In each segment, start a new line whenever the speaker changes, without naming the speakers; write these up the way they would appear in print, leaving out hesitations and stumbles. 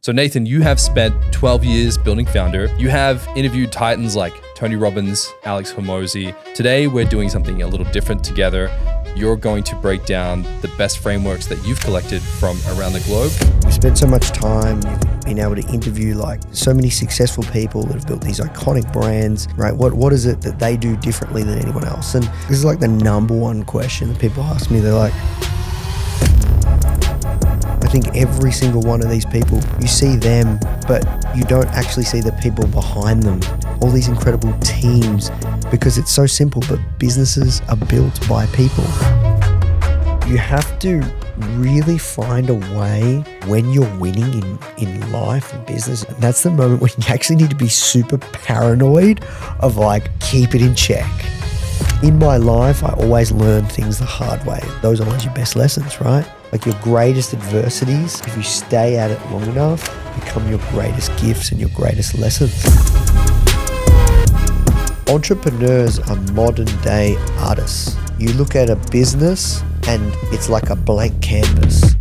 So Nathan, you have spent 12 years building Foundr. You have interviewed titans like Tony Robbins, Alex Hormozi. Today, we're doing something a little different together. You're going to break down the best frameworks that you've collected from around the globe.
We spent so much time, you've been able to interview like so many successful people that have built these iconic brands, right? What is it that they do differently than anyone else? And this is like the number one question that people ask me. They're like, I think every single one of these people, you see them, but you don't actually see the people behind them. All these incredible teams, because it's so simple, but businesses are built by people. You have to really find a way when you're winning in life and business. And that's the moment when you actually need to be super paranoid of like, keep it in check. In my life, I always learn things the hard way. Those are always your best lessons, right? Like your greatest adversities, if you stay at it long enough, become your greatest gifts and your greatest lessons. Entrepreneurs are modern day artists. You look at a business and it's like a blank canvas.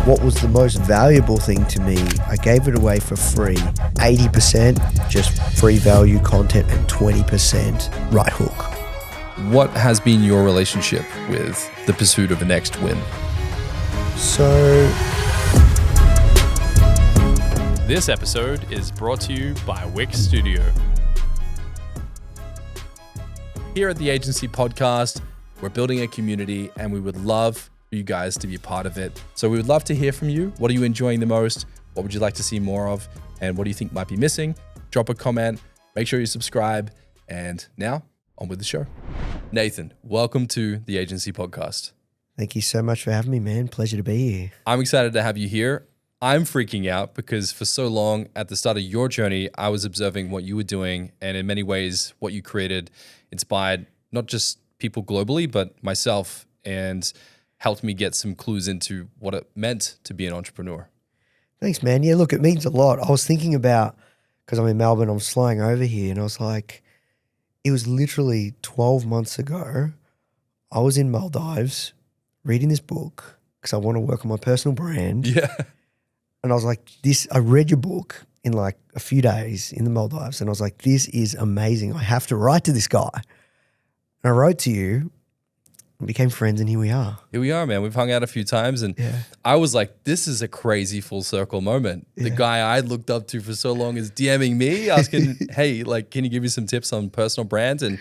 What was the most valuable thing to me? I gave it away for free. 80% just free value content and 20% right hook.
What has been your relationship with the pursuit of the next win?
So,
this episode is brought to you by Wix Studio.
Here at the Agency Podcast, we're building a community and we would love for you guys to be a part of it. So we would love to hear from you. What are you enjoying the most? What would you like to see more of? And what do you think might be missing? Drop a comment, make sure you subscribe. And now, on with the show. Nathan, welcome to the Agency Podcast.
thank you so much for having me, man. Pleasure to be here.
I'm excited to have you here. I'm freaking out because for so long at the start of your journey, I was observing what you were doing, and in many ways, what you created inspired not just people globally, but myself, and helped me get some clues into what it meant to be an entrepreneur.
Thanks, man. Yeah, look, it means a lot. I was thinking about, because I'm in Melbourne, I'm flying over here, and I was like, it was literally 12 months ago. I was in Maldives reading this book because I want to work on my personal brand.
Yeah.
And I was like, I read your book in like a few days in the Maldives, and I was like, this is amazing. I have to write to this guy. And I wrote to you and became friends, and here we are.
Here we are, man. We've hung out a few times, and I was like, this is a crazy full circle moment. The guy I looked up to for so long is DMing me, asking, hey, like, can you give me some tips on personal brands? And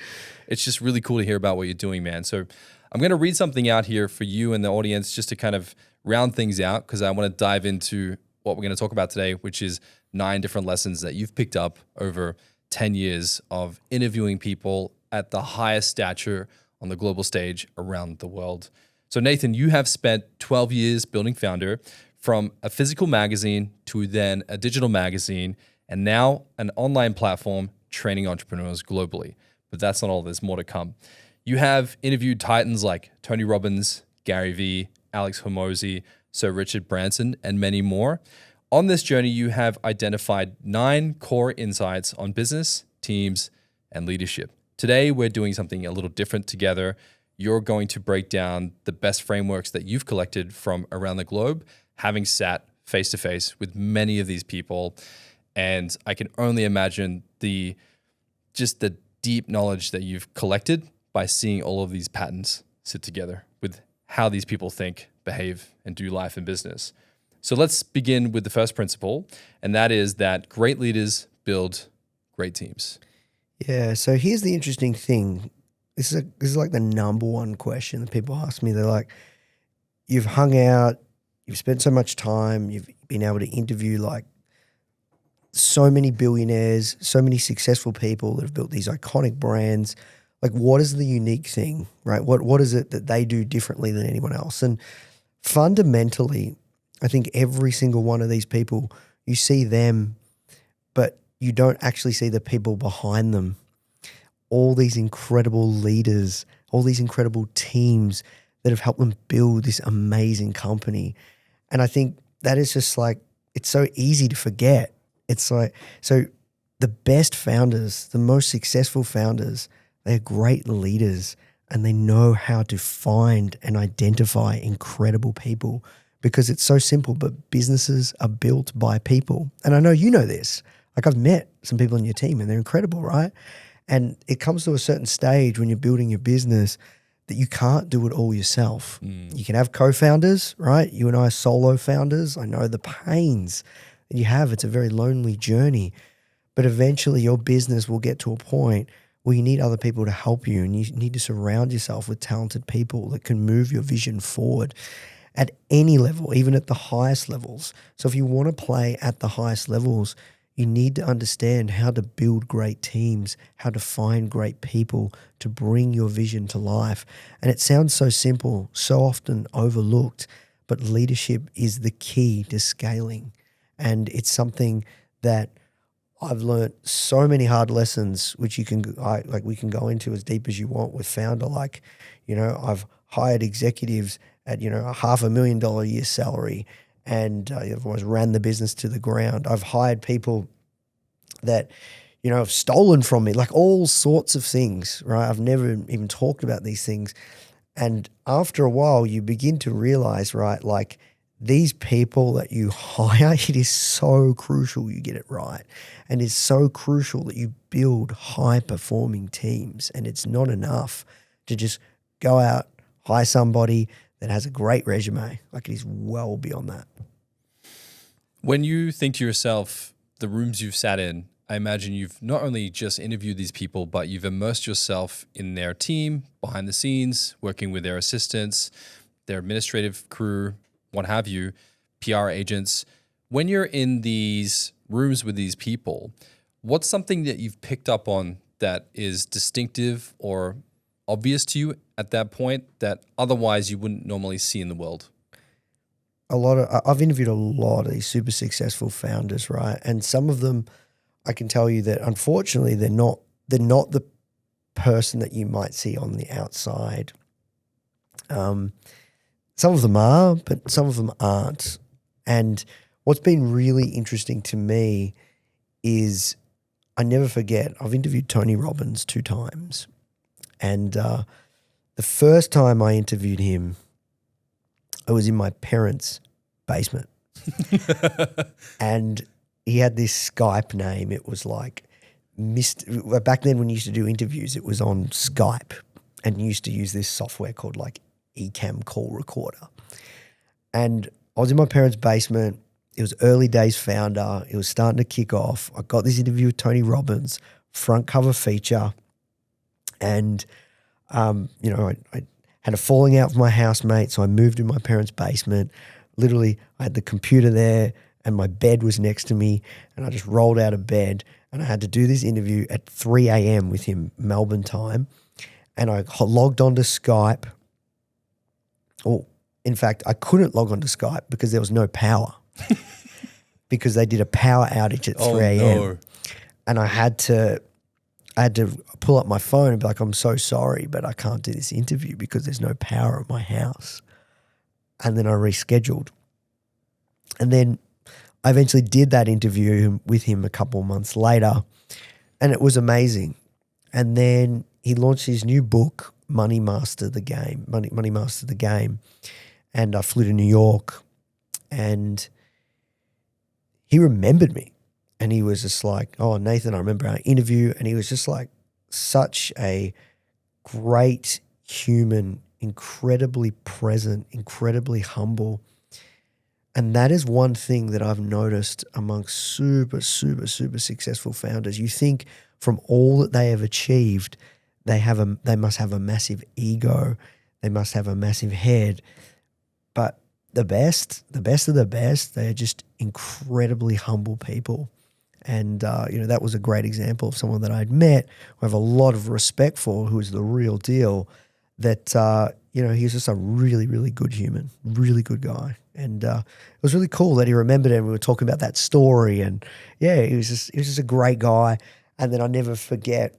it's just really cool to hear about what you're doing, man. So I'm going to read something out here for you and the audience just to kind of round things out, because I want to dive into what we're going to talk about today, which is 9 different lessons that you've picked up over 10 years of interviewing people at the highest stature on the global stage around the world. So Nathan, you have spent 12 years building Foundr, from a physical magazine to then a digital magazine, and now an online platform training entrepreneurs globally. But that's not all, there's more to come. You have interviewed titans like Tony Robbins, Gary Vee, Alex Hormozi, Sir Richard Branson, and many more. On this journey, you have identified 9 core insights on business, teams, and leadership. Today, we're doing something a little different together. You're going to break down the best frameworks that you've collected from around the globe, having sat face-to-face with many of these people. And I can only imagine the deep knowledge that you've collected by seeing all of these patterns sit together with how these people think, behave, and do life and business. So let's begin with the first principle, and that is that great leaders build great teams.
Yeah, so here's the interesting thing. This is like the number one question that people ask me. They're like, you've hung out, you've spent so much time, you've been able to interview like so many billionaires, so many successful people that have built these iconic brands. Like, what is the unique thing, right? What is it that they do differently than anyone else? And fundamentally, I think every single one of these people, you see them, but you don't actually see the people behind them. All these incredible leaders, all these incredible teams that have helped them build this amazing company. And I think that is just like, it's so easy to forget. It's like, so the best founders, the most successful founders, they're great leaders, and they know how to find and identify incredible people, because it's so simple, but businesses are built by people. And I know you know this. Like I've met some people in your team and they're incredible, right? And it comes to a certain stage when you're building your business that you can't do it all yourself. You can have co-founders, right? You and I are solo founders. I know the pains that you have. It's a very lonely journey. But eventually your business will get to a point where you need other people to help you, and you need to surround yourself with talented people that can move your vision forward at any level, even at the highest levels. So if you want to play at the highest levels, you need to understand how to build great teams, how to find great people to bring your vision to life. And it sounds so simple, so often overlooked, but leadership is the key to scaling. And it's something that I've learned so many hard lessons, which we can go into as deep as you want with Foundr. Like, I've hired executives at, $500,000 a year salary, and I've almost ran the business to the ground. I've hired people that, have stolen from me, like all sorts of things, right? I've never even talked about these things. And after a while, you begin to realize, right, like these people that you hire, it is so crucial you get it right. And it's so crucial that you build high-performing teams. And it's not enough to just go out, hire somebody that has a great resume. Like, it is well beyond that.
When you think to yourself, the rooms you've sat in, I imagine you've not only just interviewed these people, but you've immersed yourself in their team, behind the scenes, working with their assistants, their administrative crew, what have you, PR agents. When you're in these rooms with these people, what's something that you've picked up on that is distinctive or obvious to you at that point that otherwise you wouldn't normally see in the world?
I've interviewed a lot of these super successful founders, right? And some of them, I can tell you that unfortunately they're not the person that you might see on the outside. Some of them are, but some of them aren't. And what's been really interesting to me is I never forget, I've interviewed Tony Robbins 2 times. And the first time I interviewed him, I was in my parents' basement. And he had this Skype name. It was like, back then when you used to do interviews, it was on Skype. And you used to use this software called like Ecamm Call Recorder. And I was in my parents' basement. It was early days Foundr. It was starting to kick off. I got this interview with Tony Robbins, front cover feature. And, I had a falling out with my housemate, so I moved in my parents' basement. Literally, I had the computer there and my bed was next to me, and I just rolled out of bed and I had to do this interview at 3 a.m. with him, Melbourne time. And I logged onto Skype. Oh, in fact, I couldn't log onto Skype because there was no power because they did a power outage at 3 a.m.
No.
And I had to pull up my phone and be like, I'm so sorry, but I can't do this interview because there's no power at my house. And then I rescheduled. And then I eventually did that interview with him a couple of months later, and it was amazing. And then he launched his new book, Money Master the Game. And I flew to New York, and he remembered me. And he was just like, oh, Nathan, I remember our interview. And he was just like such a great human, incredibly present, incredibly humble. And that is one thing that I've noticed amongst super, super, super successful founders. You think from all that they have achieved, they must have a massive ego. They must have a massive head. But the best of the best, they are just incredibly humble people. And, that was a great example of someone that I'd met, who I have a lot of respect for, who is the real deal, that, he's just a really, really good human, really good guy. And it was really cool that he remembered it, and we were talking about that story. And, yeah, he was just a great guy. And then I'll never forget,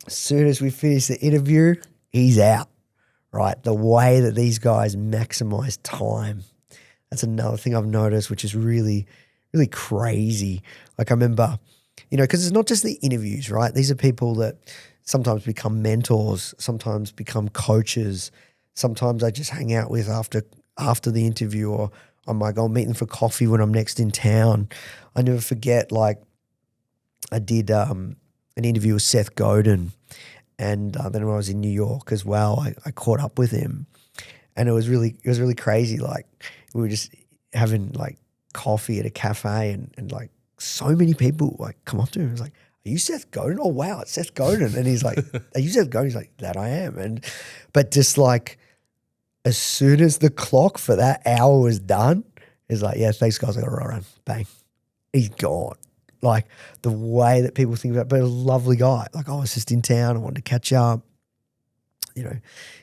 as soon as we finished the interview, he's out, right? The way that these guys maximize time. That's another thing I've noticed, which is really, really crazy. Like I remember, because it's not just the interviews, right? These are people that sometimes become mentors, sometimes become coaches. Sometimes I just hang out with after after the interview, or I might go and meet them for coffee when I'm next in town. I never forget, like I did an interview with Seth Godin, and then when I was in New York as well, I caught up with him, and it was really crazy. Like we were just having like coffee at a cafe, and like so many people like come up to him and was like, "Are you Seth Godin? Oh wow, it's Seth Godin." And he's like, "Are you Seth Godin?" He's like, "That I am." But just like as soon as the clock for that hour was done, he's like, "Yeah, thanks guys, I got to run." Bang, he's gone. Like the way that people think about it, but a lovely guy. Like I was just in town, I wanted to catch up. You know,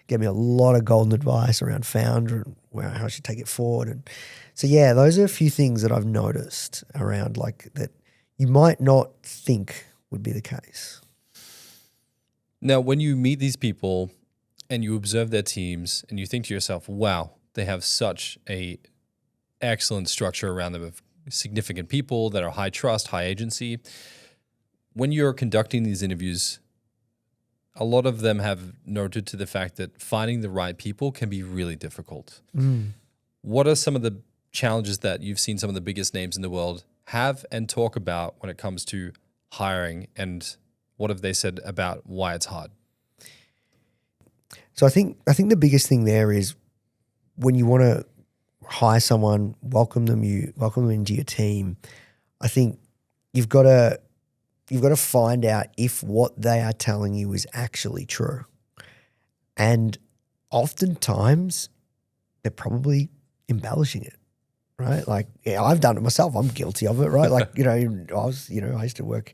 gave me a lot of golden advice around Foundr and how I should take it forward. And so yeah, those are a few things that I've noticed around like that you might not think would be the case.
Now, when you meet these people and you observe their teams and you think to yourself, wow, they have such a excellent structure around them of significant people that are high trust, high agency. When you're conducting these interviews, a lot of them have noted to the fact that finding the right people can be really difficult. What are some of the challenges that you've seen some of the biggest names in the world have and talk about when it comes to hiring, and what have they said about why it's hard?
So I think the biggest thing there is when you want to hire someone, welcome them into your team. I think you've got to find out if what they are telling you is actually true. And oftentimes they're probably embellishing it, right? Like, yeah, I've done it myself. I'm guilty of it, right? Like, I used to work,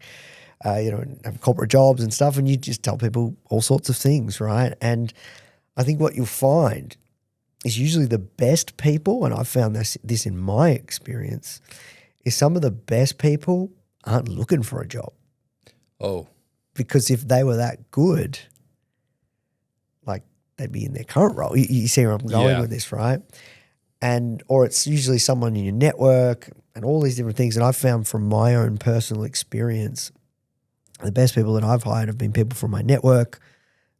and have corporate jobs and stuff, and you just tell people all sorts of things, right? And I think what you'll find is usually the best people, and I've found this in my experience, is some of the best people aren't looking for a job.
Oh.
Because if they were that good, like they'd be in their current role. You see where I'm going with this, right? Or it's usually someone in your network and all these different things. And I've found from my own personal experience, the best people that I've hired have been people from my network,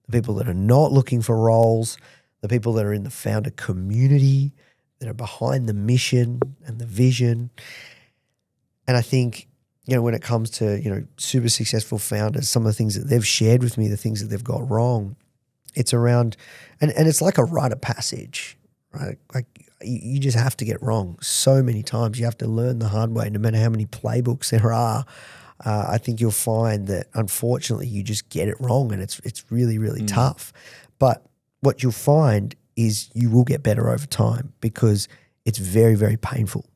the people that are not looking for roles, the people that are in the founder community, that are behind the mission and the vision. And I think, when it comes to, super successful founders, some of the things that they've shared with me, the things that they've got wrong, it's around, and it's like a rite of passage, right? Like you just have to get wrong so many times. You have to learn the hard way, no matter how many playbooks there are. I think you'll find that unfortunately you just get it wrong, and it's really, really tough. But what you'll find is you will get better over time, because it's very, very painful.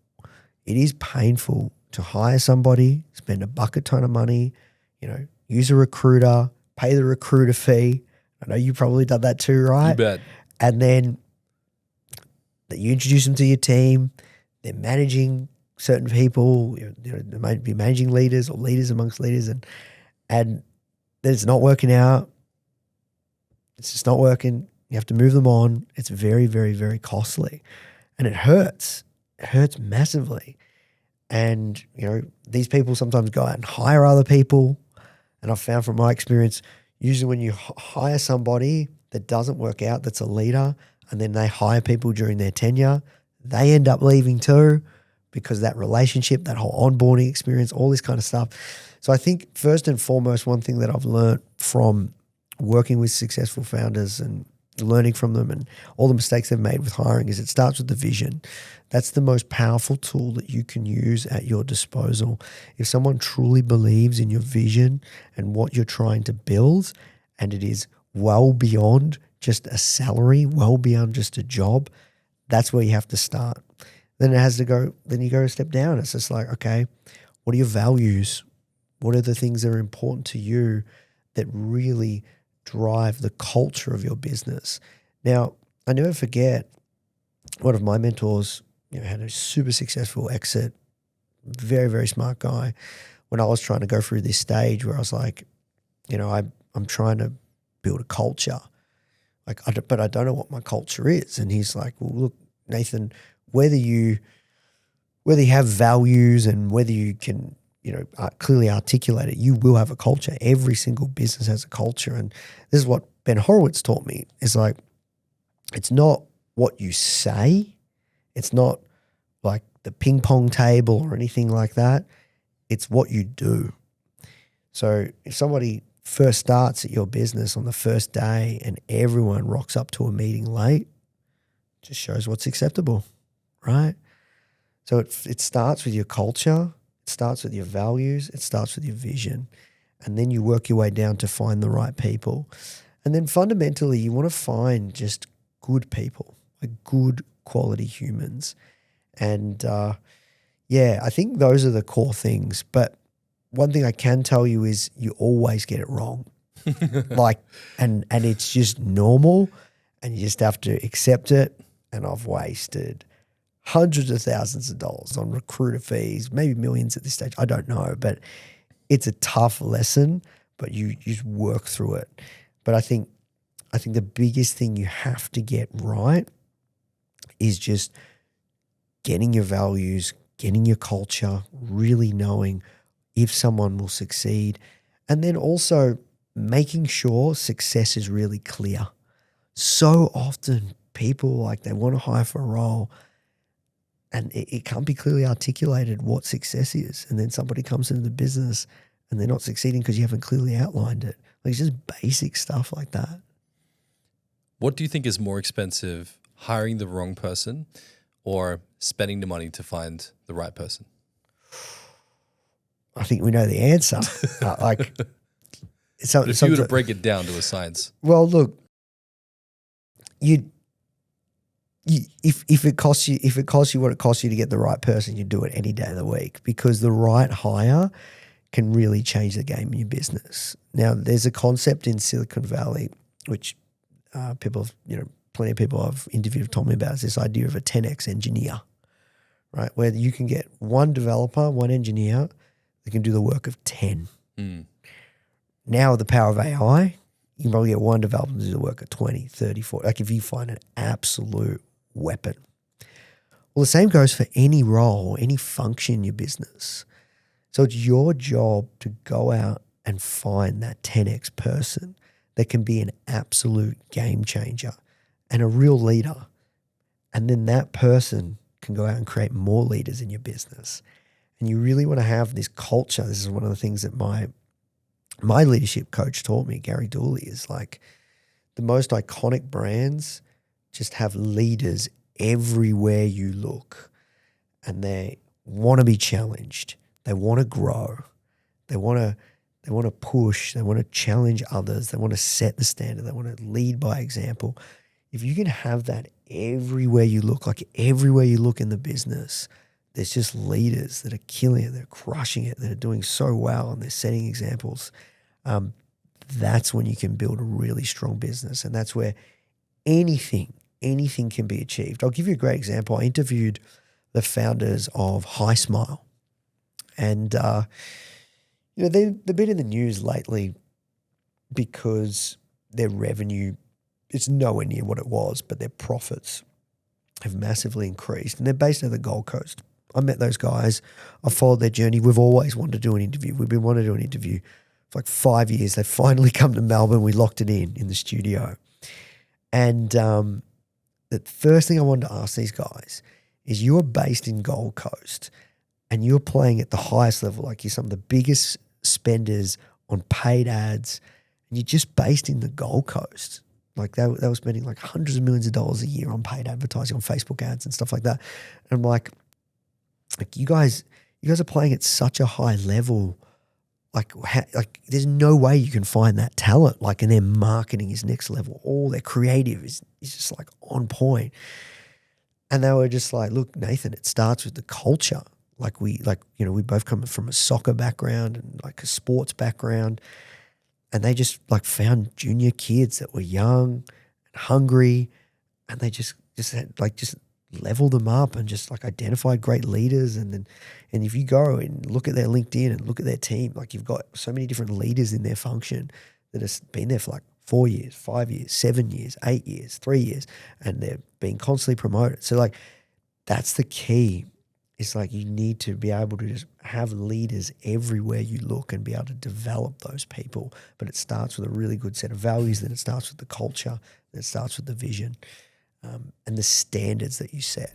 It is painful to hire somebody, spend a bucket ton of money, use a recruiter, pay the recruiter fee. I know you probably done that too, right?
You bet. And
then that you introduce them to your team, they're managing certain people, they might be managing leaders or leaders amongst leaders, and then it's not working out. It's just not working. You have to move them on. It's very, very, very costly, and it hurts. It hurts massively. And, these people sometimes go out and hire other people. And I've found from my experience, usually when you hire somebody that doesn't work out, that's a leader, and then they hire people during their tenure, they end up leaving too, because that relationship, that whole onboarding experience, all this kind of stuff. So I think first and foremost, one thing that I've learned from working with successful founders and learning from them and all the mistakes they've made with hiring is it starts with the vision. That's the most powerful tool that you can use at your disposal. If someone truly believes in your vision and what you're trying to build, and it is well beyond just a salary, well beyond just a job, that's where you have to start. Then it has to go, then you go a step down. It's just like, okay, what are your values? What are the things that are important to you that really drive the culture of your business? Now, I never forget, one of my mentors, had a super successful exit, very, very smart guy. When I was trying to go through this stage where I was like, I'm trying to build a culture, but I don't know what my culture is. And he's like, well, look, Nathan, whether you have values and whether you can, clearly articulate it, you will have a culture. Every single business has a culture. And this is what Ben Horowitz taught me. It's like, it's not what you say, It's not like the ping pong table or anything like that. It's what you do. So if somebody first starts at your business on the first day and everyone rocks up to a meeting late, it just shows what's acceptable, right? So it starts with your culture, it starts with your values, it starts with your vision, and then you work your way down to find the right people. And then fundamentally, you want to find just good people, like good quality humans. And I think those are the core things. But one thing I can tell you is you always get it wrong. and it's just normal, and you just have to accept it. And I've wasted hundreds of thousands of dollars on recruiter fees, maybe millions at this stage. I don't know, but it's a tough lesson, but you just work through it. But I think the biggest thing you have to get right is just getting your values, getting your culture, really knowing if someone will succeed, and then also making sure success is really clear. So often people, like, they want to hire for a role and it can't be clearly articulated what success is. And then somebody comes into the business and they're not succeeding because you haven't clearly outlined it. Like, it's just basic stuff like that.
What do you think is more expensive, hiring the wrong person or spending the money to find the right person?
I think we know the answer.
If you were to break it down to a science.
Well, look, if it costs you what it costs you to get the right person, you do it any day of the week, because the right hire can really change the game in your business. Now, there's a concept in Silicon Valley, which plenty of people I've interviewed have told me about, is this idea of a 10x engineer, right? Where you can get one developer, one engineer that can do the work of 10. Now, with the power of AI, you can probably get one developer to do the work of 20, 30, 40. Like, if you find an absolute weapon. Well, the same goes for any role, any function in your business. So it's your job to go out and find that 10x person that can be an absolute game changer and a real leader. And then that person can go out and create more leaders in your business. And you really want to have this culture. This is one of the things that my leadership coach taught me, Gary Dooley, is like, the most iconic brands just have leaders everywhere you look, and they want to be challenged. They want to grow. They want to push. They want to challenge others. They want to set the standard. They want to lead by example. If you can have that everywhere you look, like everywhere you look in the business, there's just leaders that are killing it, they're crushing it, that are doing so well, and they're setting examples. That's when you can build a really strong business, and that's where anything can be achieved. I'll give you a great example. I interviewed the founders of High Smile, and they've been in the news lately because their revenue, it's nowhere near what it was, but their profits have massively increased, and they're based out of the Gold Coast. I met those guys. I followed their journey. We've always wanted to do an interview. We've been wanting to do an interview for like 5 years. They finally come to Melbourne. We locked it in the studio. And the first thing I wanted to ask these guys is, you're based in Gold Coast and you're playing at the highest level. Like, you're some of the biggest spenders on paid ads, and you're just based in the Gold Coast. Like, they were spending like hundreds of millions of dollars a year on paid advertising, on Facebook ads and stuff like that. And I'm like you guys are playing at such a high level. Like there's no way you can find that talent. Like, and their marketing is next level. All their creative is just like on point. And they were just like, look, Nathan, it starts with the culture. We both come from a soccer background and like a sports background. And they just like found junior kids that were young and hungry, and they just leveled them up and just like identified great leaders. And if you go and look at their LinkedIn and look at their team, like, you've got so many different leaders in their function that have been there for like 4 years, 5 years, 7 years, 8 years, 3 years, and they're being constantly promoted. So like, that's the key. It's like, you need to be able to just have leaders everywhere you look and be able to develop those people. But it starts with a really good set of values, then it starts with the culture, then it starts with the vision, and the standards that you set.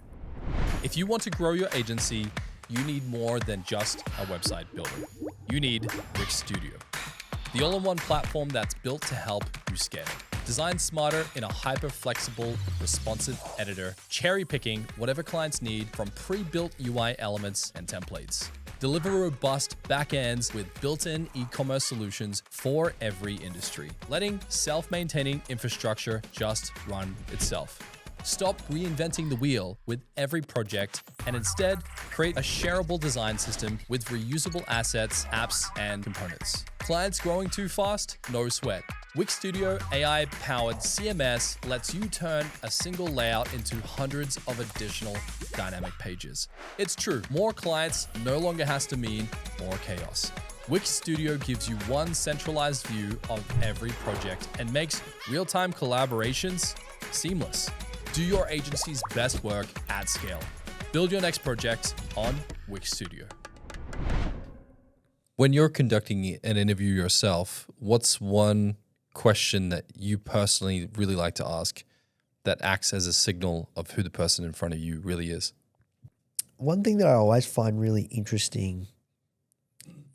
If you want to grow your agency, you need more than just a website builder. You need Wix Studio, the all-in-one platform that's built to help you scale. Designed smarter in a hyper-flexible, responsive editor, cherry-picking whatever clients need from pre-built UI elements and templates. Deliver robust backends with built-in e-commerce solutions for every industry, letting self-maintaining infrastructure just run itself. Stop reinventing the wheel with every project and instead create a shareable design system with reusable assets, apps, and components. Clients growing too fast? No sweat. Wix Studio AI-powered CMS lets you turn a single layout into hundreds of additional dynamic pages. It's true, more clients no longer has to mean more chaos. Wix Studio gives you one centralized view of every project and makes real-time collaborations seamless. Do your agency's best work at scale. Build your next project on Wix Studio. When you're conducting an interview yourself, what's one question that you personally really like to ask that acts as a signal of who the person in front of you really is?
One thing that I always find really interesting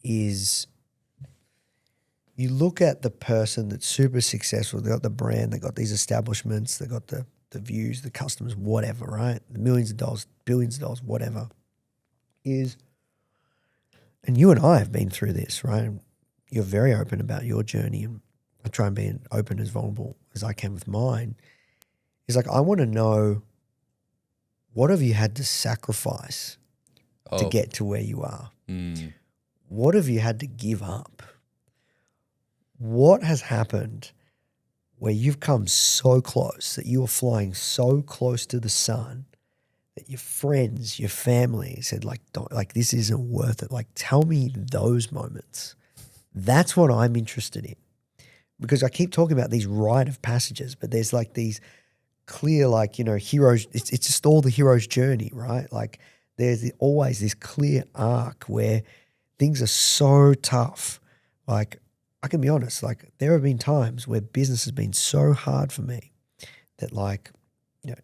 is you look at the person that's super successful, they got the brand, they got these establishments, they got the views, the customers, whatever, right? The millions of dollars, billions of dollars, whatever. And you and I have been through this, right? You're very open about your journey, and I try and be open, as vulnerable as I can with mine. It's like, I want to know, what have you had to sacrifice to get to where you are? What have you had to give up? What has happened where you've come so close, that you were flying so close to the sun, that your friends, your family said, like, don't, like, this isn't worth it. Like, tell me those moments. That's what I'm interested in. Because I keep talking about these rite of passages, but there's like these clear, like, you know, heroes. It's just all the hero's journey, right? Like, there's always this clear arc where things are so tough. Like, I can be honest, like, there have been times where business has been so hard for me that, like, you know,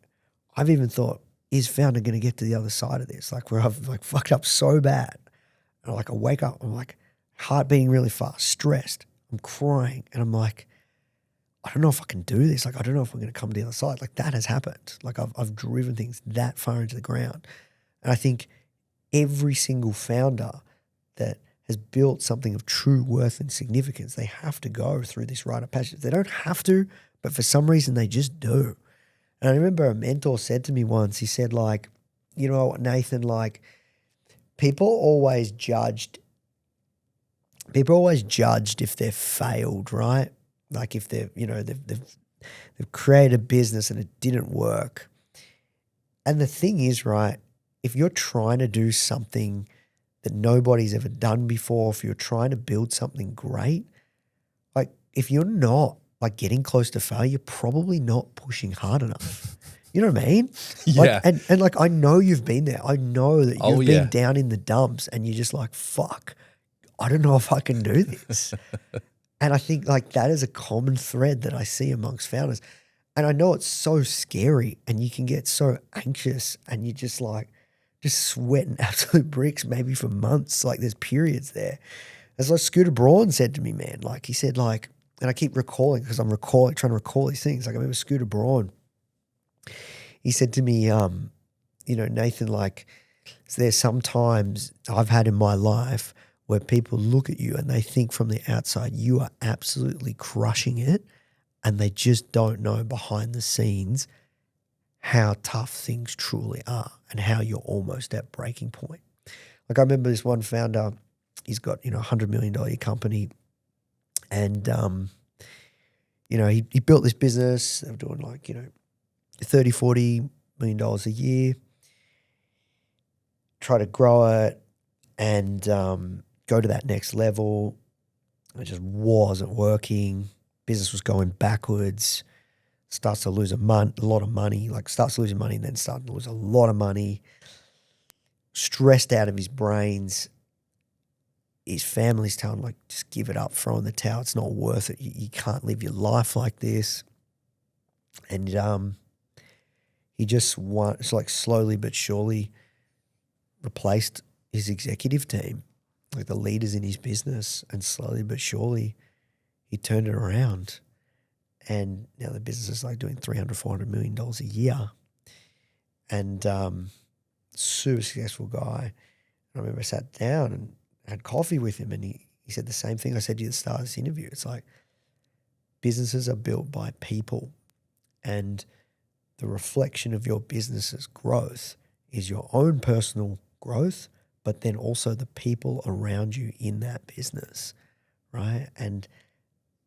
I've even thought, is Foundr going to get to the other side of this? Like, where I've like fucked up so bad. And like, I wake up, I'm like, heart beating really fast, stressed, I'm crying. And I'm like, I don't know if I can do this. Like, I don't know if I'm going to come to the other side. Like, that has happened. Like, I've driven things that far into the ground. And I think every single founder that has built something of true worth and significance, they have to go through this rite of passage. They don't have to, but for some reason they just do. And I remember a mentor said to me once, he said, like, you know, Nathan, like, people always judged if they've failed, right? Like, if they've, you know, they've created a business and it didn't work. And the thing is, right, if you're trying to do something that nobody's ever done before, if you're trying to build something great, like, if you're not like getting close to failure, you're probably not pushing hard enough. You know what I mean?
Yeah.
Like, and like, I know you've been there. I know that you've been down in the dumps and you're just like, fuck, I don't know if I can do this. And I think like that is a common thread that I see amongst founders. And I know it's so scary and you can get so anxious and you just like, just sweating absolute bricks maybe for months. Like, there's periods there. As like Scooter Braun said to me, man, like, he said, like, and I keep recalling because I'm trying to recall these things. Like, I remember Scooter Braun, he said to me, you know, Nathan, like, there's sometimes I've had in my life where people look at you and they think from the outside you are absolutely crushing it, and they just don't know behind the scenes how tough things truly are and how you're almost at breaking point. Like, I remember this one founder, he's got, you know, $100 million company, and, you know, he built this business. They were doing like, you know, $30, $40 million a year, try to grow it and go to that next level. It just wasn't working. Business was going backwards. Starts to lose a lot of money, like starts losing money and then starting to lose a lot of money, stressed out of his brains. His family's telling him, like, just give it up, throw in the towel. It's not worth it. You can't live your life like this. And he just it's like slowly but surely replaced his executive team, like the leaders in his business, and slowly but surely he turned it around. And now the business is like doing $300, $400 million a year. And super successful guy. And I remember I sat down and had coffee with him, and he said the same thing I said to you at the start of this interview. It's like businesses are built by people, and the reflection of your business's growth is your own personal growth, but then also the people around you in that business, right? And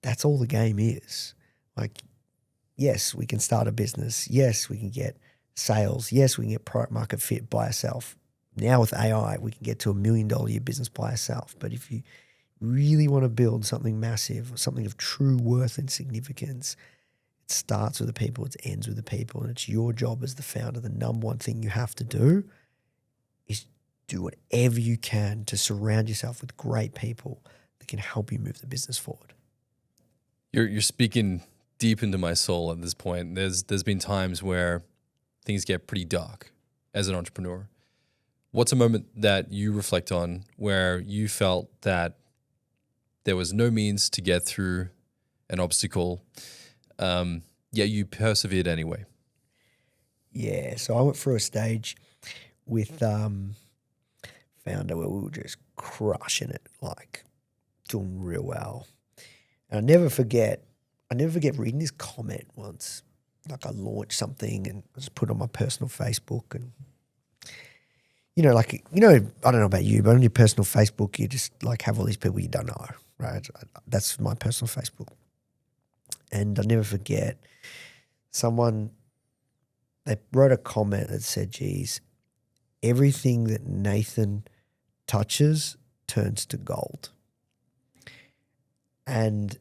that's all the game is. Like, yes, we can start a business. Yes, we can get sales. Yes, we can get product market fit by ourselves. Now with AI, we can get to $1 million a year business by ourselves. But if you really want to build something massive, something of true worth and significance, it starts with the people, it ends with the people, and it's your job as the founder. The number one thing you have to do is do whatever you can to surround yourself with great people that can help you move the business forward.
You're speaking deep into my soul at this point. There's been times where things get pretty dark as an entrepreneur. What's a moment that you reflect on where you felt that there was no means to get through an obstacle, yet you persevered anyway?
Yeah, so I went through a stage with Foundr where we were just crushing it, like doing real well. And I never forget reading this comment once. Like I launched something and I just put it on my personal Facebook, and I don't know about you, but on your personal Facebook, you just like have all these people you don't know, right? That's my personal Facebook. And I'll never forget they wrote a comment that said, geez, everything that Nathan touches turns to gold. And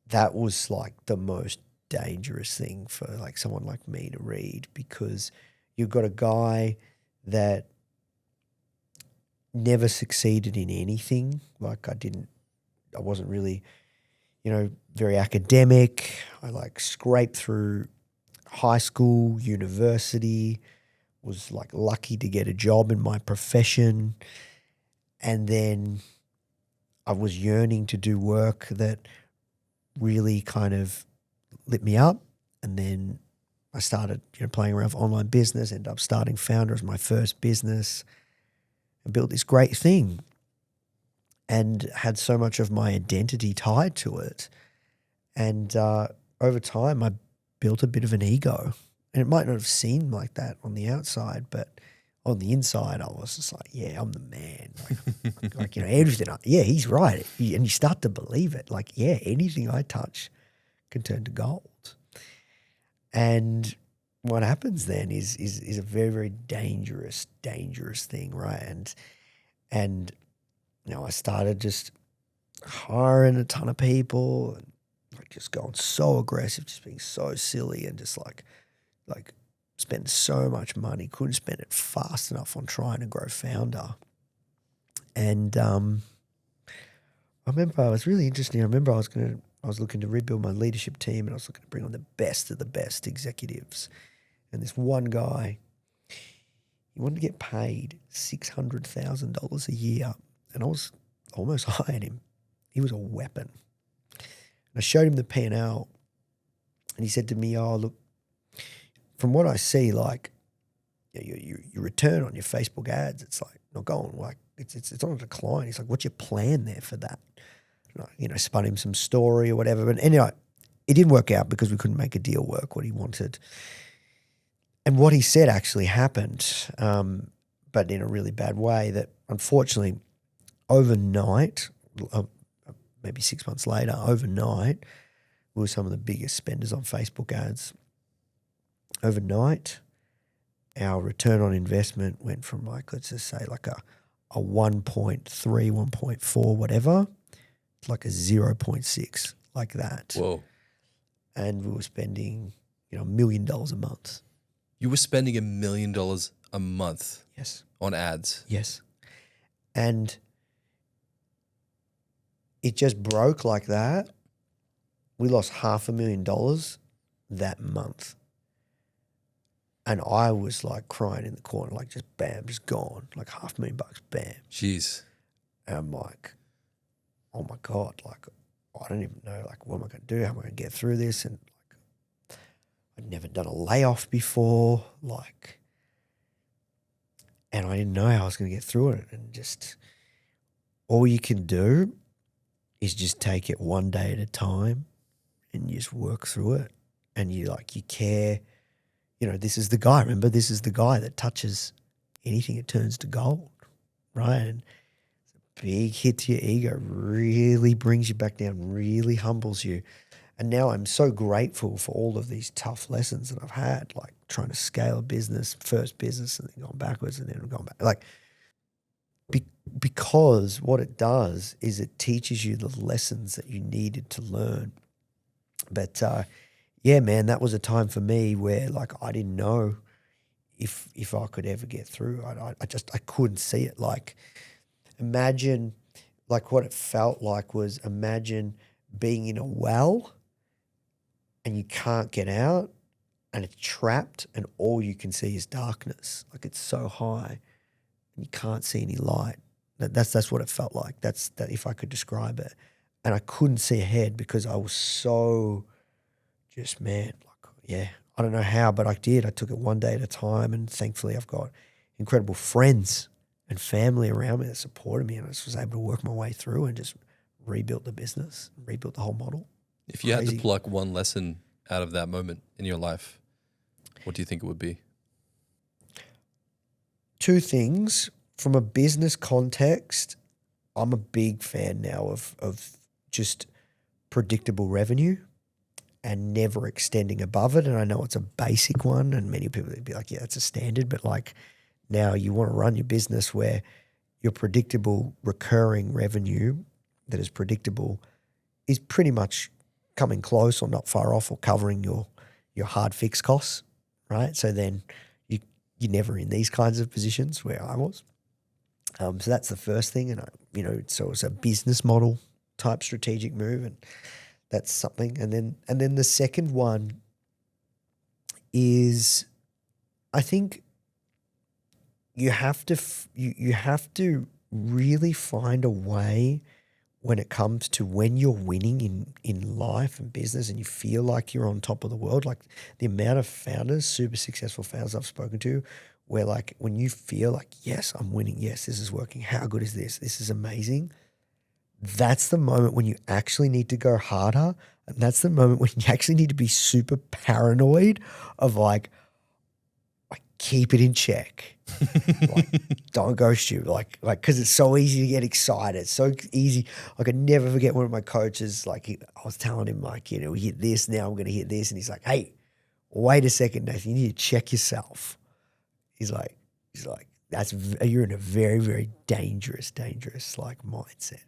that was like the most dangerous thing for like someone like me to read, because you've got a guy that never succeeded in anything. Like I wasn't really, very academic. I like scraped through high school, university, was like lucky to get a job in my profession. And then I was yearning to do work that really kind of lit me up. And then I started, playing around with online business, ended up starting Foundr as my first business, and built this great thing and had so much of my identity tied to it. And over time, I built a bit of an ego. And it might not have seemed like that on the outside, but on the inside, I was just like, yeah, I'm the man. Like everything. Yeah, he's right. And you start to believe it. Like, yeah, anything I touch can turn to gold. And what happens then is a very, very dangerous thing, right? And I started just hiring a ton of people and like just going so aggressive, just being so silly, and just like spend so much money, couldn't spend it fast enough on trying to grow Foundr. And I remember it was really interesting. I remember I was looking to rebuild my leadership team, and I was looking to bring on the best of the best executives. And this one guy, he wanted to get paid $600,000 a year, and I was almost hired him. He was a weapon. And I showed him the P&L, and he said to me, "Oh, look, from what I see, like your return on your Facebook ads, it's like not going, like it's on a decline." He's like, "What's your plan there for that?" And I spun him some story or whatever. But anyway, it didn't work out because we couldn't make a deal work what he wanted. And what he said actually happened, but in a really bad way. That unfortunately, overnight, maybe 6 months later, overnight, we were some of the biggest spenders on Facebook ads. Overnight, our return on investment went from like, let's just say like a 1.3, 1.4, whatever, to like a 0.6, like that.
Whoa.
And we were spending, $1 million a month.
You were spending $1 million a month.
Yes.
On ads.
Yes. And it just broke like that. We lost $500,000 that month. And I was like crying in the corner, like just bam, just gone, like $500,000, bam.
Jeez.
And I'm like, oh my God, like I don't even know, like what am I going to do? How am I going to get through this? And like I'd never done a layoff before, like, and I didn't know how I was going to get through it. And just all you can do is just take it one day at a time and you just work through it. And you care. You know, this is the guy, remember? This is the guy that touches anything, it turns to gold, right? And it's a big hit to your ego, really brings you back down, really humbles you. And now I'm so grateful for all of these tough lessons that I've had, like trying to scale a business, first business, and then going backwards and then going back. Like, because what it does is it teaches you the lessons that you needed to learn. But, yeah, man, that was a time for me where like I didn't know if I could ever get through. I couldn't see it. Like imagine like what it felt like was imagine being in a well and you can't get out and it's trapped and all you can see is darkness. Like it's so high and you can't see any light. That's what it felt like. That if I could describe it. And I couldn't see ahead because I was so just, man, like, yeah, I don't know how, but I did. I took it one day at a time, and thankfully I've got incredible friends and family around me that supported me, and I just was able to work my way through and just rebuild the business, rebuild the whole model.
If you had to pluck one lesson out of that moment in your life, what do you think it would be?
Two things. From a business context, I'm a big fan now of just predictable revenue and never extending above it. And I know it's a basic one and many people would be like, yeah, it's a standard. But like now you want to run your business where your predictable recurring revenue that is predictable is pretty much coming close or not far off or covering your hard fixed costs, right? So then you're never in these kinds of positions where I was. So that's the first thing. And, so it's a business model type strategic move and that's something. And then the second one is I think you have to really find a way when it comes to when you're winning in life and business and you feel like you're on top of the world, like the amount of founders, super successful founders I've spoken to, where like when you feel like, yes, I'm winning, yes, this is working, how good is this? This is amazing. That's the moment when you actually need to go harder. And that's the moment when you actually need to be super paranoid of like keep it in check. Like, don't go stupid. Like, cause it's so easy to get excited. It's so easy. Like I never forget one of my coaches, like I was telling him like, we hit this, now I'm going to hit this. And he's like, hey, wait a second, Nathan, you need to check yourself. He's like, you're in a very, very dangerous like mindset.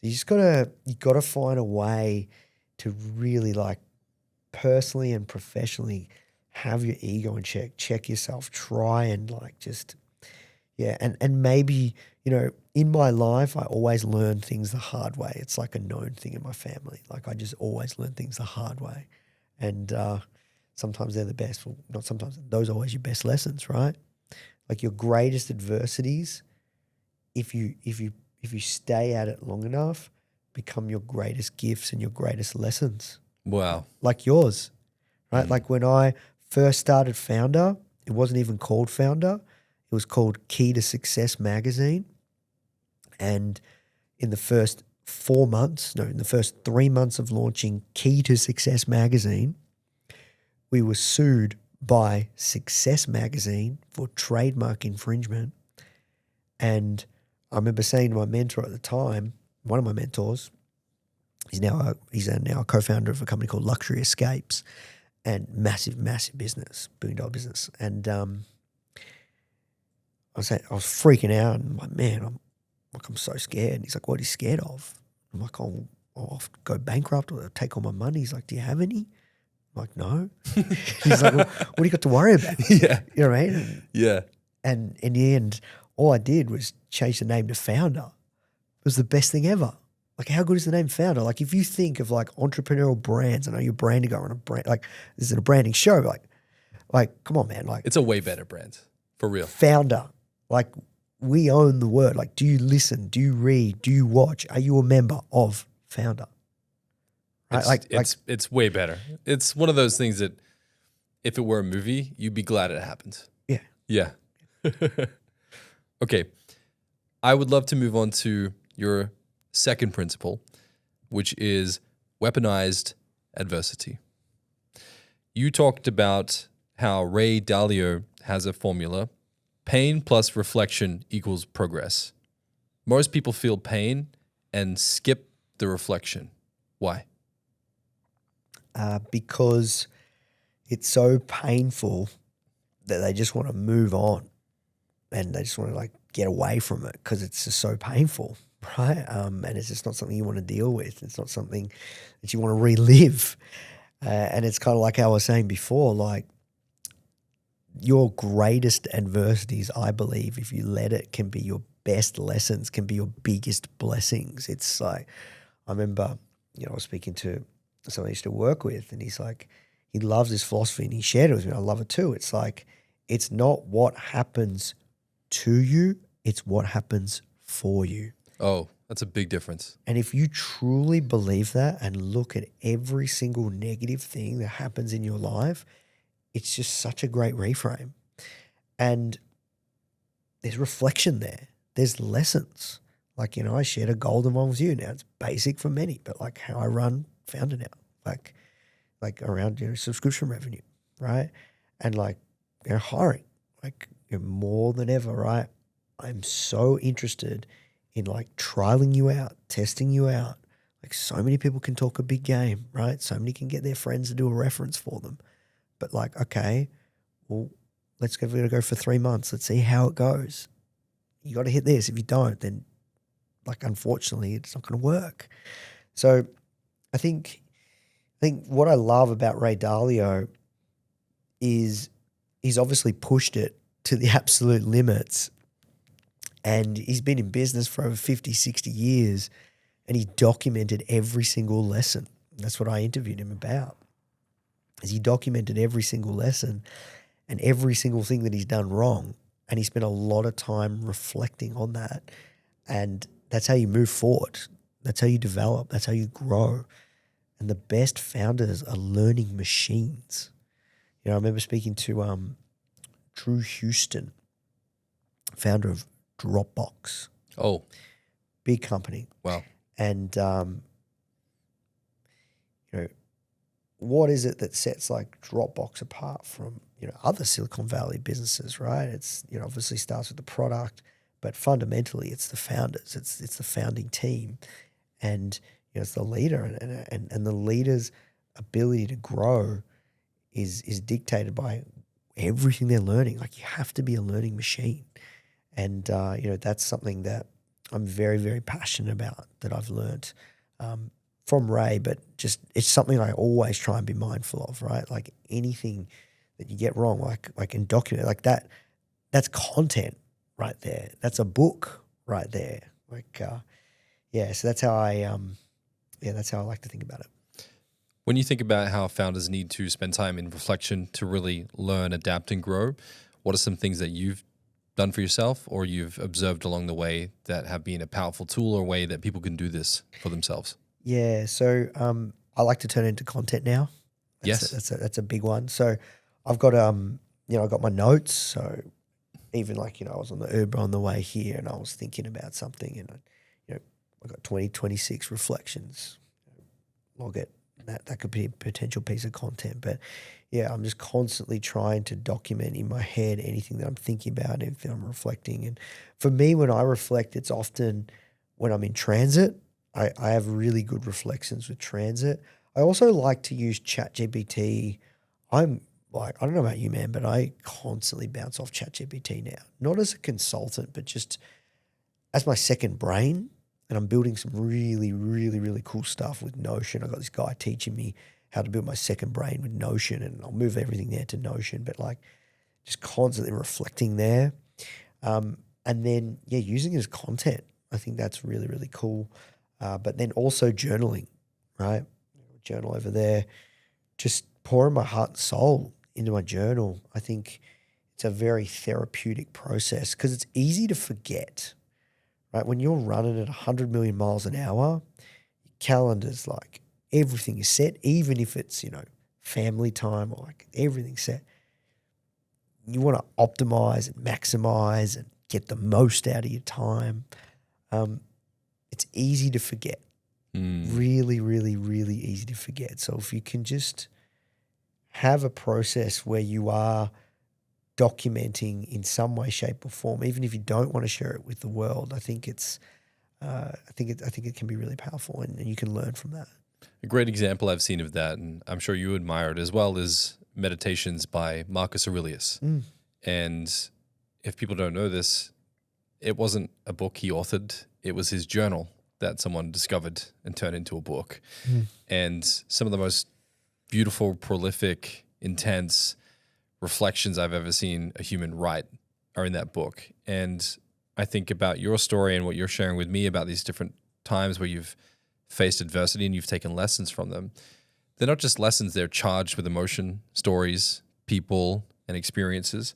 So you gotta find a way to really like personally and professionally have your ego in check yourself, try and like just, yeah. And maybe, in my life, I always learn things the hard way. It's like a known thing in my family. Like I just always learn things the hard way. And sometimes they're the best. Well, not sometimes. Those are always your best lessons, right? Like your greatest adversities, if you stay at it long enough, become your greatest gifts and your greatest lessons.
Wow.
Like yours, right? Like when I first started Foundr, it wasn't even called Foundr. It was called Key to Success magazine. And in the first 3 months of launching Key to Success magazine, we were sued by Success magazine for trademark infringement. And I remember saying to my mentor at the time, one of my mentors, he's now a co-founder of a company called Luxury Escapes, and massive business, $1 billion business. And I was freaking out, and I'm like, man, I'm so scared. And he's like, what are you scared of? I'm like, I'll go bankrupt or take all my money. He's like, do you have any? I'm like, no. He's like, well, what do you got to worry about?
Yeah.
You know what I mean?
Yeah.
And in the end, all I did was change the name to Foundr. It was the best thing ever. Like, how good is the name Foundr? Like, if you think of like entrepreneurial brands, I know you're a branding guy on a brand, like this is a branding show, Like, come on, man. Like,
it's a way better brand, for real.
Foundr. Like, we own the word. Like, do you listen? Do you read? Do you watch? Are you a member of Foundr? Right?
It's way better. It's one of those things that if it were a movie, you'd be glad it happened.
Yeah.
Yeah. Okay. I would love to move on to your second principle, which is weaponized adversity. You talked about how Ray Dalio has a formula: pain plus reflection equals progress. Most people feel pain and skip the reflection. Why?
Because it's so painful that they just want to move on and they just want to like get away from it because it's just so painful, right? And it's just not something you want to deal with. It's not something that you want to relive. And it's kind of like I was saying before, like your greatest adversities, I believe, if you let it, can be your best lessons, can be your biggest blessings. It's like, I remember, I was speaking to someone I used to work with, and he's like, he loves this philosophy and he shared it with me. I love it too. It's like, it's not what happens to you, it's what happens for you.
Oh, that's a big difference.
And if you truly believe that and look at every single negative thing that happens in your life, it's just such a great reframe. And there's reflection there. There's lessons. Like, I shared a golden one with you. Now it's basic for many, but like how I run Foundr now, like around, subscription revenue, right? And like, hiring, like more than ever, right? I'm so interested in like trialing you out, testing you out. Like so many people can talk a big game, right? So many can get their friends to do a reference for them. But like, okay, well, we're going to go for 3 months. Let's see how it goes. You got to hit this. If you don't, then like, unfortunately, it's not going to work. So I think what I love about Ray Dalio is he's obviously pushed it to the absolute limits, and he's been in business for over 50, 60 years, and he documented every single lesson. That's what I interviewed him about, is he documented every single lesson and every single thing that he's done wrong, and he spent a lot of time reflecting on that, and that's how you move forward. That's how you develop. That's how you grow. And the best founders are learning machines. I remember speaking to Drew Houston, founder of Dropbox.
Oh.
Big company.
Wow.
And, what is it that sets like Dropbox apart from, other Silicon Valley businesses, right? It's, obviously starts with the product, but fundamentally it's the founders. It's the founding team. And, it's the leader, and the leader's ability to grow is dictated by everything they're learning. Like, you have to be a learning machine. And, that's something that I'm very, very passionate about, that I've learned from Ray, but just it's something I always try and be mindful of, right? Like anything that you get wrong, like in document, like that's content right there. That's a book right there. Like, so that's how that's how I like to think about it.
When you think about how founders need to spend time in reflection to really learn, adapt, and grow, what are some things that you've done for yourself or you've observed along the way that have been a powerful tool or way that people can do this for themselves?
Yeah, so I like to turn it into content now. That's a big one. So I've got I got my notes. So even like I was on the Uber on the way here, and I was thinking about something, and I got 26 reflections. Log it. That could be a potential piece of content. But yeah, I'm just constantly trying to document in my head anything that I'm thinking about, anything I'm reflecting. And for me, when I reflect, it's often when I'm in transit. I have really good reflections with transit. I also like to use ChatGPT. I'm like, I don't know about you, man, but I constantly bounce off ChatGPT now. Not as a consultant, but just as my second brain. And I'm building some really, really, really cool stuff with Notion. I got this guy teaching me how to build my second brain with Notion, and I'll move everything there to Notion, but like just constantly reflecting there. And then, using it as content. I think that's really, really cool. But then also journaling, right? Journal over there, just pouring my heart and soul into my journal. I think it's a very therapeutic process because it's easy to forget, right? When you're running at 100 million miles an hour, your calendar's like everything is set, even if it's, family time or like everything's set. You want to optimize and maximize and get the most out of your time. It's easy to forget. Really, really, really easy to forget. So if you can just have a process where you are documenting in some way, shape, or form, even if you don't want to share it with the world, I think it can be really powerful, and you can learn from that.
A great example I've seen of that, and I'm sure you admire it as well, is Meditations by Marcus Aurelius. And if people don't know this, it wasn't a book he authored; it was his journal that someone discovered and turned into a book. And some of the most beautiful, prolific, intense reflections I've ever seen a human write are in that book. And I think about your story and what you're sharing with me about these different times where you've faced adversity and you've taken lessons from them. They're not just lessons, they're charged with emotion, stories, people, and experiences.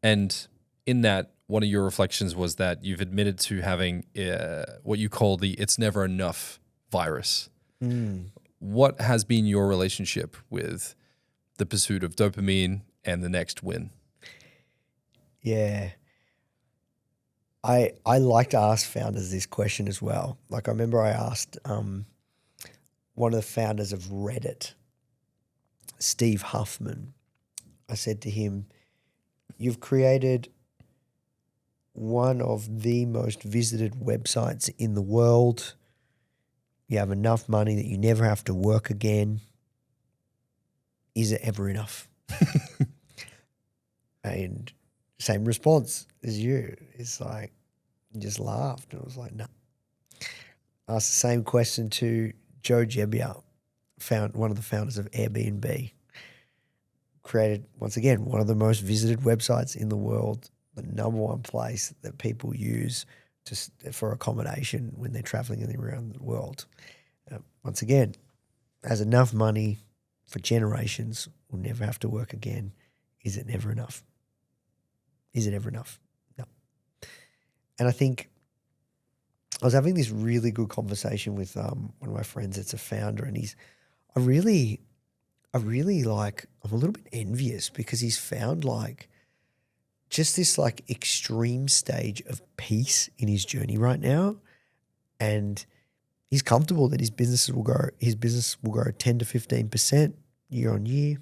And in that, one of your reflections was that you've admitted to having what you call the "it's never enough" virus. What has been your relationship with the pursuit of dopamine and the next win?
Yeah. I like to ask founders this question as well. Like I remember I asked one of the founders of Reddit, Steve Huffman. I said to him, "You've created one of the most visited websites in the world. You have enough money that you never have to work again. Is it ever enough?" And same response as you. It's like, you just laughed. And I was like, no. I asked the same question to Joe Gebbia, one of the founders of Airbnb. Created, once again, one of the most visited websites in the world, the number one place that people use for accommodation when they're traveling around the world. Once again, has enough money for generations, will never have to work again. Is it never enough? Is it ever enough? No. And I think I was having this really good conversation with one of my friends that's a founder, and I'm a little bit envious because he's found like just this like extreme stage of peace in his journey right now. And he's comfortable that his business will grow 10 to 15% year on year.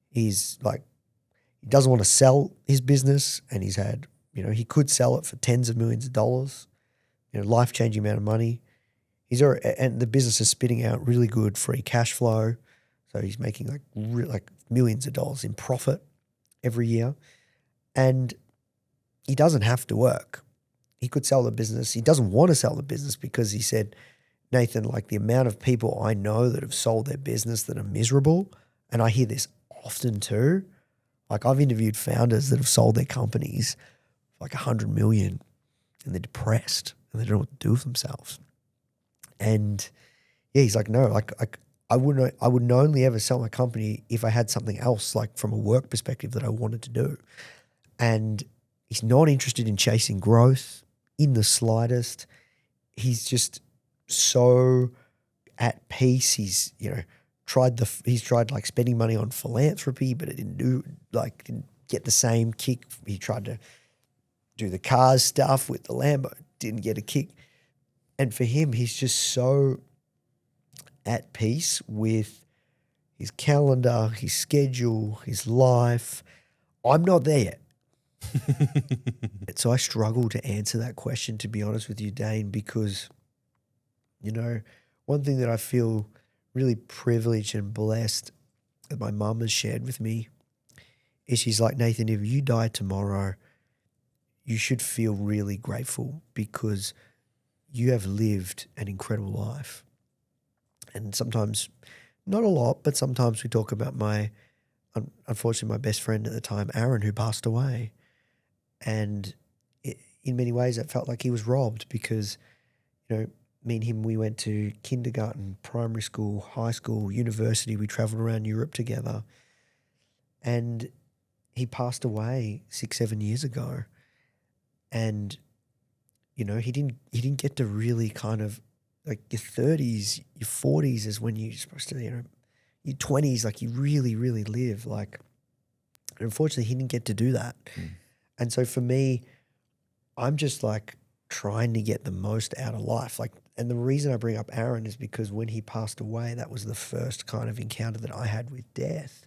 He's like, he doesn't want to sell his business, and he's had, he could sell it for tens of millions of dollars, life-changing amount of money. And the business is spitting out really good free cash flow. So he's making like millions of dollars in profit every year. And he doesn't have to work. He could sell the business. He doesn't want to sell the business because he said, Nathan, like the amount of people I know that have sold their business that are miserable, and I hear this often too. Like I've interviewed founders that have sold their companies for like 100 million, and they're depressed and they don't know what to do with themselves. And yeah, he's like, no, like I would only ever sell my company if I had something else, like from a work perspective, that I wanted to do. And he's not interested in chasing growth in the slightest. He's just so at peace. He's tried like spending money on philanthropy, but it didn't get the same kick. He tried to do the cars stuff with the Lambo, didn't get a kick. And for him, he's just so at peace with his calendar, his schedule, his life. I'm not there yet. So I struggle to answer that question, to be honest with you, Dane, because, one thing that I feel really privileged and blessed that my mum has shared with me is she's like, Nathan, if you die tomorrow, you should feel really grateful because you have lived an incredible life. And sometimes, not a lot, but sometimes we talk about unfortunately, my best friend at the time, Aaron, who passed away. And in many ways, it felt like he was robbed because, me and him, we went to kindergarten, primary school, high school, university. We traveled around Europe together. And he passed away 6-7 years ago. And, you know, he didn't get to really kind of, like, your 30s, your 40s is when you're supposed to, you know, your 20s, like, you really, really live. Like, unfortunately, he didn't get to do that. And so for me, I'm just like trying to get the most out of life. Like, and the reason I bring up Aaron is because when he passed away, that was the first kind of encounter that I had with death,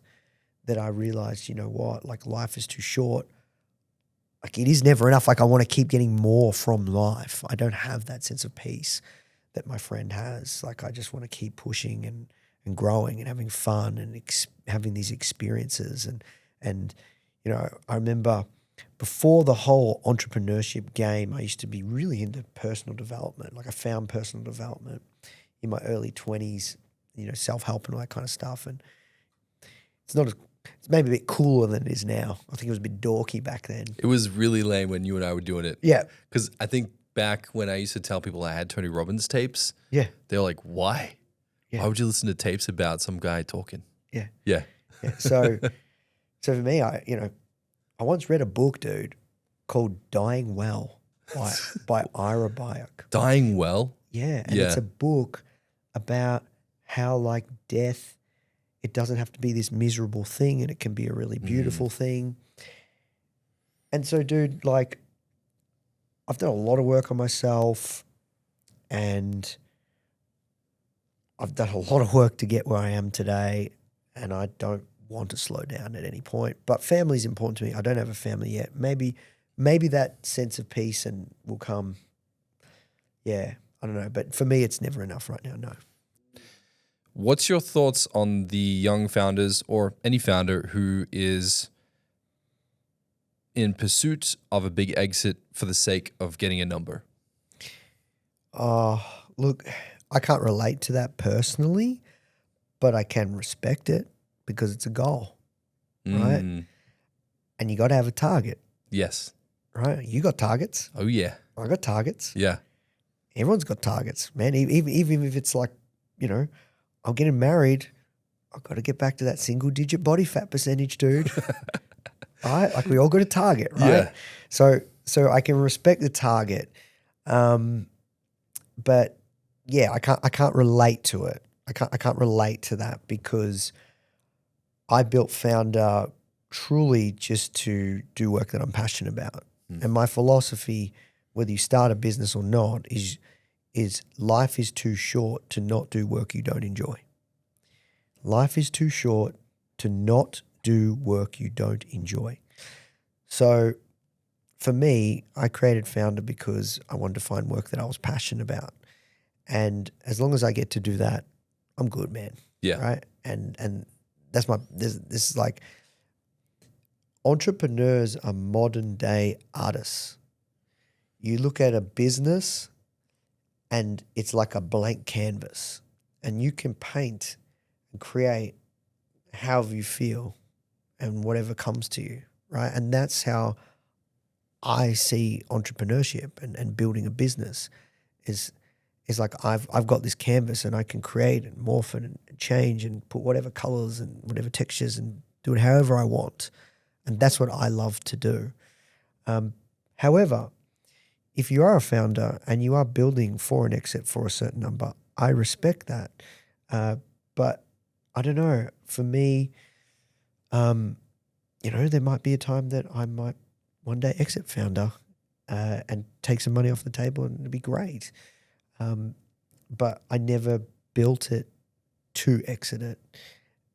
that I realized, you know what, like, life is too short. Like, it is never enough. Like, I want to keep getting more from life. I don't have that sense of peace that my friend has. Like, I just want to keep pushing and growing and having fun and having these experiences. And, you know, I remember before the whole entrepreneurship game, I used to be really into personal development. Like, I found personal development in my early 20s, you know, self-help and all that kind of stuff. And it's maybe a bit cooler than it is now. I think it was a bit dorky back then.
It was really lame when you and I were doing it.
Yeah.
Because I think back when I used to tell people I had Tony Robbins tapes,
Yeah.
they were like, why?
Yeah.
Why would you listen to tapes about some guy talking?
Yeah.
Yeah.
Yeah. So for me, I once read a book, dude, called Dying Well by Ira Byock.
Dying well?
Yeah. And it's a book about how, like, death, it doesn't have to be this miserable thing, and it can be a really beautiful thing. And so, dude, like, I've done a lot of work on myself, and I've done a lot of work to get where I am today, and I don't want to slow down at any point. But family is important to me. I don't have a family yet. Maybe that sense of peace and will come. Yeah, I don't know. But for me, it's never enough right now, no.
What's your thoughts on the young founders or any founder who is in pursuit of a big exit for the sake of getting a number?
Look, I can't relate to that personally, but I can respect it because it's a goal, right? And you got to have a target,
Yes.
right? You got targets.
Oh, yeah.
I got targets.
Yeah.
Everyone's got targets, man. Even if it's like, you know, I'm getting married, I've got to get back to that single-digit body fat percentage, dude. Right? Like, we all got a target, right?
Yeah.
So I can respect the target, but yeah, I can't relate to it. I can't relate to that because I built Foundr truly just to do work that I'm passionate about, and my philosophy, whether you start a business or not, is life is too short to not do work you don't enjoy. Life is too short to not do work you don't enjoy. So for me, I created Foundr because I wanted to find work that I was passionate about. And as long as I get to do that, I'm good, man.
Yeah.
Right? And that's this is like, entrepreneurs are modern day artists. You look at a business and it's like a blank canvas, and you can paint and create however you feel and whatever comes to you, right? And that's how I see entrepreneurship and building a business is like I've got this canvas and I can create and morph it and change and put whatever colors and whatever textures and do it however I want. And that's what I love to do. However, if you are a founder and you are building for an exit for a certain number, I respect that. But I don't know, for me, you know, there might be a time that I might one day exit Foundr and take some money off the table, and it'd be great. But I never built it to exit it.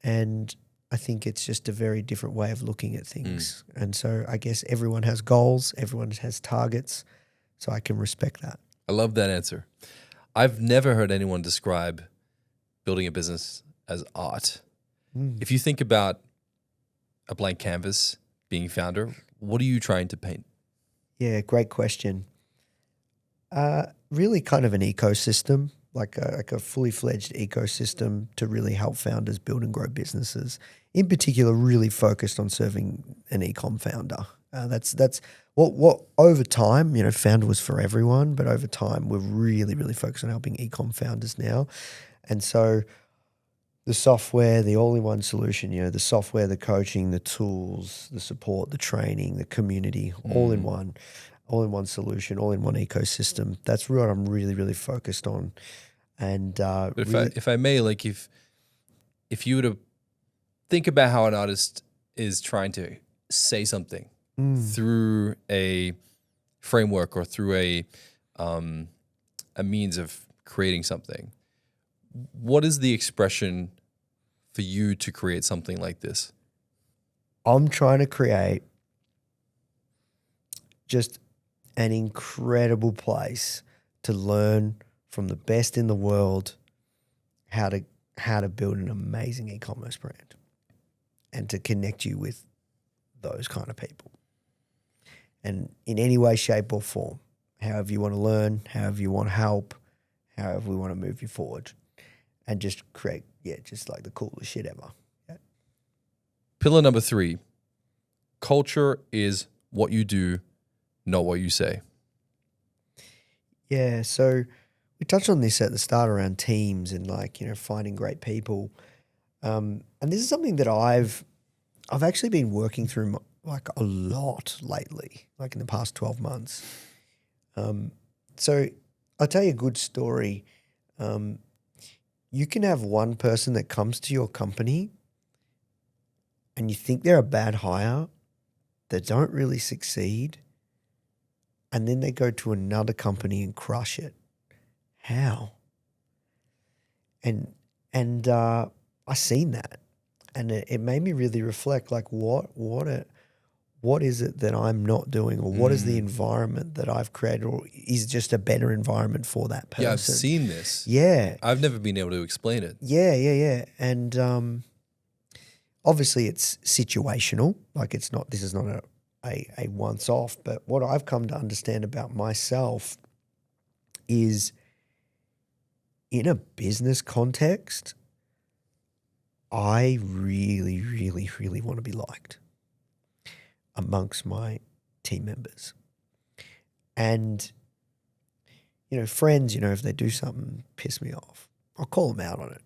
And I think it's just a very different way of looking at things. And so I guess everyone has goals, everyone has targets, so I can respect that.
I love that answer. I've never heard anyone describe building a business as art. If you think about a blank canvas being Foundr, what are you trying to paint?
Yeah, great question. Really kind of an ecosystem, like a fully fledged ecosystem to really help founders build and grow businesses. In particular, really focused on serving an e-com founder. That's what over time, you know, Foundr was for everyone, but over time we're really, really focused on helping e-com founders now. And so the software, the all-in-one solution, the software, the coaching, the tools, the support, the training, the community, all in one solution, all in one ecosystem. That's what I'm really, really focused on. And
if I may, like if you were to think about how an artist is trying to say something through a framework or through a means of creating something, what is the expression for you to create something like this?
I'm trying to create just an incredible place to learn from the best in the world how to build an amazing e-commerce brand and to connect you with those kind of people. And in any way, shape or form, however you want to learn, however you want help, however we want to move you forward, and just create, just like the coolest shit ever. Yeah.
Pillar number 3, culture is what you do, not what you say.
Yeah, so we touched on this at the start around teams and finding great people. And this is something that I've actually been working through a lot lately, in the past 12 months. So I'll tell you a good story. You can have one person that comes to your company and you think they're a bad hire, they don't really succeed, and then they go to another company and crush it. How? And I seen that, and it made me really reflect. What is it that I'm not doing, or what is the environment that I've created, or is just a better environment for that person?
Yeah, I've seen this.
Yeah,
I've never been able to explain it.
Yeah, and obviously it's situational. This is not a once off. But what I've come to understand about myself is, in a business context, I really, really, really want to be liked amongst my team members. And, friends, if they do something piss me off, I'll call them out on it,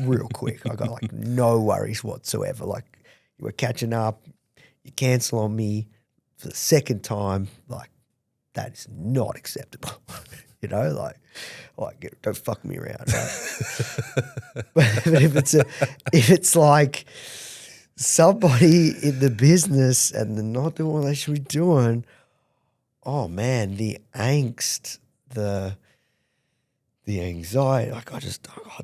real quick. I got no worries whatsoever. You were catching up, you cancel on me for the second time, that is not acceptable. Don't fuck me around, right? But if it's like somebody in the business and they're not doing what they should be doing, oh man, the angst, the anxiety, I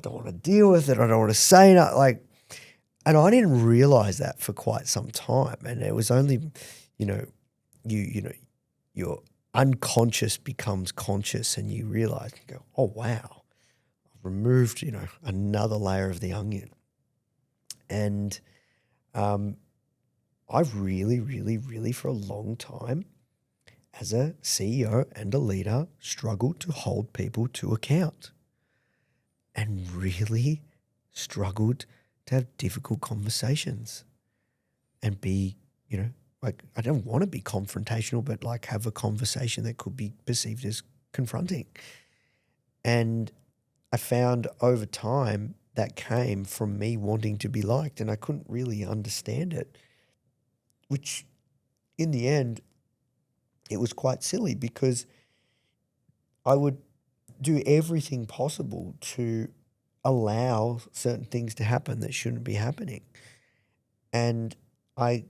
don't want to deal with it. I don't want to say nothing. And I didn't realize that for quite some time. And it was only, your unconscious becomes conscious, and you realize, you go, oh wow, I've removed, another layer of the onion. And I've really, really, really for a long time as a CEO and a leader struggled to hold people to account, and really struggled to have difficult conversations and be, I don't want to be confrontational, but have a conversation that could be perceived as confronting. And I found over time that came from me wanting to be liked, and I couldn't really understand it, which in the end, it was quite silly, because I would do everything possible to allow certain things to happen that shouldn't be happening. And I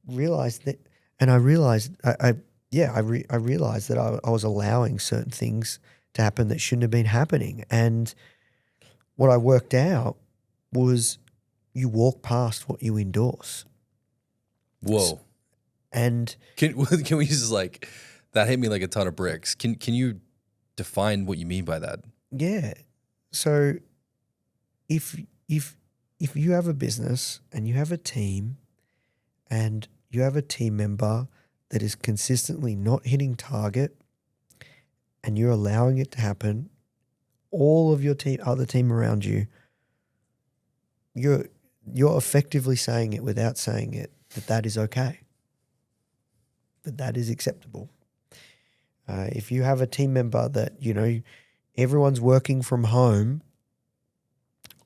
realized that, and I realized I realized that I was allowing certain things to happen that shouldn't have been happening. And what I worked out was, you walk past what you endorse.
Whoa.
And
can we just that hit me like a ton of bricks. Can you define what you mean by that?
Yeah. So if you have a business and you have a team and you have a team member that is consistently not hitting target, and you're allowing it to happen, all of your other team around you, you're effectively saying it without saying it, that is okay, that is acceptable. If you have a team member that, everyone's working from home,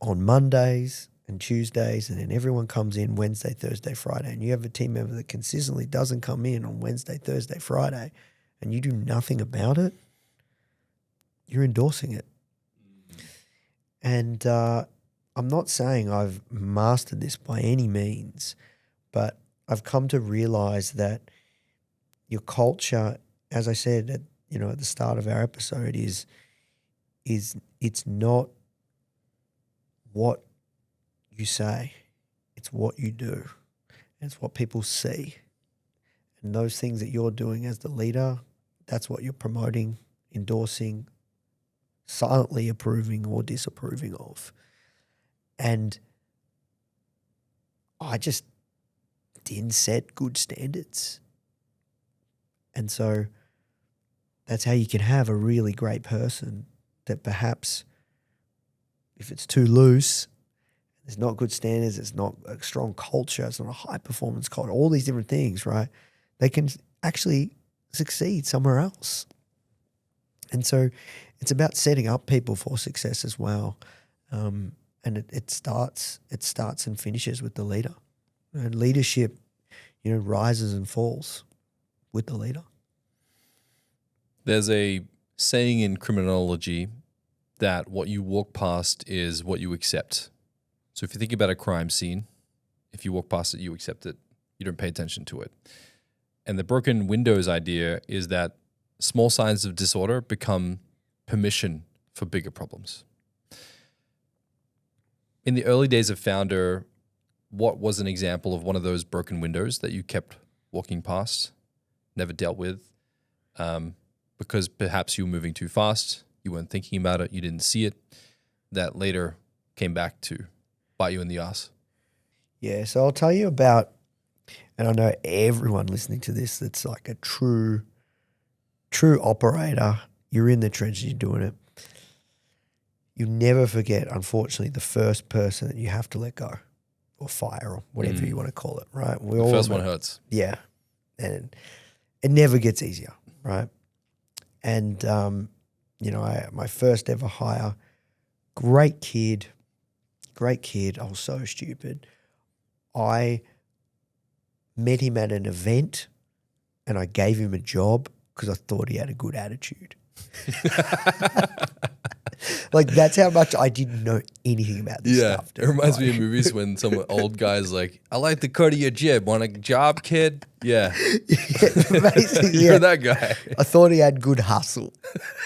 on Mondays and Tuesdays, and then everyone comes in Wednesday, Thursday, Friday, and you have a team member that consistently doesn't come in on Wednesday, Thursday, Friday, and you do nothing about it, you're endorsing it. And I'm not saying I've mastered this by any means, but I've come to realize that your culture, as I said at the start of our episode, is it's not what you say, it's what you do. It's what people see. And those things that you're doing as the leader, that's what you're promoting, endorsing, silently approving or disapproving of. And I just didn't set good standards. And so that's how you can have a really great person that perhaps if it's too loose, there's not good standards, it's not a strong culture, it's not a high performance culture, all these different things, right? They can actually succeed somewhere else. And so it's about setting up people for success as well. And it starts and finishes with the leader. And leadership, rises and falls with the leader.
There's a saying in criminology that what you walk past is what you accept. So if you think about a crime scene, if you walk past it, you accept it. You don't pay attention to it. And the broken windows idea is that small signs of disorder become permission for bigger problems. In the early days of Foundr, what was an example of one of those broken windows that you kept walking past, never dealt with, because perhaps you were moving too fast, you weren't thinking about it, you didn't see it, that later came back to bite you in the ass?
Yeah, so I'll tell you about, and I know everyone listening to this that's like a true operator, you're in the trenches, you're doing it. You never forget, unfortunately, the first person that you have to let go or fire or whatever you want to call it, right?
The first one hurts.
Yeah. And it never gets easier, right? And, my first ever hire, great kid. I was so stupid. I met him at an event and I gave him a job because I thought he had a good attitude. Like, that's how much I didn't know anything about this stuff.
It reminds me of movies when some old guy's like, I like the cut of your jib. Want a job, kid? Yeah.
Basically,
You're that guy.
I thought he had good hustle.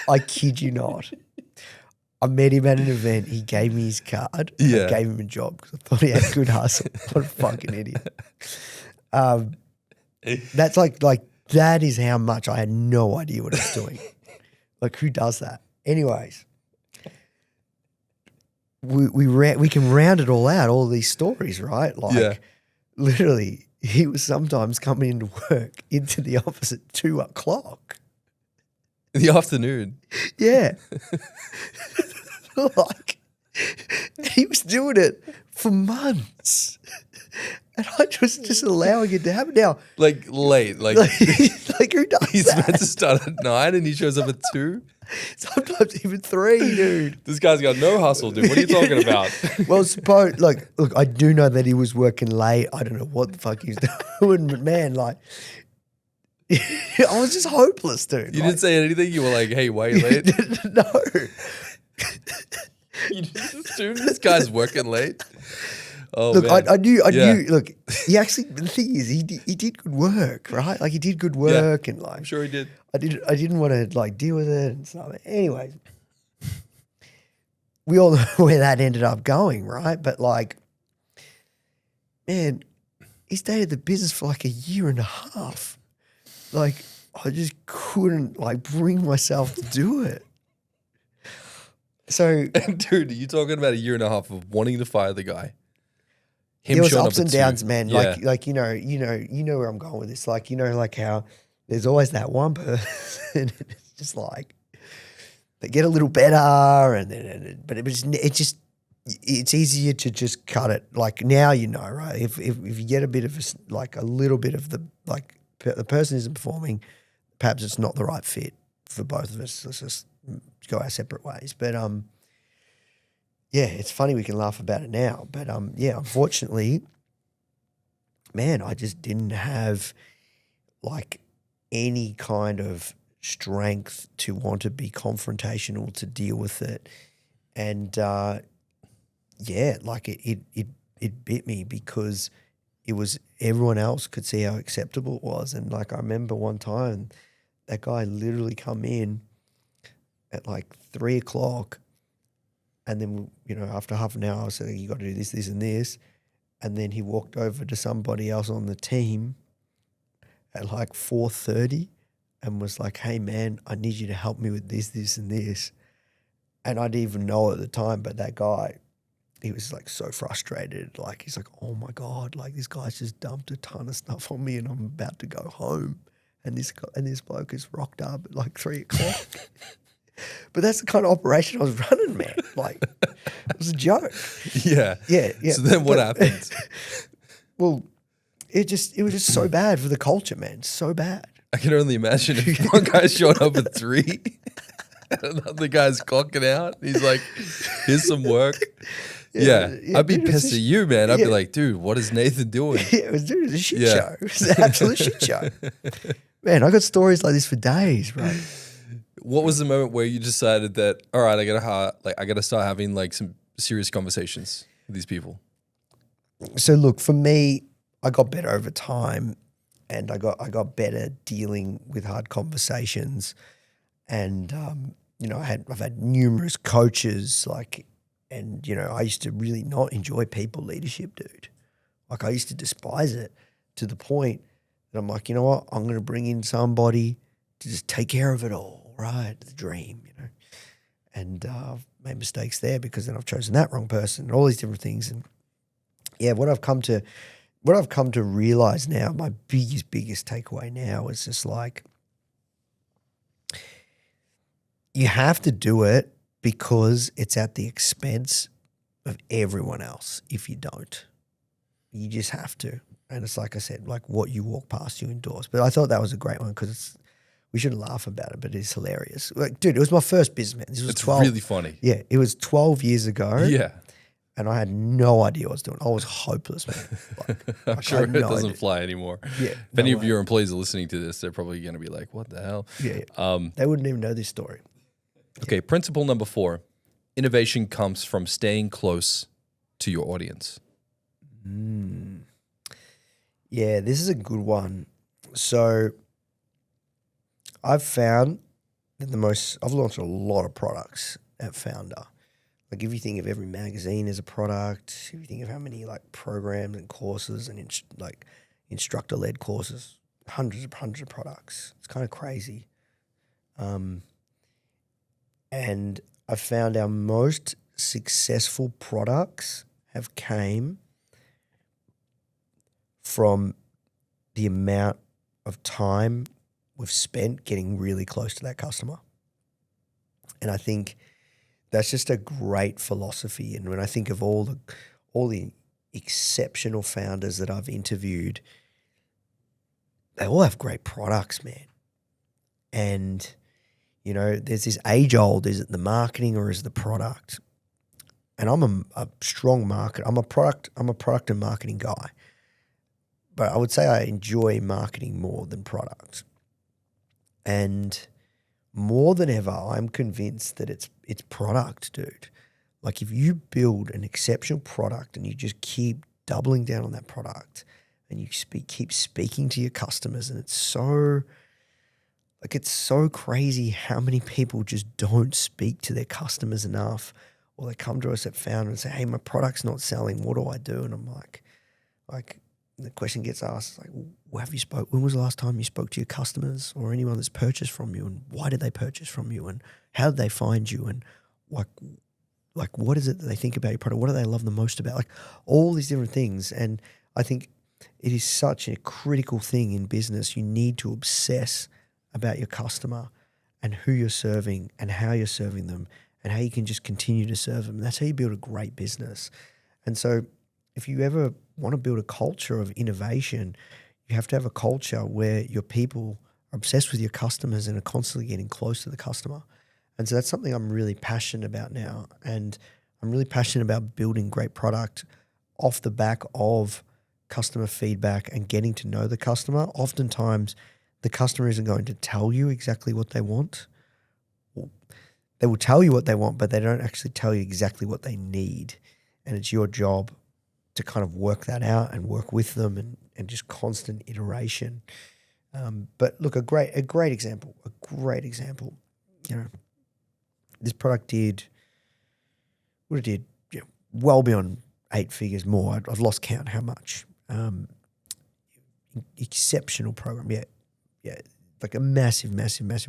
I kid you not. I met him at an event. He gave me his card.
Yeah.
I gave him a job because I thought he had good hustle. What a fucking idiot. That's like that is how much I had no idea what I was doing. Like, who does that? Anyways, we can round it all out, all these stories, right? Like, literally, he was sometimes coming into work into the office at 2:00.
In the afternoon.
Yeah. Like, he was doing it for months. And I was just allowing it to happen. Now,
Like late. Like
who does
he's
that?
meant to start at 9 and he shows up at 2.
Sometimes even 3, dude.
This guy's got no hustle, dude. What are you talking about?
Well, look, I do know that he was working late. I don't know what the fuck he's doing, but man, like, I was just hopeless, dude.
You didn't say anything? You were like, hey, why are you late?
No.
You just assumed this guy's working late? Oh,
Look,
man.
I knew. Look, he actually. The thing is, he did good work, right? Like, he did good work, and like,
I'm sure he did.
I didn't want to like deal with it and stuff. Anyways, we all know where that ended up going, right? But like, man, he stayed at the business for like 1.5 years. Like, I just couldn't like bring myself to do it. So,
Dude, are you talking about 1.5 years of wanting to fire the guy? Him
there was
showing
ups
up
and
at
downs,
2.
man.
Yeah.
Like you know where I'm going with this. Like, like how there's always that one person. It's just like they get a little better, and then but it's easier to just cut it. Like, now, right? If you get a bit of a little bit of the the person isn't performing, perhaps it's not the right fit for both of us. Let's just go our separate ways. But yeah, it's funny we can laugh about it now, but yeah, unfortunately, man, I just didn't have like any kind of strength to want to be confrontational, to deal with it. And yeah, like it bit me because it was, everyone else could see how acceptable it was. And like I remember one time that guy literally come in at like 3 o'clock, and then, you know, after half an hour I said, you got to do this, this and this. And then he walked over to somebody else on the team at like 4:30 and was like, hey man, I need you to help me with this, this and this. And I didn't even know at the time, but that guy, he was like so frustrated. Like he's like, oh my God, like this guy's just dumped a ton of stuff on me and I'm about to go home. And this bloke is rocked up at like 3 o'clock. But that's the kind of operation I was running, man. Like it was a joke.
Yeah.
Yeah.
So then what happened?
Well, it was just so bad for the culture, man. So bad.
I can only imagine if one guy showed up at 3 and another guy's clocking out. He's like, here's some work. Yeah. I'd be pissed at you, man. I'd be like, dude, what is Nathan doing?
Yeah, it was a shit show. It was an absolute shit show. Man, I got stories like this for days, bro.
What was the moment where you decided that, all right, I gotta start having like some serious conversations with these people?
So look, for me, I got better over time, and I got better dealing with hard conversations, and you know, I've had numerous coaches, like, and you know, I used to really not enjoy people leadership, dude. Like I used to despise it to the point that I'm like, you know what, I'm going to bring in somebody to just take care of it all, right? The dream, you know. And I've made mistakes there because then I've chosen that wrong person and all these different things. And yeah, what I've come to realize now, my biggest takeaway now is just like, you have to do it because it's at the expense of everyone else if you don't. You just have to. And it's like I said, like what you walk past, you endorse. But I thought that was a great one because we shouldn't laugh about it, but it's hilarious. Like, dude, it was my first business, man. This was
It's really funny.
Yeah, it was 12 years ago.
Yeah.
And I had no idea what I was doing. I was hopeless, man.
I'm sure it doesn't fly anymore.
Yeah.
If any of your employees are listening to this, they're probably going to be like, what the hell?
Yeah. They wouldn't even know this story.
Okay, principle number 4, innovation comes from staying close to your audience.
Yeah, this is a good one. So I've found that I've launched a lot of products at Foundr. Like if you think of every magazine as a product, if you think of how many like programs and courses and instructor-led courses, hundreds of products. It's kind of crazy. And I found our most successful products have came from the amount of time we've spent getting really close to that customer. And I think that's just a great philosophy. And when I think of all the exceptional founders that I've interviewed, they all have great products, man. And, you know, there's this age-old, is it the marketing or is it the product? And I'm a strong marketer. I'm a product and marketing guy. But I would say I enjoy marketing more than product. And more than ever, I'm convinced that it's product, dude. Like if you build an exceptional product and you just keep doubling down on that product and you keep speaking to your customers, and it's so crazy how many people just don't speak to their customers enough, or they come to us at Foundr and say, hey, my product's not selling. What do I do? And I'm like the question gets asked, like, well, when was the last time you spoke to your customers or anyone that's purchased from you, and why did they purchase from you, and how did they find you, and like what is it that they think about your product? What do they love the most about? Like all these different things. And I think it is such a critical thing in business. You need to obsess about your customer and who you're serving and how you're serving them and how you can just continue to serve them. And that's how you build a great business. And so if you ever want to build a culture of innovation, you have to have a culture where your people are obsessed with your customers and are constantly getting close to the customer. And so that's something I'm really passionate about now. And I'm really passionate about building great product off the back of customer feedback and getting to know the customer. Oftentimes, the customer isn't going to tell you exactly what they want. They will tell you what they want, but they don't actually tell you exactly what they need. And it's your job to kind of work that out and work with them and just constant iteration. But look, a great example. You know, this product did well beyond 8 figures more. I've lost count how much. Exceptional program. Yeah, like a massive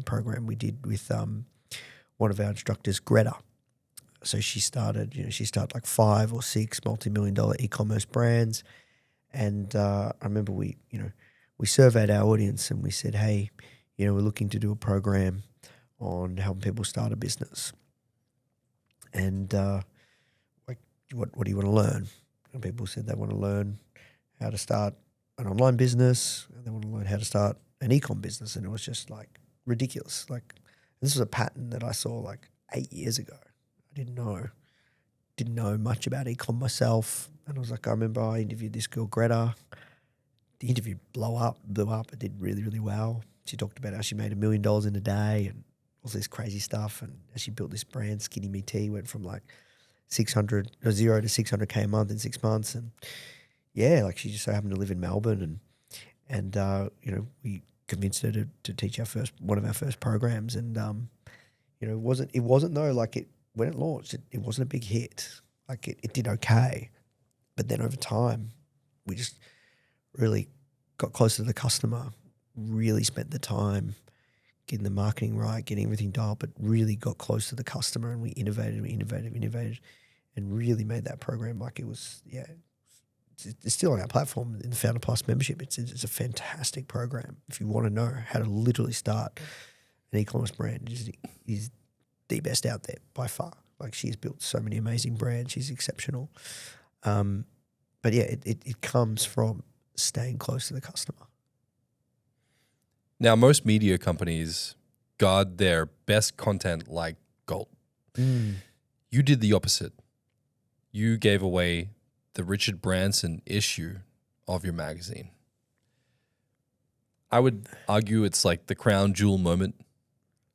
program we did with one of our instructors, Greta. So she started like 5 or 6 multi-million-dollar e-commerce brands. And I remember we surveyed our audience and we said, hey, we're looking to do a program on helping people start a business. And what do you want to learn? And people said they want to learn how to start an online business and they want to learn how to start an e-com business. And it was just like ridiculous. Like this was a pattern that I saw like 8 years ago. I didn't know much about e-com myself. And I remember I interviewed this girl, Greta. The interview blew up. It did really, really well. She talked about how she made $1 million in a day and all this crazy stuff. And as she built this brand, Skinny Me Tea, went from like 0 to 600K a month in 6 months. And yeah, like she just so happened to live in Melbourne and we convinced her to teach one of our first programs. And, it wasn't though, like when it launched, it wasn't a big hit. Like it did okay. But then over time, we just really got closer to the customer, really spent the time getting the marketing right, getting everything dialed, but really got close to the customer and we innovated and really made that program like it was, it's still on our platform in the Foundr Plus membership. It's a fantastic program. If you want to know how to literally start an e-commerce brand, is the best out there by far. Like she's built so many amazing brands. She's exceptional. But yeah, it comes from staying close to the customer.
Now, most media companies guard their best content like gold. You did the opposite. You gave away the Richard Branson issue of your magazine. I would argue it's like the crown jewel moment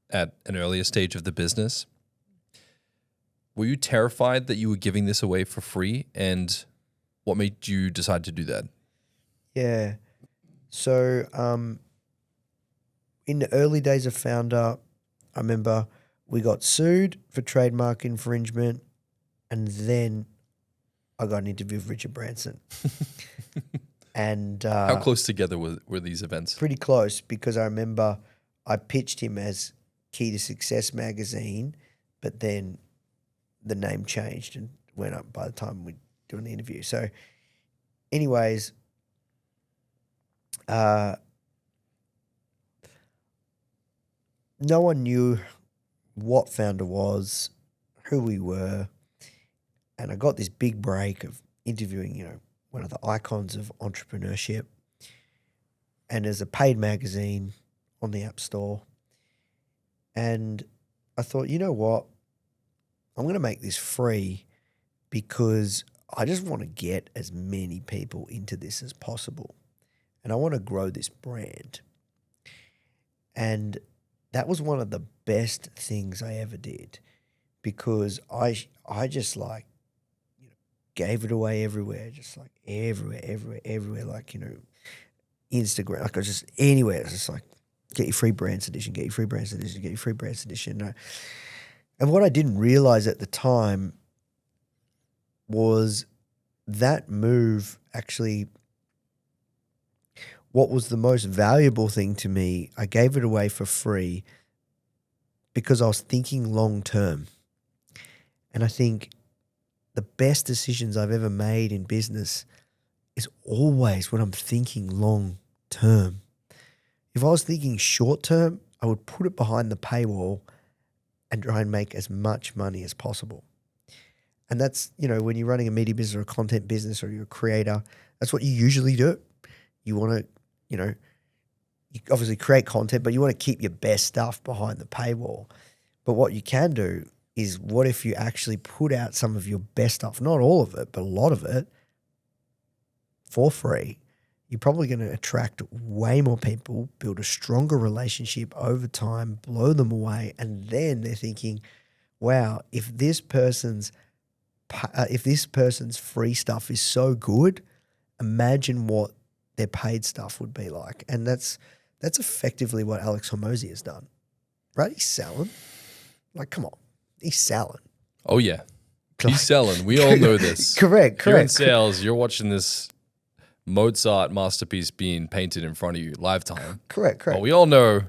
at an earlier stage of the business. Were you terrified that you were giving this away for free? And what made you decide to do that?
Yeah. So in the early days of Foundr, I remember we got sued for trademark infringement and then I got an interview with Richard Branson. And
how close together were these events?
Pretty close, because I remember I pitched him as Key to Success magazine, but then the name changed and went up by the time we'd do an interview. So anyways, no one knew what Foundr was, who we were, and I got this big break of interviewing, one of the icons of entrepreneurship, and as a paid magazine on the App Store. And I thought, you know what? I'm going to make this free because I just want to get as many people into this as possible. And I want to grow this brand. And that was one of the best things I ever did, because I just gave it away everywhere, just like everywhere, like, Instagram, like I was just anywhere. It's just like, get your free brands edition, get your free brands edition, get your free brands edition. And what I didn't realize at the time was that move actually, what was the most valuable thing to me, I gave it away for free because I was thinking long term. And I think the best decisions I've ever made in business is always when I'm thinking long term. If I was thinking short term, I would put it behind the paywall and try and make as much money as possible. And that's, when you're running a media business or a content business or you're a creator, that's what you usually do. You want to, you obviously create content, but you want to keep your best stuff behind the paywall. But what you can do is what if you actually put out some of your best stuff, not all of it, but a lot of it, for free. You're probably going to attract way more people, build a stronger relationship over time, blow them away, and then they're thinking, wow, if this person's free stuff is so good, imagine what their paid stuff would be like. And that's effectively what Alex Hormozi has done, right? He's selling. Like, come on, he's selling.
Oh yeah, he's selling. We all know this.
Correct.
You're in sales. You're watching this Mozart masterpiece being painted in front of you, lifetime.
Correct.
But we all know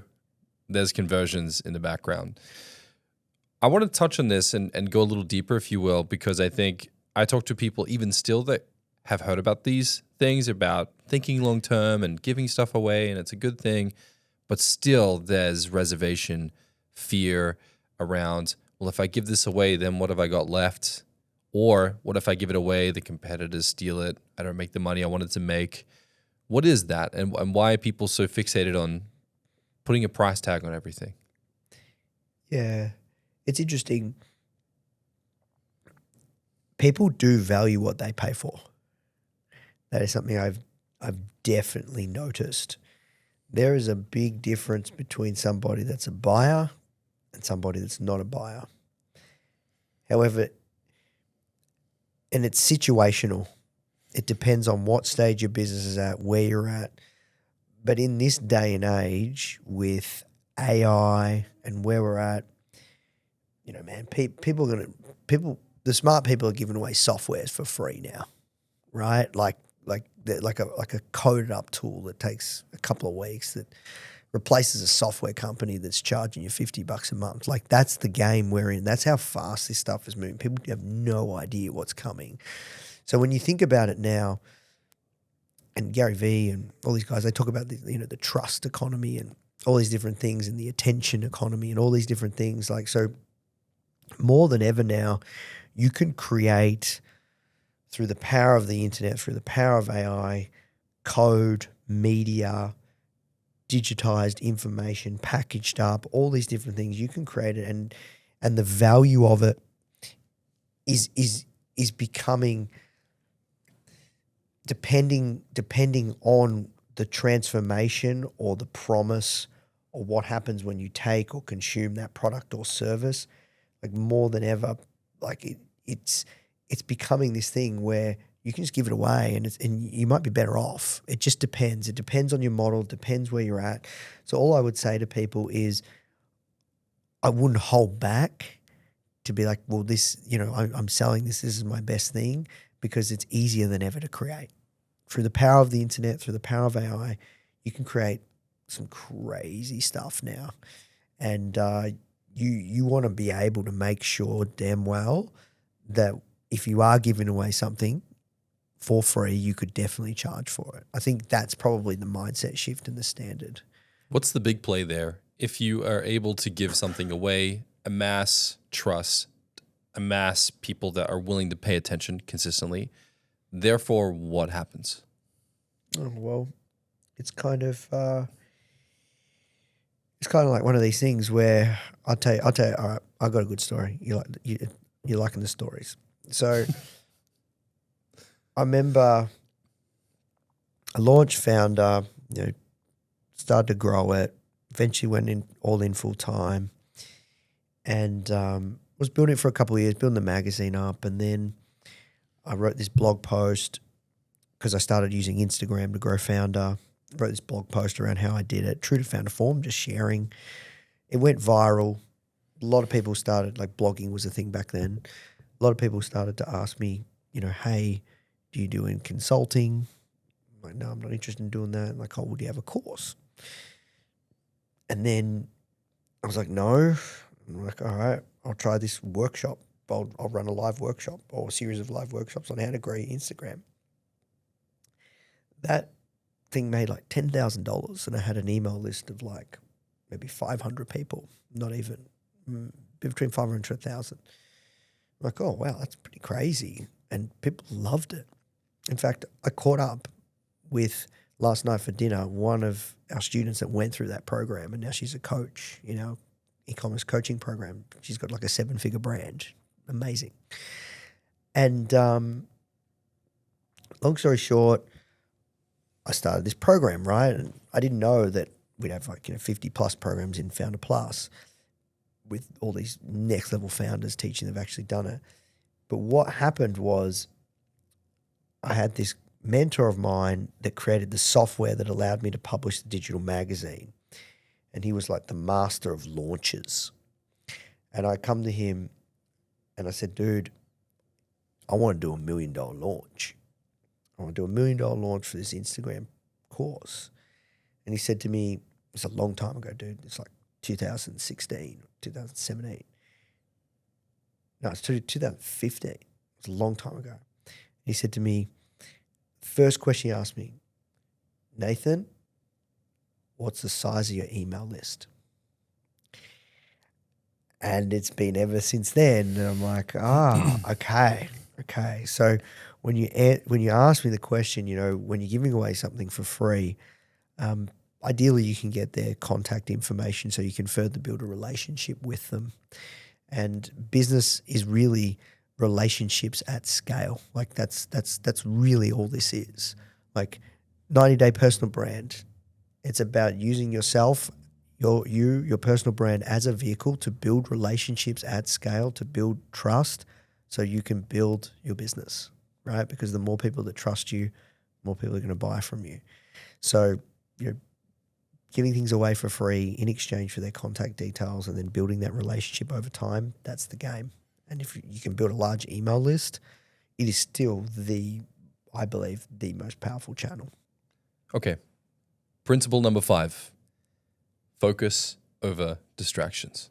there's conversions in the background. I want to touch on this and go a little deeper, if you will, because I think I talk to people even still that have heard about these things, about thinking long term and giving stuff away, and it's a good thing, but still there's reservation, fear around, well, if I give this away, then what have I got left? Or what if I give it away, the competitors steal it, I don't make the money I wanted to make? What is that, and why are people so fixated on putting a price tag on everything?
Yeah, it's interesting. People do value what they pay for. That is something I've definitely noticed. There is a big difference between somebody that's a buyer and somebody that's not a buyer. However, and it's situational. It depends on what stage your business is at, where you're at. But in this day and age with AI and where we're at, you know, man, the smart people are giving away softwares for free now, right? Like a coded up tool that takes a couple of weeks that replaces a software company that's charging you $50 a month. Like, that's the game we're in. That's how fast this stuff is moving. People have no idea what's coming. So when you think about it now, and Gary Vee and all these guys, they talk about the trust economy and all these different things, and the attention economy and all these different things. Like, so more than ever now, you can create, through the power of the internet, through the power of AI, code, media, digitized information, packaged up, all these different things. You can create it, and the value of it is becoming, depending on the transformation or the promise or what happens when you take or consume that product or service, like more than ever, like it's becoming this thing where you can just give it away and you might be better off. It just depends. It depends on your model, depends where you're at. So all I would say to people is I wouldn't hold back to be like, well, this, I'm selling this is my best thing, because it's easier than ever to create. Through the power of the internet, through the power of AI, you can create some crazy stuff now. And you want to be able to make sure damn well that if you are giving away something for free, you could definitely charge for it. I think that's probably the mindset shift in the standard.
What's the big play there? If you are able to give something away, amass trust, amass people that are willing to pay attention consistently, therefore what happens?
Oh, well, it's kind of like one of these things where I'll tell you, all right, I got a good story. You're liking the stories. So I remember I launched Foundr, started to grow it, eventually went all in full time, and was building it for a couple of years, building the magazine up, and then I wrote this blog post because I started using Instagram to grow Foundr. I wrote this blog post around how I did it, true to Foundr form, just sharing. It went viral. A lot of people started, like, blogging was a thing back then. A lot of people started to ask me, hey, do you do in consulting? I'm like, no, I'm not interested in doing that. I'm like, oh, would you have a course? And then I was like, no. I'm like, all right, I'll try this workshop. I'll run a live workshop or a series of live workshops on how to grow your Instagram. That thing made like $10,000, and I had an email list of like maybe 500 people, not even, between 500 and 1,000. I'm like, oh, wow, that's pretty crazy. And people loved it. In fact, I caught up with, last night for dinner, one of our students that went through that program, and now she's a coach, e-commerce coaching program. She's got like a 7-figure brand. Amazing. And long story short, I started this program, right? And I didn't know that we'd have 50 plus programs in Foundr Plus with all these next level founders teaching they've actually done it. But what happened was I had this mentor of mine that created the software that allowed me to publish the digital magazine. And he was like the master of launches. And I come to him and I said, dude, I want to do $1 million launch. I want to do $1 million launch for this Instagram course. And he said to me, it's a long time ago, dude. It's like 2016, 2017. No, it's 2015. It was a long time ago. He said to me, first question he asked me, Nathan, what's the size of your email list? And it's been ever since then. And I'm like, okay. So when you ask me the question, when you're giving away something for free, ideally you can get their contact information so you can further build a relationship with them. And business is really relationships at scale. Like that's really all this is. Like 90-day personal brand. It's about using yourself, your personal brand as a vehicle to build relationships at scale, to build trust so you can build your business, right? Because the more people that trust you, more people are going to buy from you. So you're giving things away for free in exchange for their contact details and then building that relationship over time, that's the game. And if you can build a large email list, it is still I believe, the most powerful channel.
Okay. Principle number 5, focus over distractions.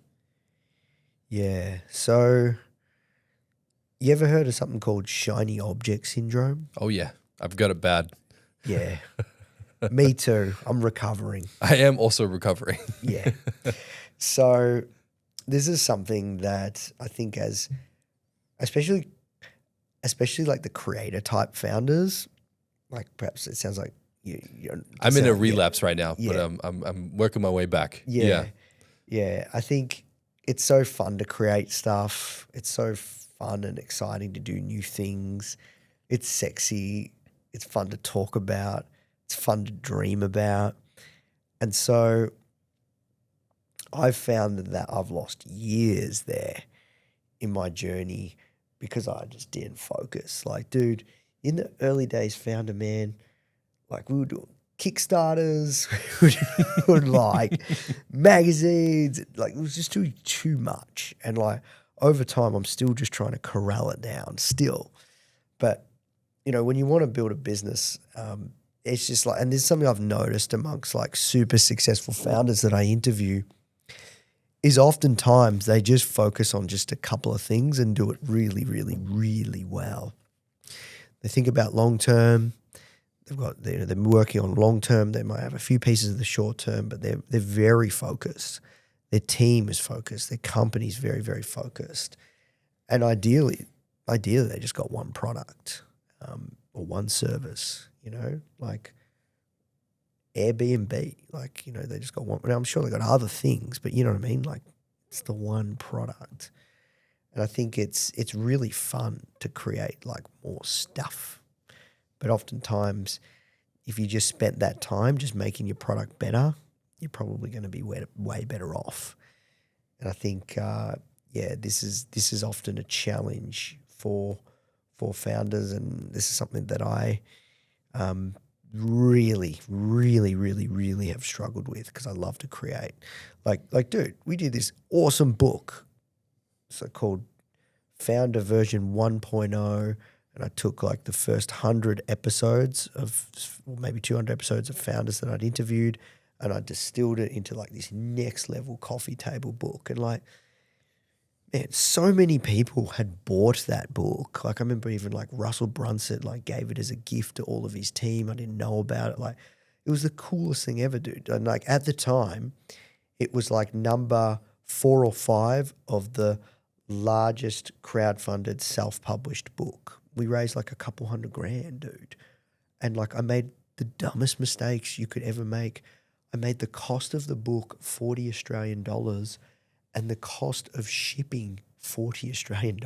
Yeah. So you ever heard of something called shiny object syndrome?
Oh, yeah. I've got it bad.
Yeah. Me too. I'm recovering.
I am also recovering.
Yeah. So this is something that I think especially like the creator type founders, like perhaps it sounds like
I'm in a relapse right now, but I'm working my way back.
Yeah. I think it's so fun to create stuff. It's so fun and exciting to do new things. It's sexy. It's fun to talk about. It's fun to dream about. And so I've found that I've lost years there in my journey because I just didn't focus. Like, dude, in the early days, Foundr, man, like we would do Kickstarters, we would like magazines, like it was just doing too much. And like over time, I'm still just trying to corral it down still. But, when you want to build a business, it's just like, and there's something I've noticed amongst like super successful founders that I interview is oftentimes they just focus on just a couple of things and do it really, really, really well. They think about long-term. They're working on long-term. They might have a few pieces of the short-term, but they're very focused. Their team is focused. Their company is very, very focused. And ideally they just got one product or one service, like Airbnb. Like, they just got one. Now, I'm sure they got other things, but you know what I mean? Like it's the one product. And I think it's really fun to create like more stuff. But oftentimes, if you just spent that time just making your product better, you're probably going to be way better off. And I think, this is often a challenge for founders, and this is something that I really, really, really, really have struggled with because I love to create. Like, dude, we did this awesome book, so called Foundr version 1.0. And I took like the first 100 episodes or maybe 200 episodes of founders that I'd interviewed, and I distilled it into like this next level coffee table book. And like, man, so many people had bought that book. Like I remember even like Russell Brunson like gave it as a gift to all of his team. I didn't know about it. Like it was the coolest thing ever, dude. And like at the time, it was like number 4 or 5 of the largest crowdfunded self-published book. We raised like a couple $100,000, dude. And like I made the dumbest mistakes you could ever make. I made the cost of the book $40 Australian, and the cost of shipping $40 Australian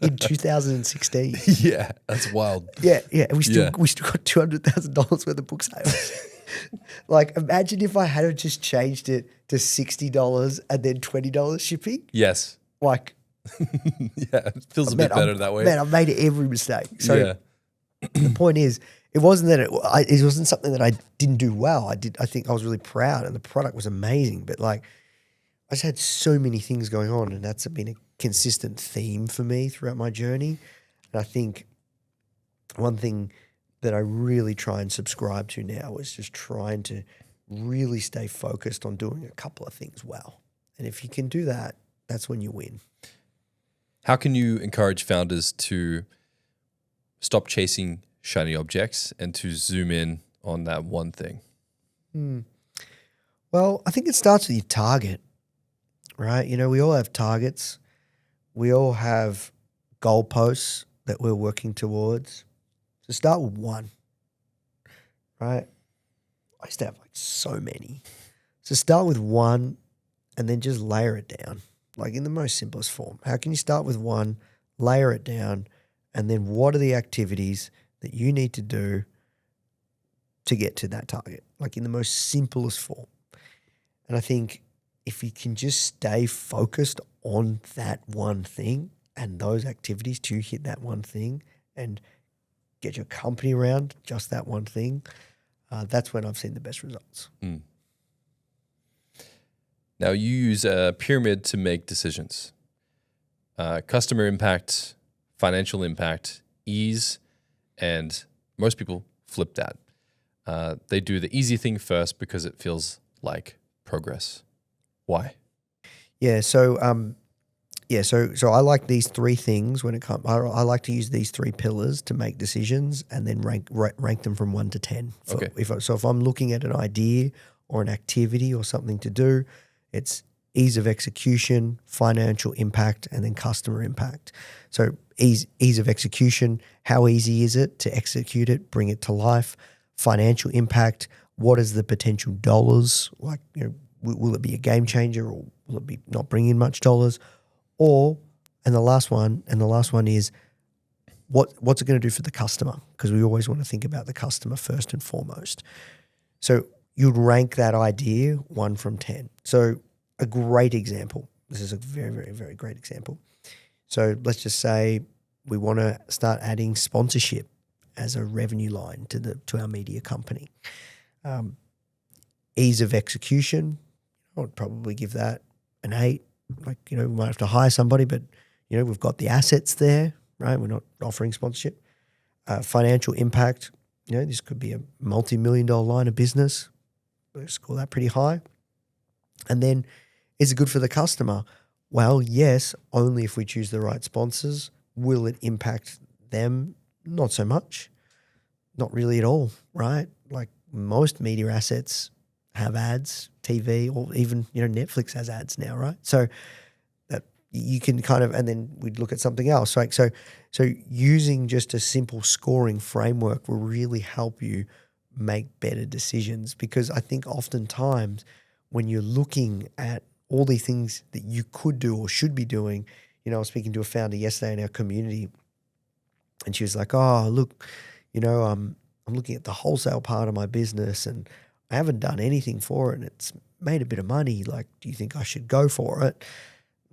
in 2016.
Yeah, that's wild.
Yeah. And we still got $200,000 worth of book sales. Like, imagine if I had just changed it to $60 and then $20 shipping.
Yes.
Like,
yeah, it feels a bit better that way.
Man, I've made every mistake. So the point is, it wasn't that it wasn't something that I didn't do well. I think I was really proud, and the product was amazing. But like, I just had so many things going on, and that's been a consistent theme for me throughout my journey. And I think one thing that I really try and subscribe to now is just trying to really stay focused on doing a couple of things well. And if you can do that, that's when you win.
How can you encourage founders to stop chasing shiny objects and to zoom in on that one thing?
Well, I think it starts with your target, right? You know, we all have targets. We all have goalposts that we're working towards. So start with one, right? I used to have like so many. So start with one and then just layer it down, like in the most simplest form. How can you start with one, layer it down, and then what are the activities that you need to do to get to that target, like in the most simplest form? And I think if you can just stay focused on that one thing and those activities to hit that one thing and get your company around just that one thing, that's when I've seen the best results.
Now, you use a pyramid to make decisions. Customer impact, financial impact, ease, and most people flip that. They do the easy thing first because it feels like progress. Why? So I like these three things when it comes. I like to use these three pillars to make decisions and then rank them from 1 to 10. If I'm looking at an idea or an activity or something to do, it's ease of execution, financial impact, and then customer impact. So ease of execution, how easy is it to execute it, bring it to life? Financial impact, what is the potential dollars? Like, you know, will it be a game changer or will it be not bringing in much dollars? And the last one is what's it going to do for the customer? Because we always want to think about the customer first and foremost. So you'd rank that idea 1 from 10. So a great example. This is a very, very, very great example. So let's just say we want to start adding sponsorship as a revenue line to our media company. Ease of execution, I would probably give that an 8. Like, you know, we might have to hire somebody, but, you know, we've got the assets there, right? We're not offering sponsorship. Financial impact, you know, this could be a multi-million-dollar line of business. Let's score that pretty high. And then, is it good for the customer? Well, yes, only if we choose the right sponsors. Will it impact them? Not so much. Not really at all, right? Like most media assets have ads, TV, or even, you know, Netflix has ads now, right? So that you can kind of, and then we'd look at something else, right? So using just a simple scoring framework will really help you make better decisions, because I think oftentimes when you're looking at all the things that you could do or should be doing, you know, I was speaking to a founder yesterday in our community and she was like, oh, look, you know, I'm looking at the wholesale part of my business and I haven't done anything for it and it's made a bit of money. Like, do you think I should go for it?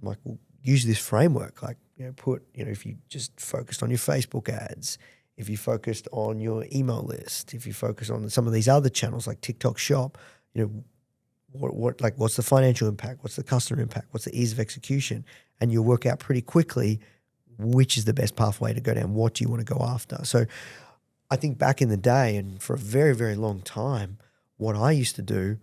I'm like, well, use this framework. Like, you know, if you just focused on your Facebook ads, if you focused on your email list, if you focus on some of these other channels like TikTok Shop, you know, what's the financial impact? What's the customer impact? What's the ease of execution? And you'll work out pretty quickly which is the best pathway to go down. What do you want to go after? So I think back in the day and for a very, very long time, what I used to do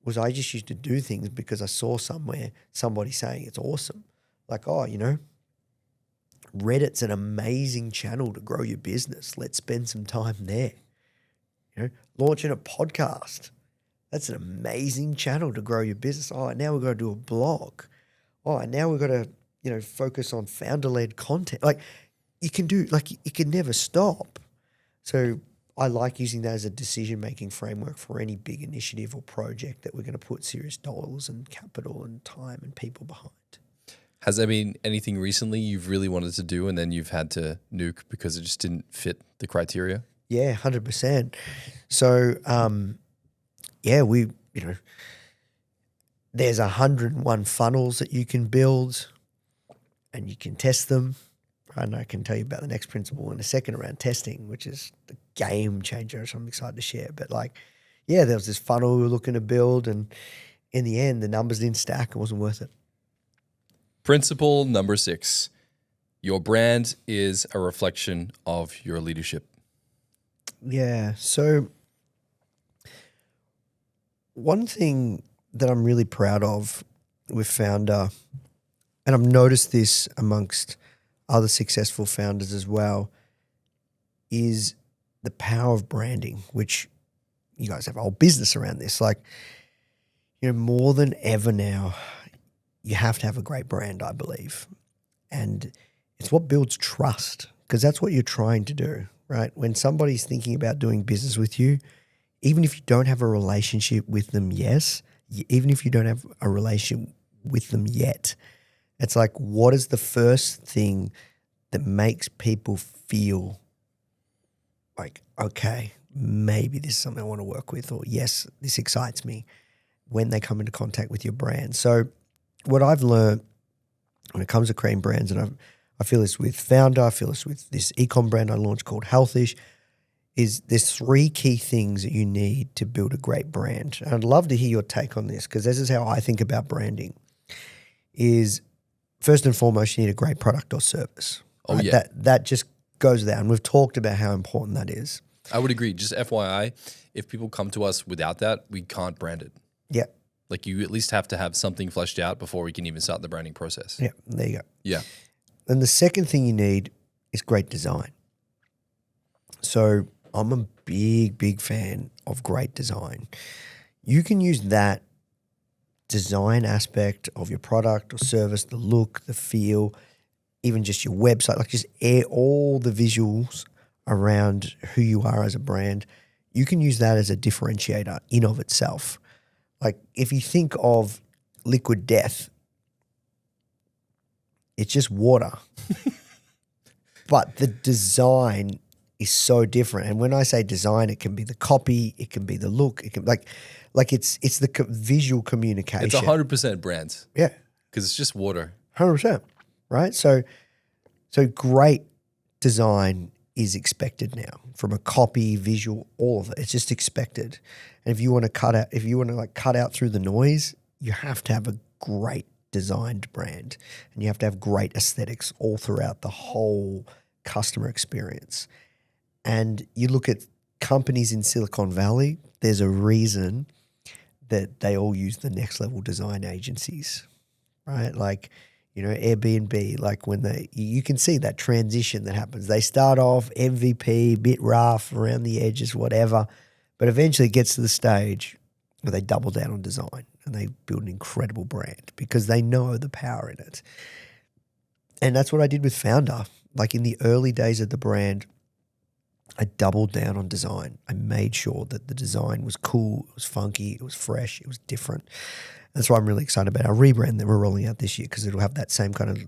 was I just used to do things because I saw somewhere somebody saying it's awesome. Like, oh, you know, Reddit's an amazing channel to grow your business. Let's spend some time there. You know, launching a podcast. That's an amazing channel to grow your business. Oh, now we've got to do a blog. Oh, and now we've got to, you know, focus on founder-led content. Like you can never stop. So
I like using that as a decision-making framework for any big initiative or project that we're going to put serious dollars and capital and time and people behind.
Has there been anything recently you've really wanted to do and then you've had to nuke because it just didn't fit the criteria?
Yeah, 100%. So, there's 101 funnels that you can build and you can test them. And I can tell you about the next principle in a second around testing, which is the game changer, so I'm excited to share. But there was this funnel we were looking to build, and in the end, the numbers didn't stack. It wasn't worth it.
Principle number 6, your brand is a reflection of your leadership.
Yeah. So one thing that I'm really proud of with Foundr, and I've noticed this amongst other successful founders as well, is the power of branding, which you guys have a whole business around this. More than ever now, you have to have a great brand, I believe. And it's what builds trust, because that's what you're trying to do, right? When somebody's thinking about doing business with you, even if you don't have a relationship with them, even if you don't have a relationship with them yet, it's like, what is the first thing that makes people feel like, okay, maybe this is something I want to work with, or yes, this excites me, when they come into contact with your brand. So what I've learned when it comes to creating brands, and I feel this with Foundr, I feel this with this ecom brand I launched called Healthish, is there's 3 key things that you need to build a great brand. And I'd love to hear your take on this, because this is how I think about branding. Is first and foremost, you need a great product or service.
Oh,
right?
yeah.
That just goes there. And we've talked about how important that is.
I would agree. Just FYI, if people come to us without that, we can't brand it.
Yeah.
You at least have to have something fleshed out before we can even start the branding process.
Yeah, there you go.
Yeah.
And the second thing you need is great design. So I'm a big, big fan of great design. You can use that design aspect of your product or service, the look, the feel, even just your website, just all the visuals around who you are as a brand. You can use that as a differentiator in of itself. If you think of liquid death, it's just water. But the design is so different. And when I say design, it can be the copy, it can be the look, it can it's the visual communication.
It's 100% brands.
Yeah.
Because it's just water.
100%. Right? So great design is expected now from a copy, visual, all of it. It's just expected. And if you want to cut out through the noise, you have to have a great designed brand, and you have to have great aesthetics all throughout the whole customer experience. And you look at companies in Silicon Valley, there's a reason that they all use the next level design agencies, right? Airbnb, when you can see that transition that happens. They start off MVP, bit rough, around the edges, whatever, but eventually it gets to the stage where they double down on design and they build an incredible brand because they know the power in it. And that's what I did with Foundr. In the early days of the brand, I doubled down on design. I made sure that the design was cool, it was funky, it was fresh, it was different. That's why I'm really excited about our rebrand that we're rolling out this year, because it'll have that same kind of,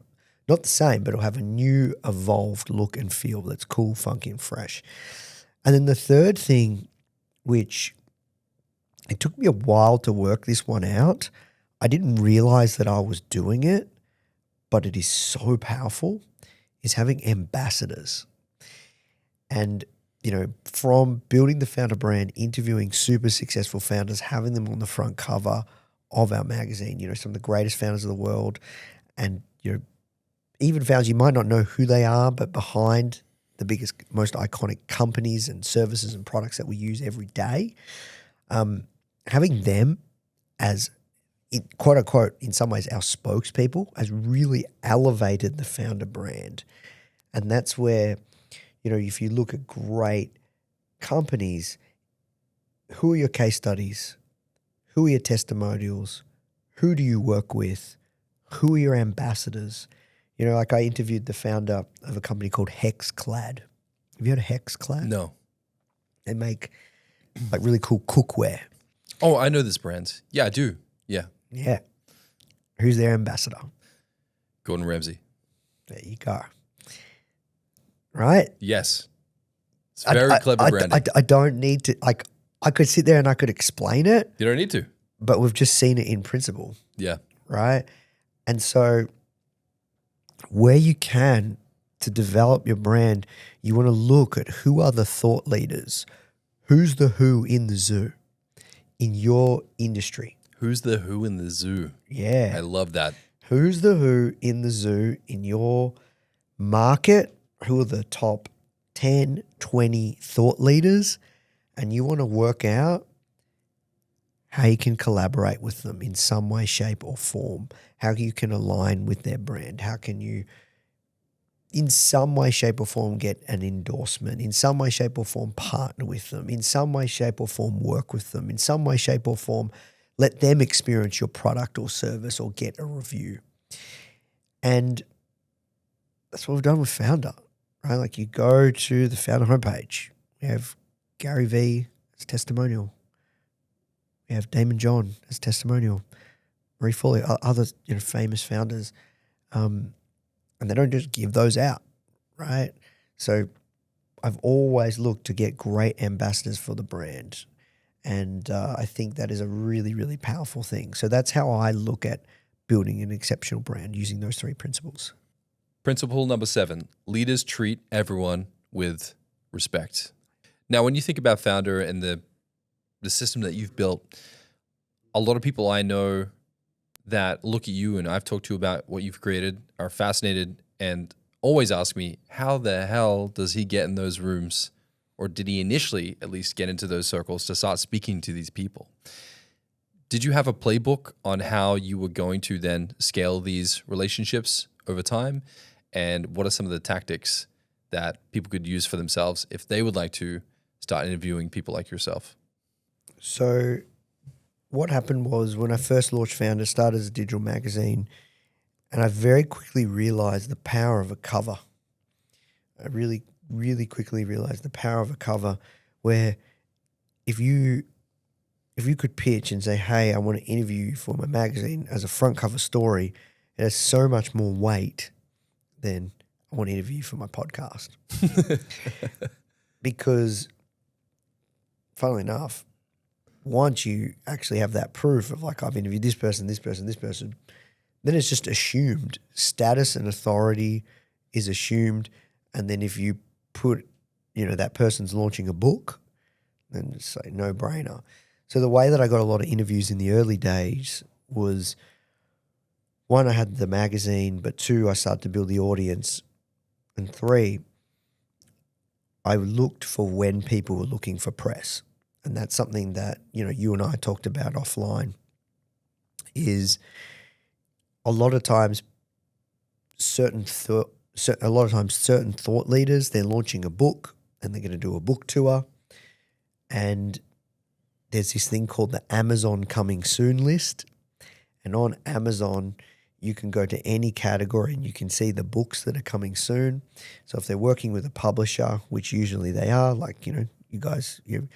not the same, but it'll have a new evolved look and feel that's cool, funky, and fresh. And then the third thing, which it took me a while to work this one out, I didn't realize that I was doing it, but it is so powerful, is having ambassadors. And, from building the Foundr brand, interviewing super successful founders, having them on the front cover of our magazine, some of the greatest founders of the world, and, even founders you might not know who they are, but behind the biggest, most iconic companies and services and products that we use every day, having them as, quote unquote, in some ways our spokespeople, has really elevated the Foundr brand. And that's where, if you look at great companies, who are your case studies? Who are your testimonials? Who do you work with? Who are your ambassadors? I interviewed the founder of a company called Hexclad. Have you heard of Hexclad?
No.
They make like really cool cookware.
Oh, I know this brand. Yeah, I do. Yeah.
Yeah. Who's their ambassador?
Gordon Ramsay.
There you go. Right?
Yes. It's very clever branding.
I don't need to, like, I could sit there and I could explain it,
You don't need to.
but we've just seen it in principle,
Yeah.
right? And so where you can to develop your brand, you want to look at who are the thought leaders, who's the who in the zoo in your industry.
Who's the who in the zoo?
Yeah.
I love that.
Who's the who in the zoo in your market? Who are the top 10, 20 thought leaders? And you want to work out how you can collaborate with them in some way, shape, or form, how you can align with their brand, how can you, in some way, shape, or form, get an endorsement, in some way, shape, or form, partner with them, in some way, shape, or form, work with them, in some way, shape, or form, let them experience your product or service or get a review. And that's what we've done with Foundr, right? Like you go to the Foundr homepage, we have Gary V as testimonial. We have Damon John as testimonial. Marie Foley, other famous founders. And they don't just give those out, right? So I've always looked to get great ambassadors for the brand. And I think that is a really, really powerful thing. So that's how I look at building an exceptional brand using those 3 principles.
Principle number 7, leaders treat everyone with respect. Now, when you think about Foundr and the system that you've built, a lot of people I know that look at you and I've talked to about what you've created are fascinated and always ask me, how the hell does he get in those rooms? Or did he initially at least get into those circles to start speaking to these people? Did you have a playbook on how you were going to then scale these relationships over time? And what are some of the tactics that people could use for themselves if they would like to start interviewing people like yourself?
So what happened was when I first launched Foundr, started as a digital magazine, and I very quickly realized the power of a cover. I really quickly realized the power of a cover where if you could pitch and say, hey, I want to interview you for my magazine as a front cover story, it has so much more weight than I want to interview you for my podcast. Because funnily enough, once you actually have that proof of like, I've interviewed this person, this person, this person, then it's just assumed. Status and authority is assumed. And then if you put, that person's launching a book, then it's like no brainer. So the way that I got a lot of interviews in the early days was, 1, I had the magazine, but 2, I started to build the audience. And 3, I looked for when people were looking for press. And that's something that, you and I talked about offline, is a lot of times certain thought leaders, they're launching a book and they're going to do a book tour. And there's this thing called the Amazon coming soon list. And on Amazon, you can go to any category and you can see the books that are coming soon. So if they're working with a publisher, which usually they are, like, you guys, you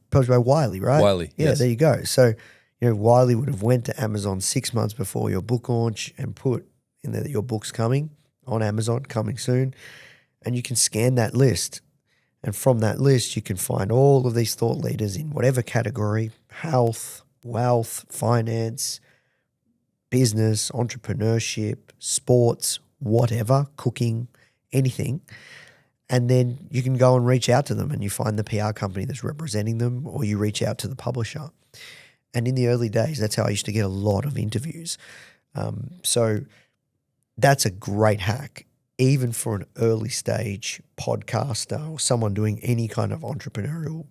published by Wiley, right?
Wiley,
yeah,
yes.
There you go. So, Wiley would have went to Amazon 6 months before your book launch and put in there that your book's coming on Amazon, coming soon. And you can scan that list. And from that list, you can find all of these thought leaders in whatever category: health, wealth, finance, business, entrepreneurship, sports, whatever, cooking, anything. And then you can go and reach out to them and you find the PR company that's representing them, or you reach out to the publisher. And in the early days, that's how I used to get a lot of interviews. So that's a great hack, even for an early stage podcaster or someone doing any kind of entrepreneurial.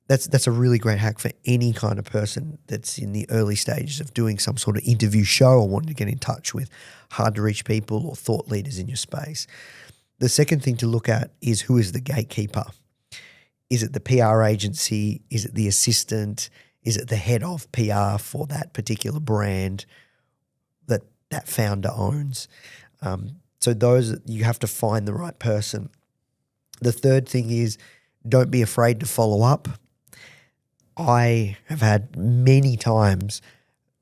That's a really great hack for any kind of person that's in the early stages of doing some sort of interview show or wanting to get in touch with hard to reach people or thought leaders in your space. The second thing to look at is, who is the gatekeeper? Is it the PR agency? Is it the assistant? Is it the head of PR for that particular brand that founder owns? So you have to find the right person. The third thing is, don't be afraid to follow up. I have had many times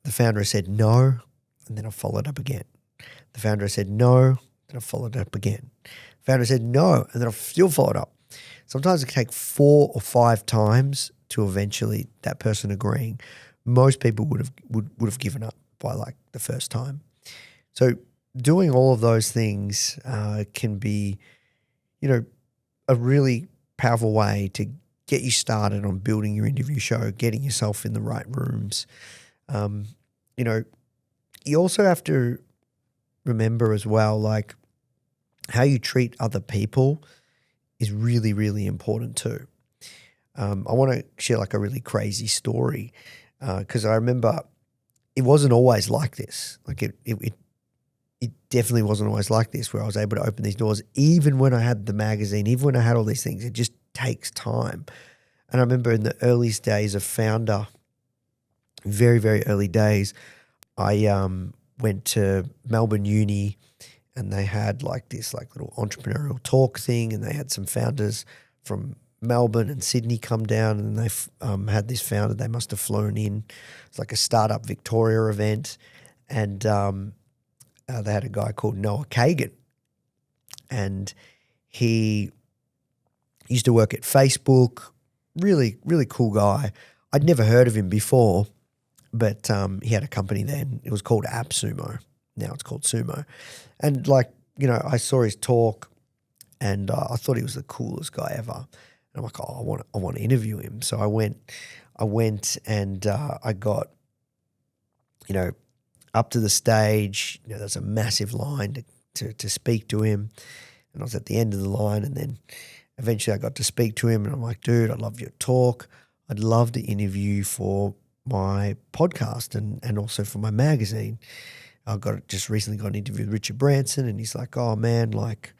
the founder has said no, and then I followed up again. The founder has said no, then I followed up again. The founder said no, and then I've still followed up. Sometimes it can take 4 or 5 times to eventually that person agreeing. Most people would have given up by like the first time. So doing all of those things can be, a really powerful way to get you started on building your interview show, getting yourself in the right rooms. You also have to remember as well, like how you treat other people is really, really important too. I want to share like a really crazy story because I remember it wasn't always like this. Like it definitely wasn't always like this where I was able to open these doors even when I had the magazine, even when I had all these things. It just takes time. And I remember in the earliest days of Foundr, very, very early days, I went to Melbourne Uni and they had like this like little entrepreneurial talk thing, and they had some founders from Melbourne and Sydney come down, and they had this founder. They must have flown in. It's like a Startup Victoria event, and they had a guy called Noah Kagan, and he used to work at Facebook. Really, really cool guy. I'd never heard of him before, but he had a company then. It was called AppSumo. Now it's called Sumo. And I saw his talk, and I thought he was the coolest guy ever. And I'm like, oh, I want to interview him. So I went and I got, up to the stage. There's a massive line to speak to him, and I was at the end of the line, and then eventually I got to speak to him, and I'm like, dude, I love your talk. I'd love to interview you for my podcast and also for my magazine. I just recently got an interview with Richard Branson, and he's like, oh man, like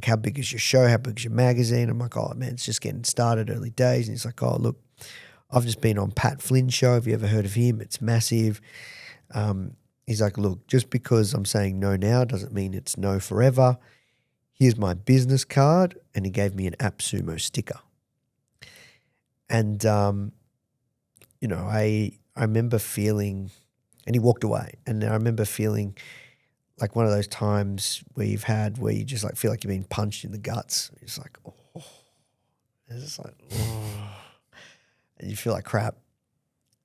how big is your show? How big is your magazine? I'm like, oh man, it's just getting started, early days. And he's like, oh look, I've just been on Pat Flynn's show. Have you ever heard of him? It's massive. He's like, look, just because I'm saying no now doesn't mean it's no forever. Here's my business card. And he gave me an AppSumo sticker. And, I remember feeling, and he walked away. And I remember feeling like one of those times where you just like feel like you've been punched in the guts. It's like, oh, it's just like, oh, and you feel like crap.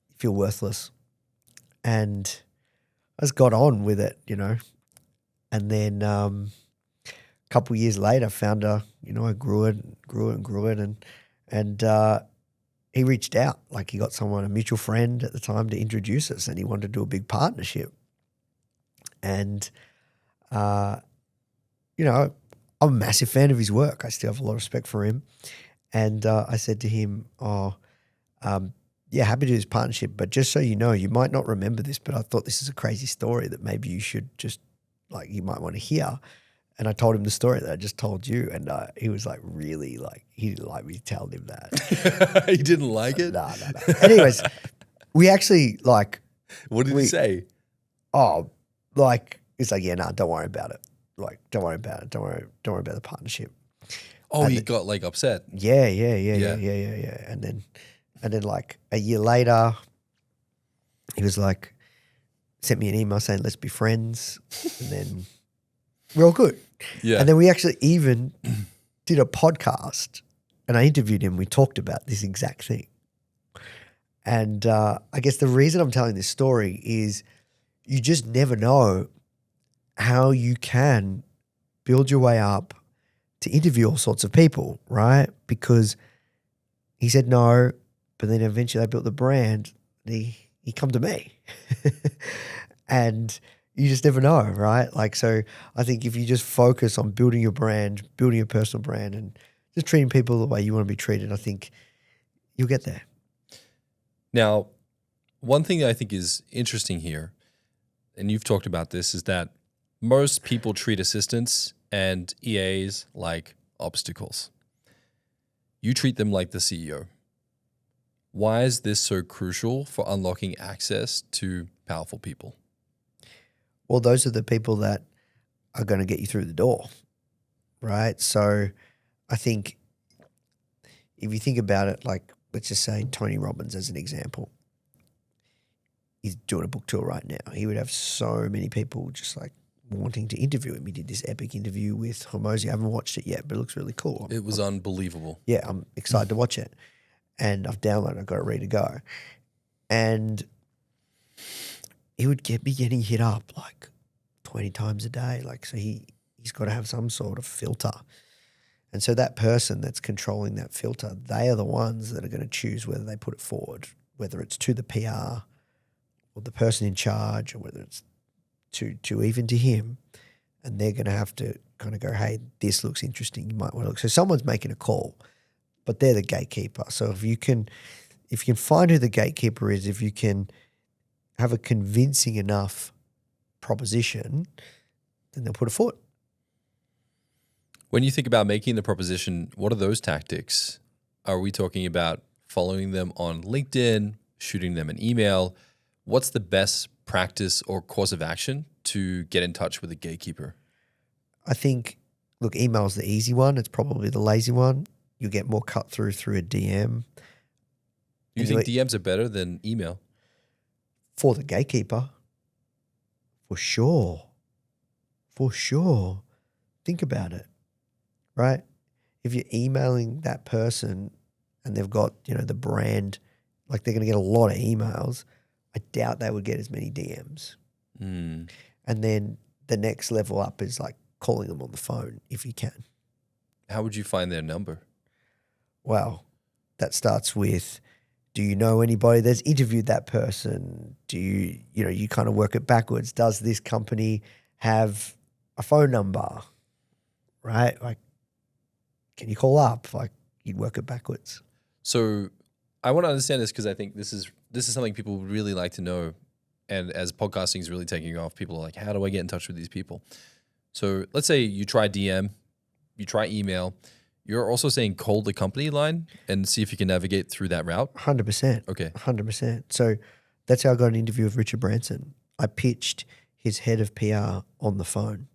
You feel worthless. And I just got on with it, And then a couple of years later, Foundr, I grew it, and he reached out. Like he got a mutual friend at the time, to introduce us, and he wanted to do a big partnership. And, I'm a massive fan of his work. I still have a lot of respect for him. And I said to him, yeah, happy to do this partnership, but just so you know, you might not remember this, but I thought this is a crazy story that maybe you should just, you might want to hear. And I told him the story that I just told you, and he was like, really, he didn't like me telling him that.
He didn't like it?
No. Anyways, we actually
What did he say?
Oh, it's like, yeah, no, don't worry about it. Don't worry about it. Don't worry about the partnership.
Oh, he got upset.
Yeah. And then a year later, he was like, sent me an email saying, let's be friends. And then we're all good.
Yeah.
And then we actually even did a podcast, and I interviewed him. We talked about this exact thing. And I guess the reason I'm telling this story is you just never know how you can build your way up to interview all sorts of people, right? Because he said no, but then eventually I built the brand. He come to me. And you just never know, right? So I think if you just focus on building your brand, building your personal brand, and just treating people the way you want to be treated, I think you'll get there.
Now, one thing I think is interesting here, and you've talked about this, is that most people treat assistants and EAs like obstacles. You treat them like the CEO. Why is this so crucial for unlocking access to powerful people?
Well, those are the people that are going to get you through the door, right? So I think if you think about it, like let's just say Tony Robbins as an example. He's doing a book tour right now. He would have so many people just like wanting to interview him. He did this epic interview with Hormozi. I haven't watched it yet, but it looks really cool.
It was unbelievable.
Yeah, I'm excited to watch it. And I've downloaded it. I've got it ready to go. And he would be getting hit up like 20 times a day. Like, so he's got to have some sort of filter. And so that person that's controlling that filter, they are the ones that are going to choose whether they put it forward, whether it's to the PR or the person in charge, or whether it's to even to him. And they're going to have to kind of go, hey, this looks interesting. You might want to look. So someone's making a call, but they're the gatekeeper. So if you can find who the gatekeeper is, if you can have a convincing enough proposition, then they'll put a foot.
When you think about making the proposition, what are those tactics? Are we talking about following them on LinkedIn, shooting them an email? What's the best practice or course of action to get in touch with a gatekeeper?
I think, look, email's the easy one. It's probably the lazy one. You'll get more cut through a DM.
You think DMs are better than email?
For the gatekeeper, for sure. For sure. Think about it, right? If you're emailing that person and they've got, the brand, like they're going to get a lot of emails, I doubt they would get as many DMs. And then the next level up is like calling them on the phone if you can.
How would you find their number?
Well, that starts with, do you know anybody that's interviewed that person? Do you kind of work it backwards. Does this company have a phone number, right? Like, can you call up? Like, you'd work it backwards.
So I want to understand this because I think this is something people would really like to know. And as podcasting is really taking off, people are like, how do I get in touch with these people? So let's say you try DM, you try email. You're also saying call the company line and see if you can navigate through that route?
100%.
Okay.
100%. So that's how I got an interview with Richard Branson. I pitched his head of PR on the phone.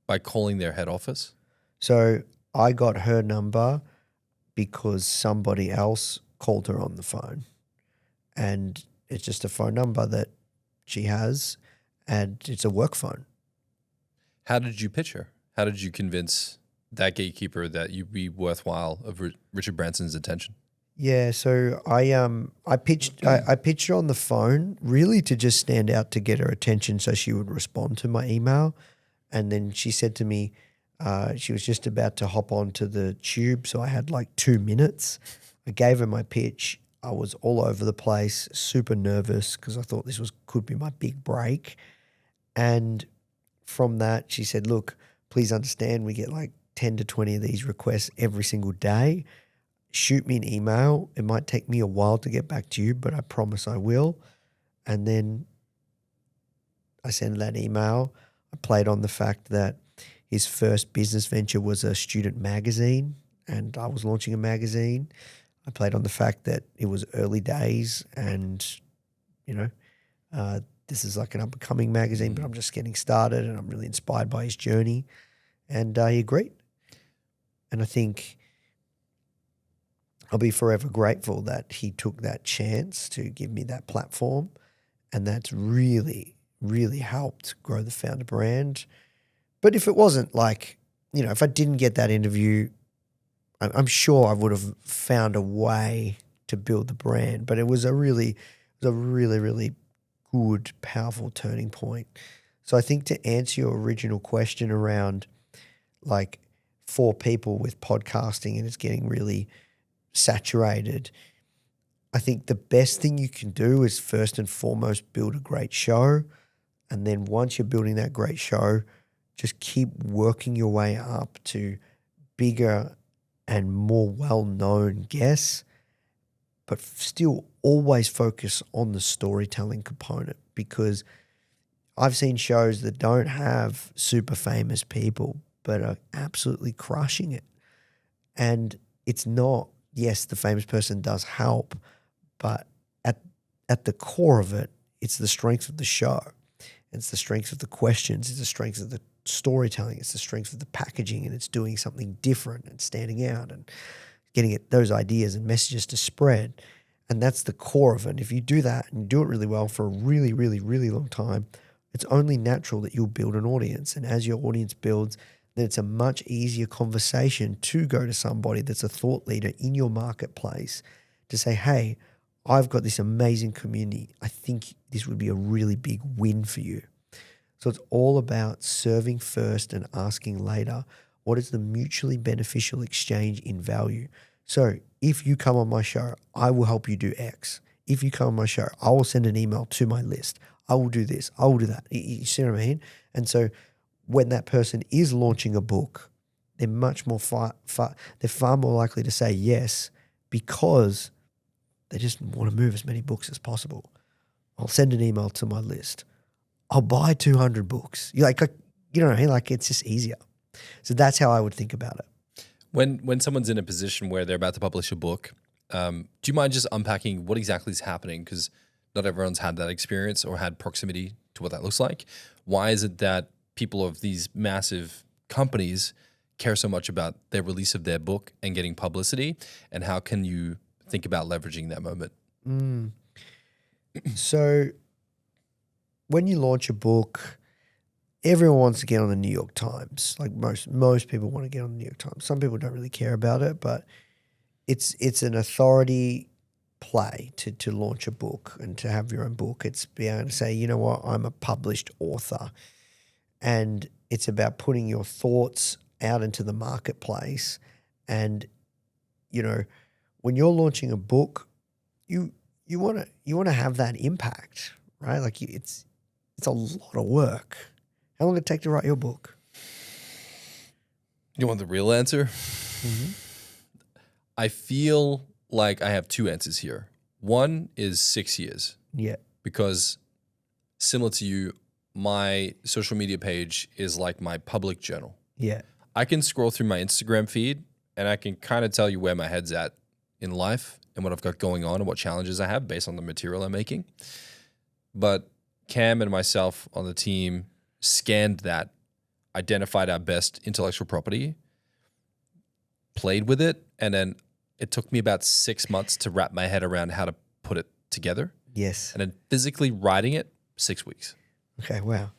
By calling their head office?
So I got her number because somebody else called her on the phone. And it's just a phone number that she has, and it's a work phone.
How did you pitch her? How did you convince that gatekeeper that you'd be worthwhile of Richard Branson's attention?
Yeah, so I pitched her on the phone really to just stand out, to get her attention so she would respond to my email. And then she said to me, she was just about to hop onto the tube, so I had like 2 minutes. I gave her my pitch. I was all over the place, super nervous because I thought this could be my big break. And from that, she said, look, please understand we get like 10 to 20 of these requests every single day. Shoot me an email. It might take me a while to get back to you, but I promise I will. And then I sent that email. I played on the fact that his first business venture was a student magazine, and I was launching a magazine. I played on the fact that it was early days and, this is like an up-and-coming magazine, but I'm just getting started and I'm really inspired by his journey. And he agreed. And I think I'll be forever grateful that he took that chance to give me that platform. And that's really, really helped grow the Foundr brand. But if it wasn't like, if I didn't get that interview, I'm sure I would have found a way to build the brand. But it was a really, really good, powerful turning point. So I think to answer your original question around like for people with podcasting and it's getting really saturated, I think the best thing you can do is first and foremost build a great show. And then once you're building that great show, just keep working your way up to bigger and more well-known guests, but still always focus on the storytelling component, because I've seen shows that don't have super famous people but are absolutely crushing it. And it's not, yes, the famous person does help, but at the core of it, it's the strength of the show. It's the strength of the questions. It's the strength of the storytelling. It's the strength of the packaging, and it's doing something different and standing out and getting those ideas and messages to spread. And that's the core of it. And if you do that and do it really well for a really, really, really long time, it's only natural that you'll build an audience. And as your audience builds, then it's a much easier conversation to go to somebody that's a thought leader in your marketplace to say, hey, I've got this amazing community. I think this would be a really big win for you. So it's all about serving first and asking later, what is the mutually beneficial exchange in value? So if you come on my show, I will help you do X. If you come on my show, I will send an email to my list. I will do this. I will do that. You see what I mean? And so when that person is launching a book, they're much more they're far more likely to say yes because they just want to move as many books as possible. I'll send an email to my list. I'll buy 200 books. You know what I mean? Like it's just easier. So that's how I would think about it.
When someone's in a position where they're about to publish a book, do you mind just unpacking what exactly is happening? Because not everyone's had that experience or had proximity to what that looks like. Why is it that people of these massive companies care so much about their release of their book and getting publicity? And how can you think about leveraging that moment?
So when you launch a book, everyone wants to get on the New York Times. Like most people want to get on the New York Times. Some people don't really care about it, but it's an authority play to launch a book and to have your own book. It's being able to say, you know what, I'm a published author. And it's about putting your thoughts out into the marketplace. And, you know, when you're launching a book, you want to have that impact, right? Like it's a lot of work. How long did it take to write your book?
You want the real answer?
Mm-hmm.
I feel like I have two answers here. One is 6 years.
Yeah.
Because similar to you, my social media page is like my public journal.
Yeah.
I can scroll through my Instagram feed and I can kind of tell you where my head's at in life and what I've got going on and what challenges I have based on the material I'm making. But Cam and myself on the team scanned that, identified our best intellectual property, played with it, and then it took me about 6 months to wrap my head around how to put it together.
Yes.
And then physically writing it, 6 weeks.
Okay, wow.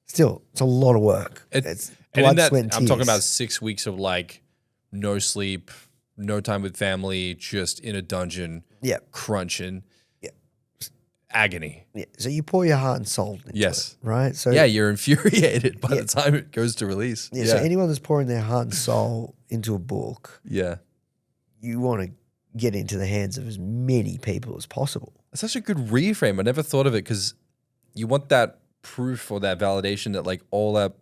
Still, it's a lot of work. It's blood, sweat, and tears.
I'm talking about 6 weeks of like no sleep, no time with family, just in a dungeon, crunching, agony.
Yeah. So you pour your heart and soul into it, right? So
yeah, you're infuriated by the time it goes to release.
Yeah, so anyone that's pouring their heart and soul into a book, you want to get into the hands of as many people as possible.
It's such a good reframe. I never thought of it because you want that proof or that validation that like all that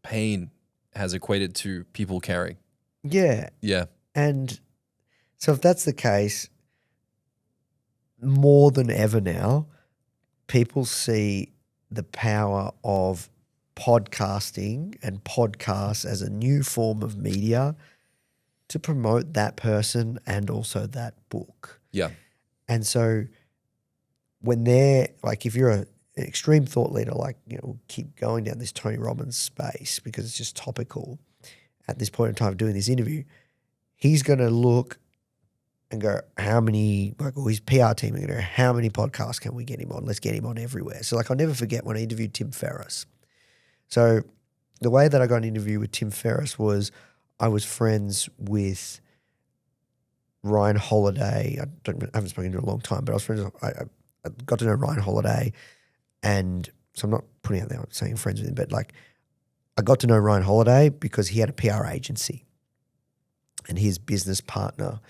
pain has equated to people caring.
Yeah.
Yeah.
And so if that's the case, more than ever now, people see the power of podcasting and podcasts as a new form of media to promote that person and also that book.
Yeah.
And so when they're like, if you're an extreme thought leader, like, you know, keep going down this Tony Robbins space because it's just topical at this point in time of doing this interview, he's going to look and go, how many, like, or his PR team are going to go, how many podcasts can we get him on? Let's get him on everywhere. So like, I'll never forget when I interviewed Tim Ferriss. So the way that I got an interview with Tim Ferriss was I was friends with Ryan Holiday. I haven't spoken to him in a long time, but I was friends. I got to know Ryan Holiday, and so I'm not putting out there saying friends with him, but like I got to know Ryan Holiday because he had a PR agency, and his business partner,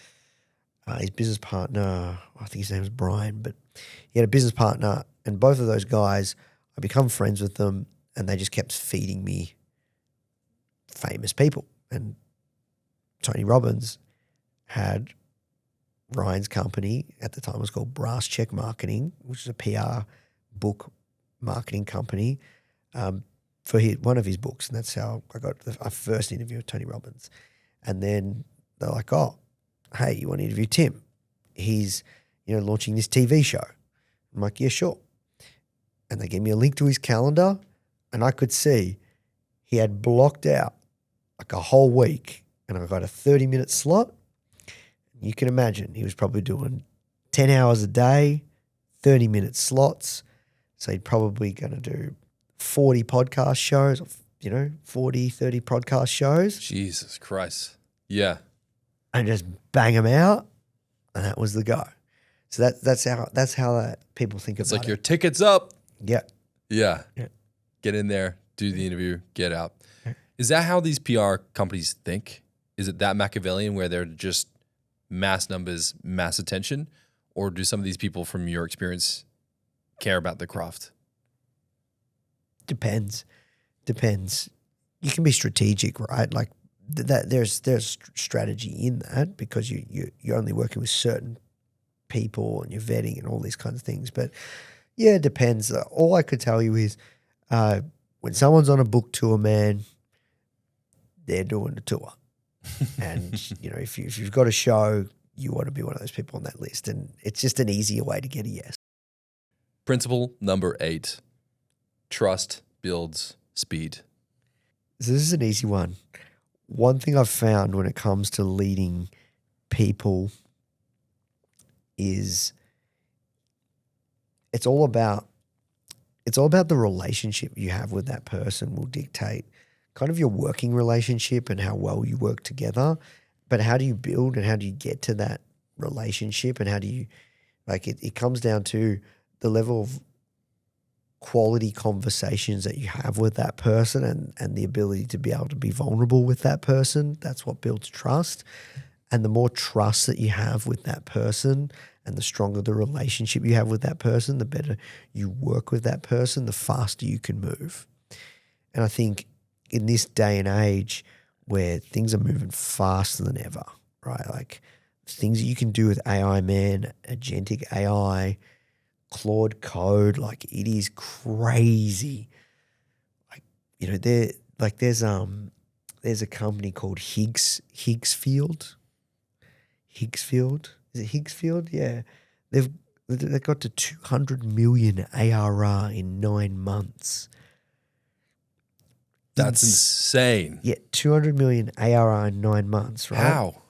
I think his name was Brian, but he had a business partner, and both of those guys, I become friends with them, and they just kept feeding me famous people. And Tony Robbins had Ryan's company at the time was called Brass Check Marketing, which is a PR book marketing company for one of his books, and that's how I got our first interview with Tony Robbins. And then they're like, "Oh, hey, you want to interview Tim? He's launching this TV show." I'm like, "Yeah, sure." And they gave me a link to his calendar, and I could see he had blocked out like a whole week, and I got a 30-minute slot, You can imagine he was probably doing 10 hours a day, 30-minute slots. So he'd probably going to do 40 podcast shows, 40, 30 podcast shows.
Jesus Christ. Yeah.
And just bang them out. And that was the go. So that's how people think
It's
about
like
it.
your ticket's up.
Yeah.
Yeah.
Yeah.
Get in there, do the interview, get out. Is that how these PR companies think? Is it that Machiavellian where they're just mass numbers, mass attention? Or do some of these people from your experience care about the craft?
Depends. You can be strategic, right? Like that. There's strategy in that because you're only working with certain people and you're vetting and all these kinds of things. But yeah, it depends. All I could tell you is when someone's on a book tour, man, they're doing the tour. And if you've got a show, you want to be one of those people on that list, and it's just an easier way to get a yes.
Principle number 8: trust builds speed.
So this is an easy one. One thing I've found when it comes to leading people is it's all about the relationship you have with that person will dictate kind of your working relationship and how well you work together. But how do you build and how do you get to that relationship, and how do you it comes down to the level of quality conversations that you have with that person and the ability to be able to be vulnerable with that person. That's what builds trust. And the more trust that you have with that person and the stronger the relationship you have with that person, the better you work with that person, the faster you can move. And I think in this day and age where things are moving faster than ever, right? Like things that you can do with AI, man, agentic AI, Claude Code, like it is crazy. There's a company called Higgsfield. Is it Higgsfield? Yeah. They've got to 200 million ARR in 9 months.
That's insane.
Yeah, 200 million ARR in 9 months, right?
How?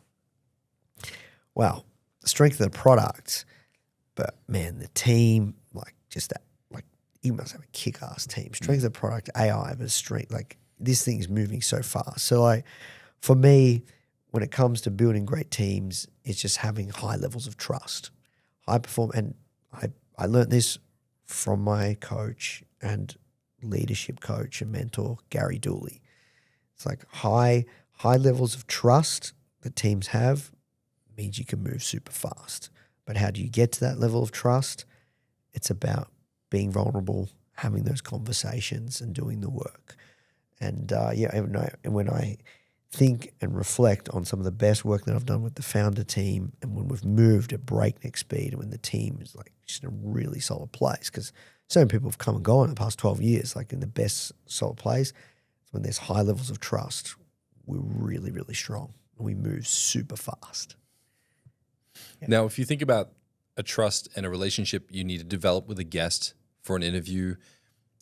Well, the strength of the product, but man, the team, you must have a kick-ass team. Strength of the product, AI, but strength, this thing is moving so fast. So for me, when it comes to building great teams, it's just having high levels of trust, high perform. And I learned this from my coach and leadership coach and mentor, Gary Dooley. It's like high levels of trust that teams have means you can move super fast. But how do you get to that level of trust? It's about being vulnerable, having those conversations and doing the work. And when I think and reflect on some of the best work that I've done with the Foundr team, and when we've moved at breakneck speed, and when the team is just in a really solid place, because so many people have come and gone in the past 12 years, in the best solid place, when there's high levels of trust, we're really, really strong. And we move super fast. Yeah.
Now, if you think about a trust and a relationship you need to develop with a guest for an interview,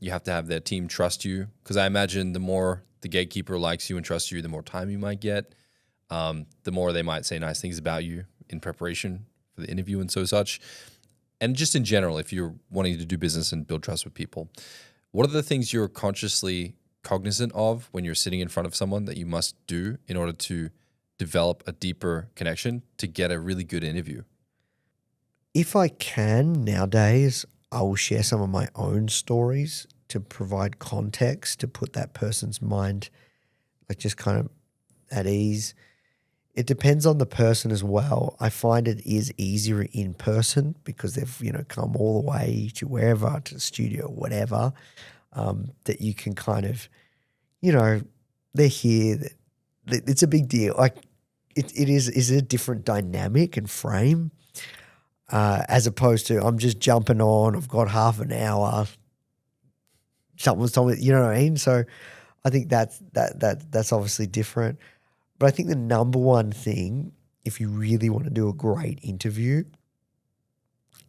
you have to have their team trust you. Because I imagine the more the gatekeeper likes you and trusts you, the more time you might get. The more they might say nice things about you in preparation for the interview and such. And just in general, if you're wanting to do business and build trust with people, what are the things you're consciously cognizant of when you're sitting in front of someone that you must do in order to develop a deeper connection to get a really good interview?
If I can nowadays, I will share some of my own stories to provide context, to put that person's mind just kind of at ease. It depends on the person as well. I find it is easier in person because they've come all the way to wherever, to the studio, whatever, that you can kind of, they're here. It's a big deal. It is a different dynamic and frame as opposed to I'm just jumping on. I've got half an hour. Someone's told me, you know what I mean? So I think that's obviously different. But I think the number one thing, if you really want to do a great interview,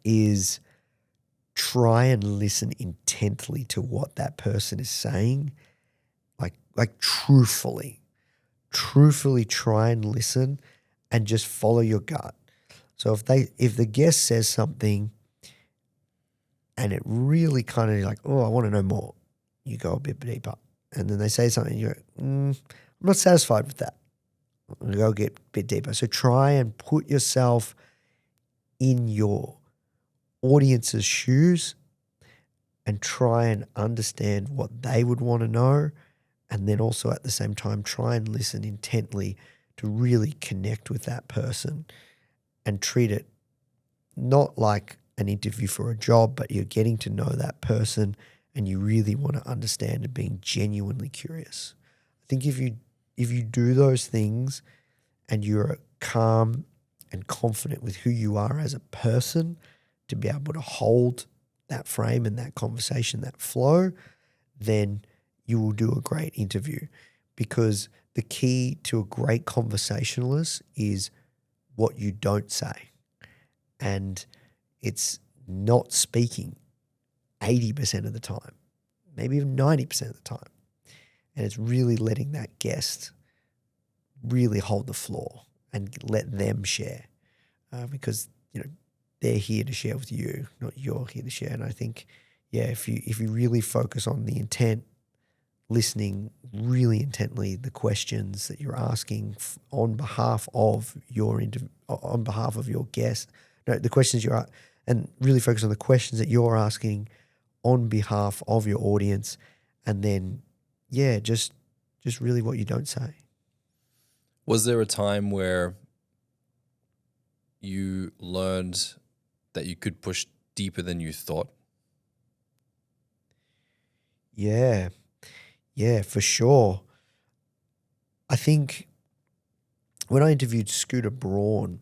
is try and listen intently to what that person is saying, like truthfully try and listen and just follow your gut. So if the guest says something and it really kind of like, oh, I want to know more, you go a bit deeper. And then they say something, you're like, I'm not satisfied with that. I'm going to go get a bit deeper. So try and put yourself in your audience's shoes and try and understand what they would want to know. And then also at the same time, try and listen intently to really connect with that person and treat it not like an interview for a job, but you're getting to know that person and you really want to understand and being genuinely curious. I think if you do those things and you're calm and confident with who you are as a person to be able to hold that frame and that conversation, that flow, then you will do a great interview, because the key to a great conversationalist is what you don't say. And it's not speaking 80% of the time, maybe even 90% of the time. And it's really letting that guest really hold the floor and let them share, because, they're here to share with you, not you're here to share. And I think, if you really focus on the intent, listening really intently, the questions that you're asking on behalf of your guest, the questions and really focus on the questions that you're asking on behalf of your audience, and then, just really what you don't say.
Was there a time where you learned that you could push deeper than you thought?
Yeah, for sure. I think when I interviewed Scooter Braun,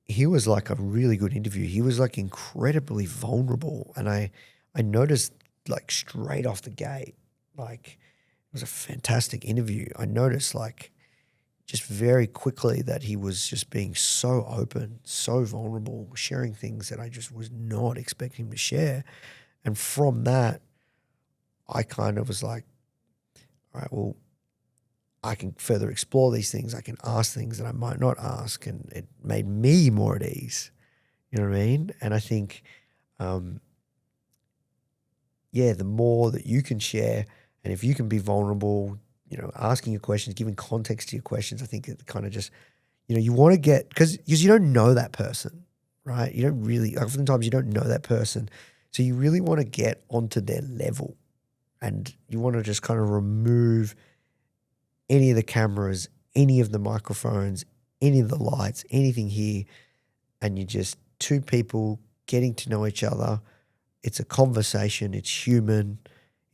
he was like a really good interview. He was like incredibly vulnerable. And I noticed like straight off the gate, like it was a fantastic interview. I noticed like just very quickly that he was just being so open, so vulnerable, sharing things that I just was not expecting him to share. And from that, I kind of was like, all right, well, I can further explore these things. I can ask things that I might not ask. And it made me more at ease. You know what I mean? And I think, the more that you can share, and if you can be vulnerable, asking your questions, giving context to your questions, I think it kind of just, you want to get, because you don't know that person, right? You don't really, oftentimes you don't know that person. So you really want to get onto their level, and you want to just kind of remove any of the cameras, any of the microphones, any of the lights, anything here, and you're just two people getting to know each other. It's a conversation, it's human,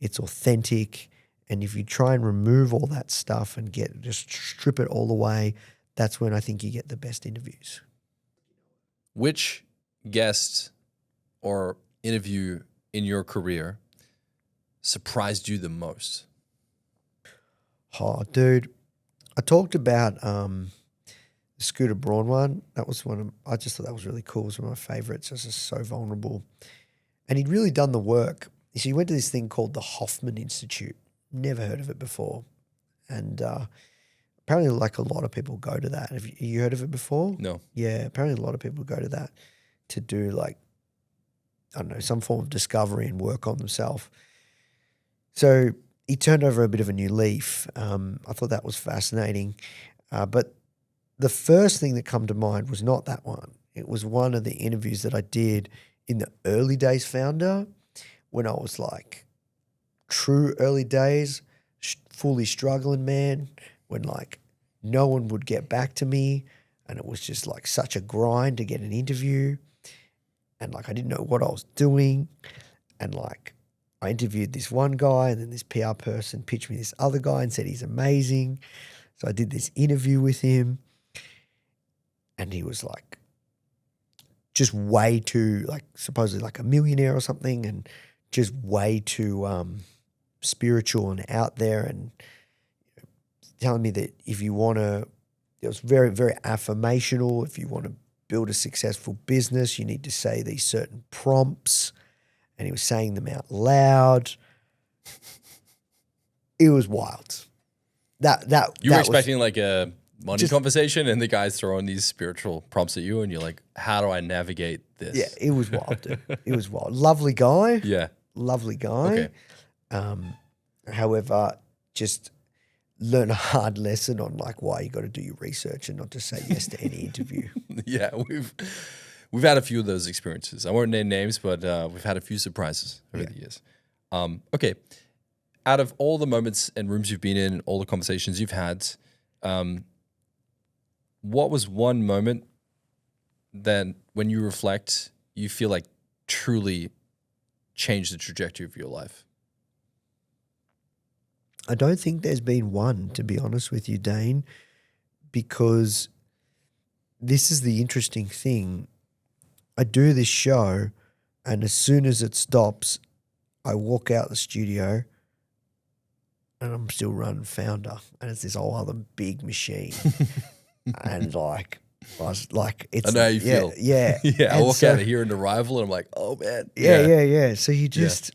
it's authentic. And if you try and remove all that stuff and just strip it all away, that's when I think you get the best interviews.
Which guest or interview in your career surprised you the most?
Oh, dude, I talked about the Scooter Braun one. That was I just thought that was really cool. It was one of my favorites. It was just so vulnerable. And he'd really done the work. So he went to this thing called the Hoffman Institute. Never heard of it before. And apparently like a lot of people go to that. Have you heard of it before?
No.
Yeah, apparently a lot of people go to that to do like, I don't know, some form of discovery and work on themselves. So he turned over a bit of a new leaf. I thought that was fascinating. But the first thing that come to mind was not that one. It was one of the interviews that I did in the early days Foundr, when I was like true early days, fully struggling, man, when like no one would get back to me, and it was just like such a grind to get an interview, and like I didn't know what I was doing, and like I interviewed this one guy, and then this PR person pitched me this other guy and said he's amazing. So I did this interview with him, and he was like just way too, like supposedly like a millionaire or something, and just way too spiritual and out there, and telling me that if you want to, it was very, very affirmational. If you want to build a successful business, you need to say these certain prompts, and he was saying them out loud. It was wild.
You were expecting like a money conversation, and the guy's throwing these spiritual prompts at you, and you're like, how do I navigate this?
Yeah, it was wild, dude. It was wild. Lovely guy.
Yeah.
Lovely guy.
Okay.
However, just learn a hard lesson on like why you got to do your research and not just say yes to any interview.
Yeah, we've had a few of those experiences. I won't name names, but we've had a few surprises over the years. Okay. Out of all the moments and rooms you've been in, all the conversations you've had, what was one moment that when you reflect, you feel like truly changed the trajectory of your life?
I don't think there's been one, to be honest with you, Dane, because this is the interesting thing. I do this show, and as soon as it stops, I walk out the studio and I'm still running Foundr, and it's this whole other big machine. And like, I was like, it's,
I know how you feel.
Yeah.
Yeah. I walk out of here in Arrival and I'm like, oh man.
Yeah. So you just,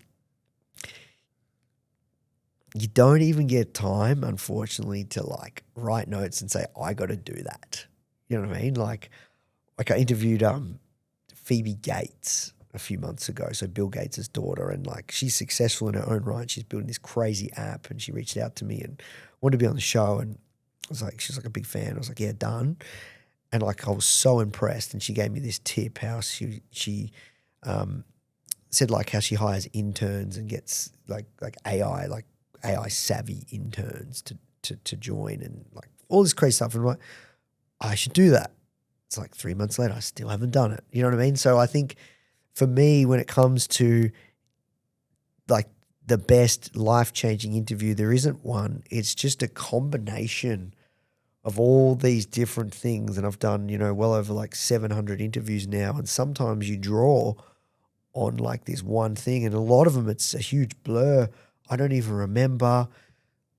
you don't even get time, unfortunately, to like write notes and say, I got to do that. You know what I mean? Like I interviewed Phoebe Gates a few months ago. So Bill Gates' daughter, and like she's successful in her own right. She's building this crazy app, and she reached out to me and wanted to be on the show. And I was like, she's like a big fan. I was like, yeah, done. And like I was so impressed. And she gave me this tip how she said like how she hires interns and gets like AI savvy interns to join, and like all this crazy stuff. And I'm like, I should do that. It's like 3 months later, I still haven't done it. You know what I mean? So I think for me, when it comes to like the best life-changing interview, there isn't one. It's just a combination of all these different things. And I've done, well over like 700 interviews now. And sometimes you draw on like this one thing, and a lot of them, it's a huge blur. I don't even remember.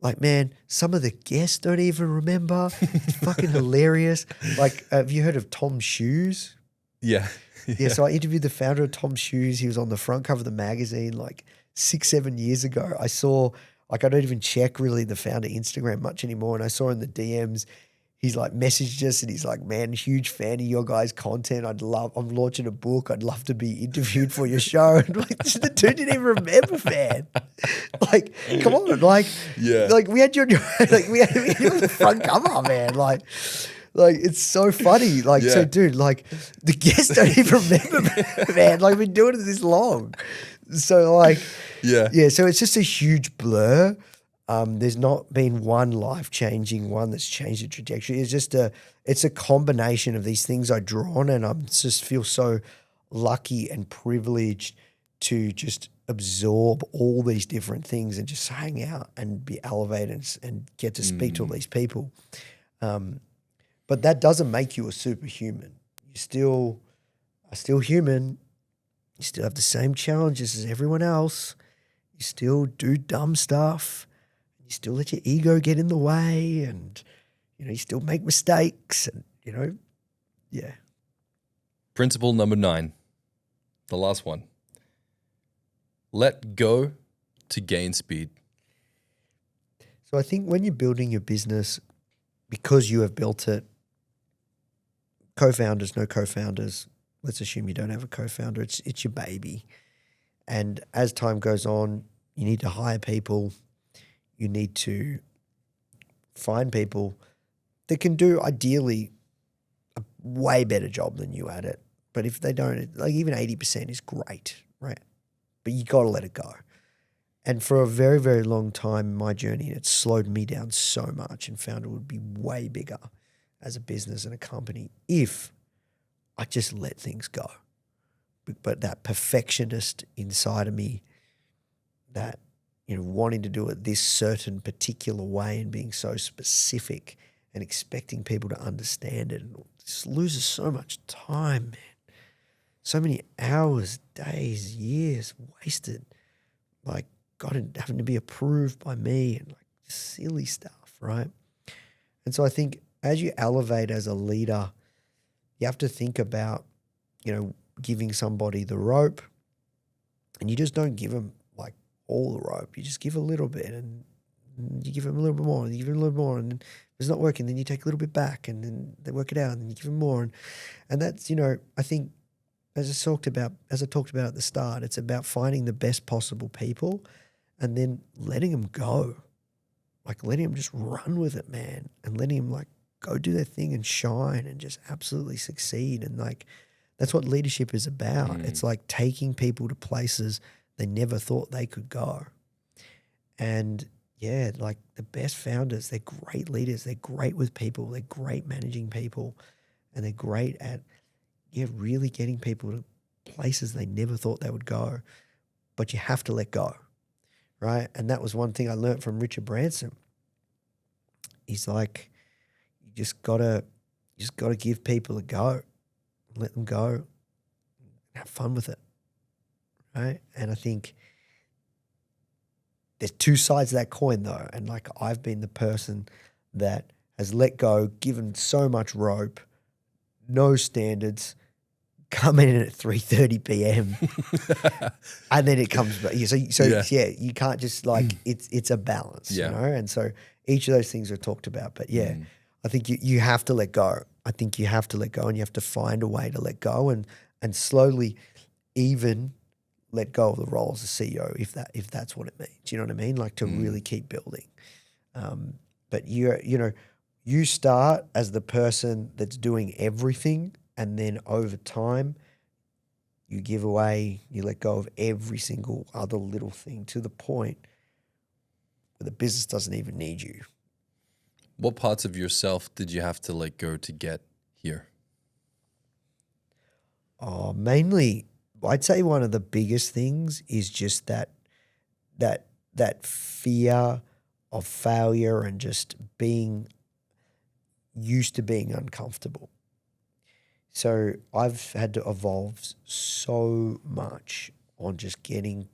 Like, man, some of the guests don't even remember. It's fucking hilarious. Like, have you heard of Tom Shoes?
Yeah.
Yeah, so I interviewed the founder of Tom Shoes. He was on the front cover of the magazine like 6-7 years ago. I saw, like, I don't even check really the founder Instagram much anymore. And I saw in the DMs, he's like messaged us and he's like, man, huge fan of your guys' content. I'm launching a book. I'd love to be interviewed for your show. And like, the dude didn't even remember, man. Like, come on. Like, like we had you on your, like we had you on the front cover, man. Like it's so funny. Like, so dude, like the guests don't even remember, man. Like, we've been doing it this long. So like, so it's just a huge blur. There's not been one life-changing one that's changed the trajectory. It's a combination of these things I draw on, and I just feel so lucky and privileged to just absorb all these different things and just hang out and be elevated and get to speak to all these people. But that doesn't make you a superhuman. You're still human. You still have the same challenges as everyone else. You still do dumb stuff. You still let your ego get in the way, and, you still make mistakes, and,
Principle number 9, the last one. Let go to gain speed.
So I think when you're building your business, because you have built it, co-founders, no co-founders, let's assume you don't have a co-founder, it's your baby. And as time goes on, you need to hire people. You need to find people that can do, ideally, a way better job than you at it. But if they don't, like even 80% is great, right? But you got to let it go. And for a very, very long time in my journey, it slowed me down so much, and found it would be way bigger as a business and a company if I just let things go. But that perfectionist inside of me, that wanting to do it this certain particular way and being so specific and expecting people to understand it, and just loses so much time, man. So many hours, days, years wasted, like having to be approved by me, and like silly stuff, right? And so I think as you elevate as a leader, you have to think about, giving somebody the rope, and you just don't give them like all the rope. You just give a little bit, and And you give them a little bit more, and you give them a little more, and if it's not working, then you take a little bit back, and then they work it out, and then you give them more. And that's, I think, as I talked about at the start, it's about finding the best possible people and then letting them go. Like letting them just run with it, man, and letting them like go do their thing and shine and just absolutely succeed. And like, that's what leadership is about. It's like taking people to places they never thought they could go. And yeah, like the best founders, they're great leaders. They're great with people. They're great managing people. And they're great at, really getting people to places they never thought they would go. But you have to let go, right? And that was one thing I learned from Richard Branson. He's like, you just gotta give people a go. Let them go. Have fun with it, right? And I think there's two sides of that coin though. And like I've been the person that has let go, given so much rope, no standards, coming in at 3:30 p.m. and then it comes back. You can't just like, it's a balance, And so each of those things are talked about. But I think you have to let go. I think you have to let go, and you have to find a way to let go and slowly even let go of the role as a CEO if that's what it means. You know what I mean? Like to really keep building. But you start as the person that's doing everything, and then over time you give away, you let go of every single other little thing to the point where the business doesn't even need you.
What parts of yourself did you have to let go to get here?
Oh, mainly, I'd say one of the biggest things is just that fear of failure and just being used to being uncomfortable. So I've had to evolve so much on just getting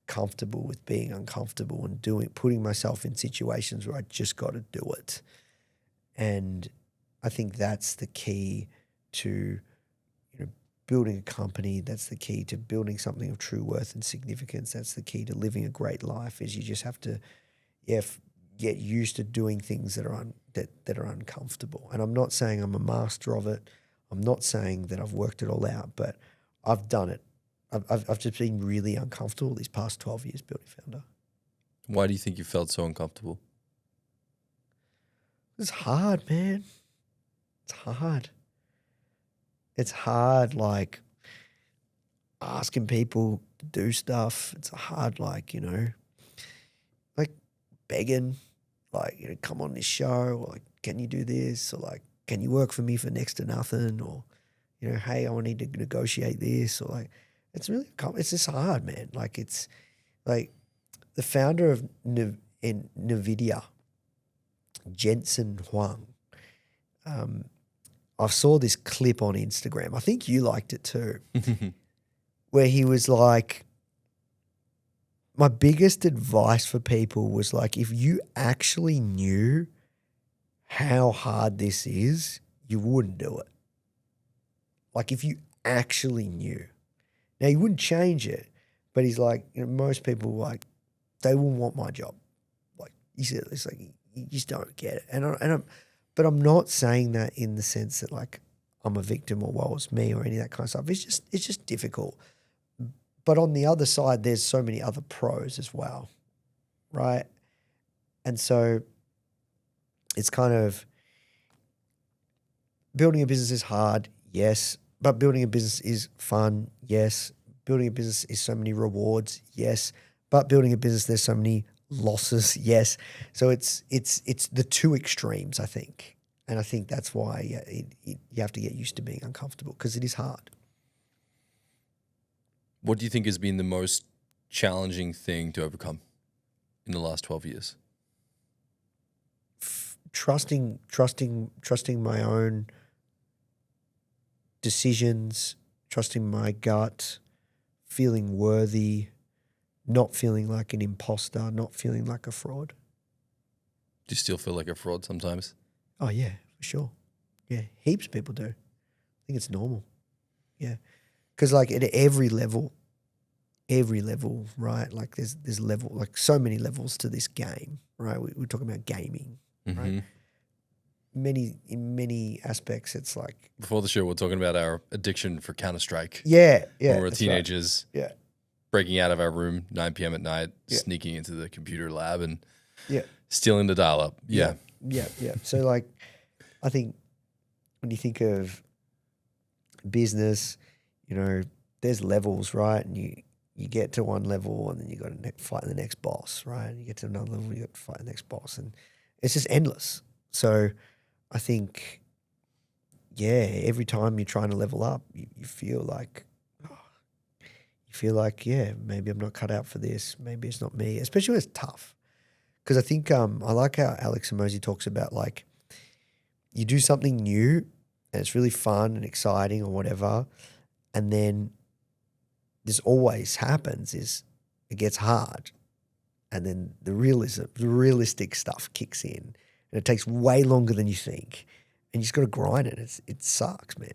comfortable with being uncomfortable and putting myself in situations where I just got to do it. And I think that's the key to building a company. That's the key to building something of true worth and significance. That's the key to living a great life, is you just have to get used to doing things that are uncomfortable. And I'm not saying I'm a master of it. I'm not saying that I've worked it all out, but I've done it. I've just been really uncomfortable these past 12 years building Foundr.
Why do you think you felt so uncomfortable?
It's hard, man. It's hard. It's hard, like asking people to do stuff. It's hard, like, like begging, like, come on this show, or like, can you do this? Or like, can you work for me for next to nothing? Or, hey, I need to negotiate this. Or like, it's just hard, man. Like, it's like the founder of NVIDIA, Jensen Huang, I saw this clip on Instagram. I think you liked it too, where he was like, my biggest advice for people was like, if you actually knew how hard this is, you wouldn't do it. Like if you actually knew. Now you wouldn't change it, but he's like, most people like, they will want my job. Like he said, it's like, you just don't get it. But I'm not saying that in the sense that like I'm a victim or woe is me or any of that kind of stuff. It's just difficult. But on the other side, there's so many other pros as well, right? And so it's kind of, building a business is hard, yes. But building a business is fun, yes. Building a business is so many rewards, yes. But building a business, there's so many losses, yes. So it's the two extremes, I think. And I think that's why you have to get used to being uncomfortable, because it is hard.
What do you think has been the most challenging thing to overcome in the last 12 years?
Trusting my own decisions, trusting my gut, feeling worthy, not feeling like an imposter, not feeling like a fraud.
Do you still feel like a fraud sometimes?
Oh yeah, for sure. Yeah, heaps of people do. I think it's normal. Yeah. Because like at every level, every level, right? Like there's level, like so many levels to this game, right? We're talking about gaming, right? In many aspects, it's like
Before the show, we're talking about our addiction for Counter-Strike.
yeah,
When we were
that's
teenagers,
right.
breaking out of our room 9 p.m. at night,
Yeah.
sneaking into the computer lab and
Yeah,
stealing the dial-up. Yeah.
yeah. So like, I think when you think of business, you know, there's levels, right? And you get to one level and then you got to fight the next boss, right? And you get to another level, you got to fight the next boss, and it's just endless. So I think, every time you're trying to level up, you feel like, maybe I'm not cut out for this. Maybe it's not me, especially when it's tough. Because I think I like how Alex Hormozi talks about, like, you do something new and it's really fun and exciting or whatever, and then this always happens is it gets hard, and then the realistic stuff kicks in, and it takes way longer than you think, and you just got to grind it. It sucks, man.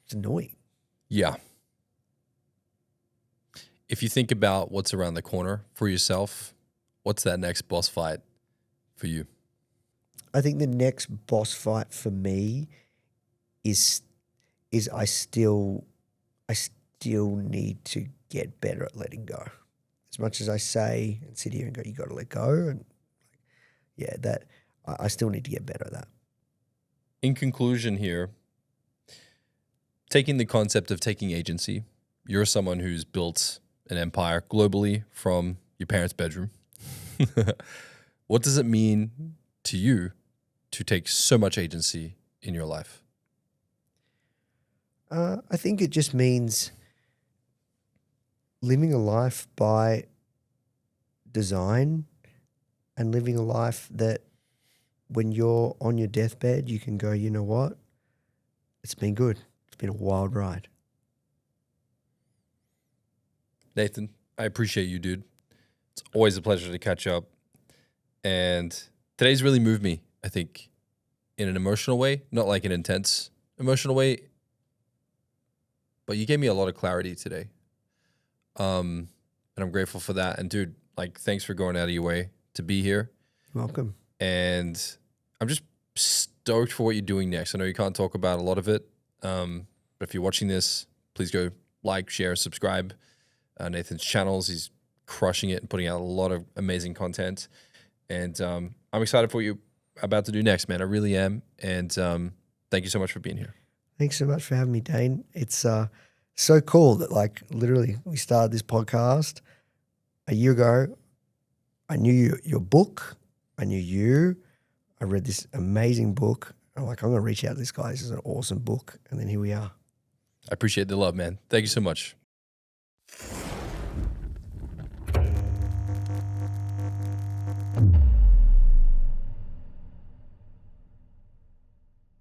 It's annoying.
Yeah. If you think about what's around the corner for yourself, what's that next boss fight for you?
I think the next boss fight for me is I still need to get better at letting go. As much as I say and sit here and go, you got to let go, and that I still need to get better at that.
In conclusion here, taking the concept of taking agency, you're someone who's built an empire globally from your parents' bedroom. What does it mean to you to take so much agency in your life?
I think it just means living a life by design and living a life that when you're on your deathbed, you can go, you know what? It's been good. It's been a wild ride.
Nathan, I appreciate you, dude. It's always a pleasure to catch up. And today's really moved me, I think, in an emotional way, not like an intense emotional way, but you gave me a lot of clarity today. And I'm grateful for that. And dude, like, thanks for going out of your way to be here.
You're welcome.
And I'm just stoked for what you're doing next. I know you can't talk about a lot of it. But if you're watching this, please go like, share, subscribe. Nathan's channels, he's crushing it and putting out a lot of amazing content. And I'm excited for what you're about to do next, man. I really am. And thank you so much for being here.
Thanks so much for having me, Dane. It's so cool that, like, literally we started this podcast a year ago. I knew your book. I knew you. I read this amazing book. I'm like, I'm going to reach out to this guy. This is an awesome book. And then here we are.
I appreciate the love, man. Thank you so much.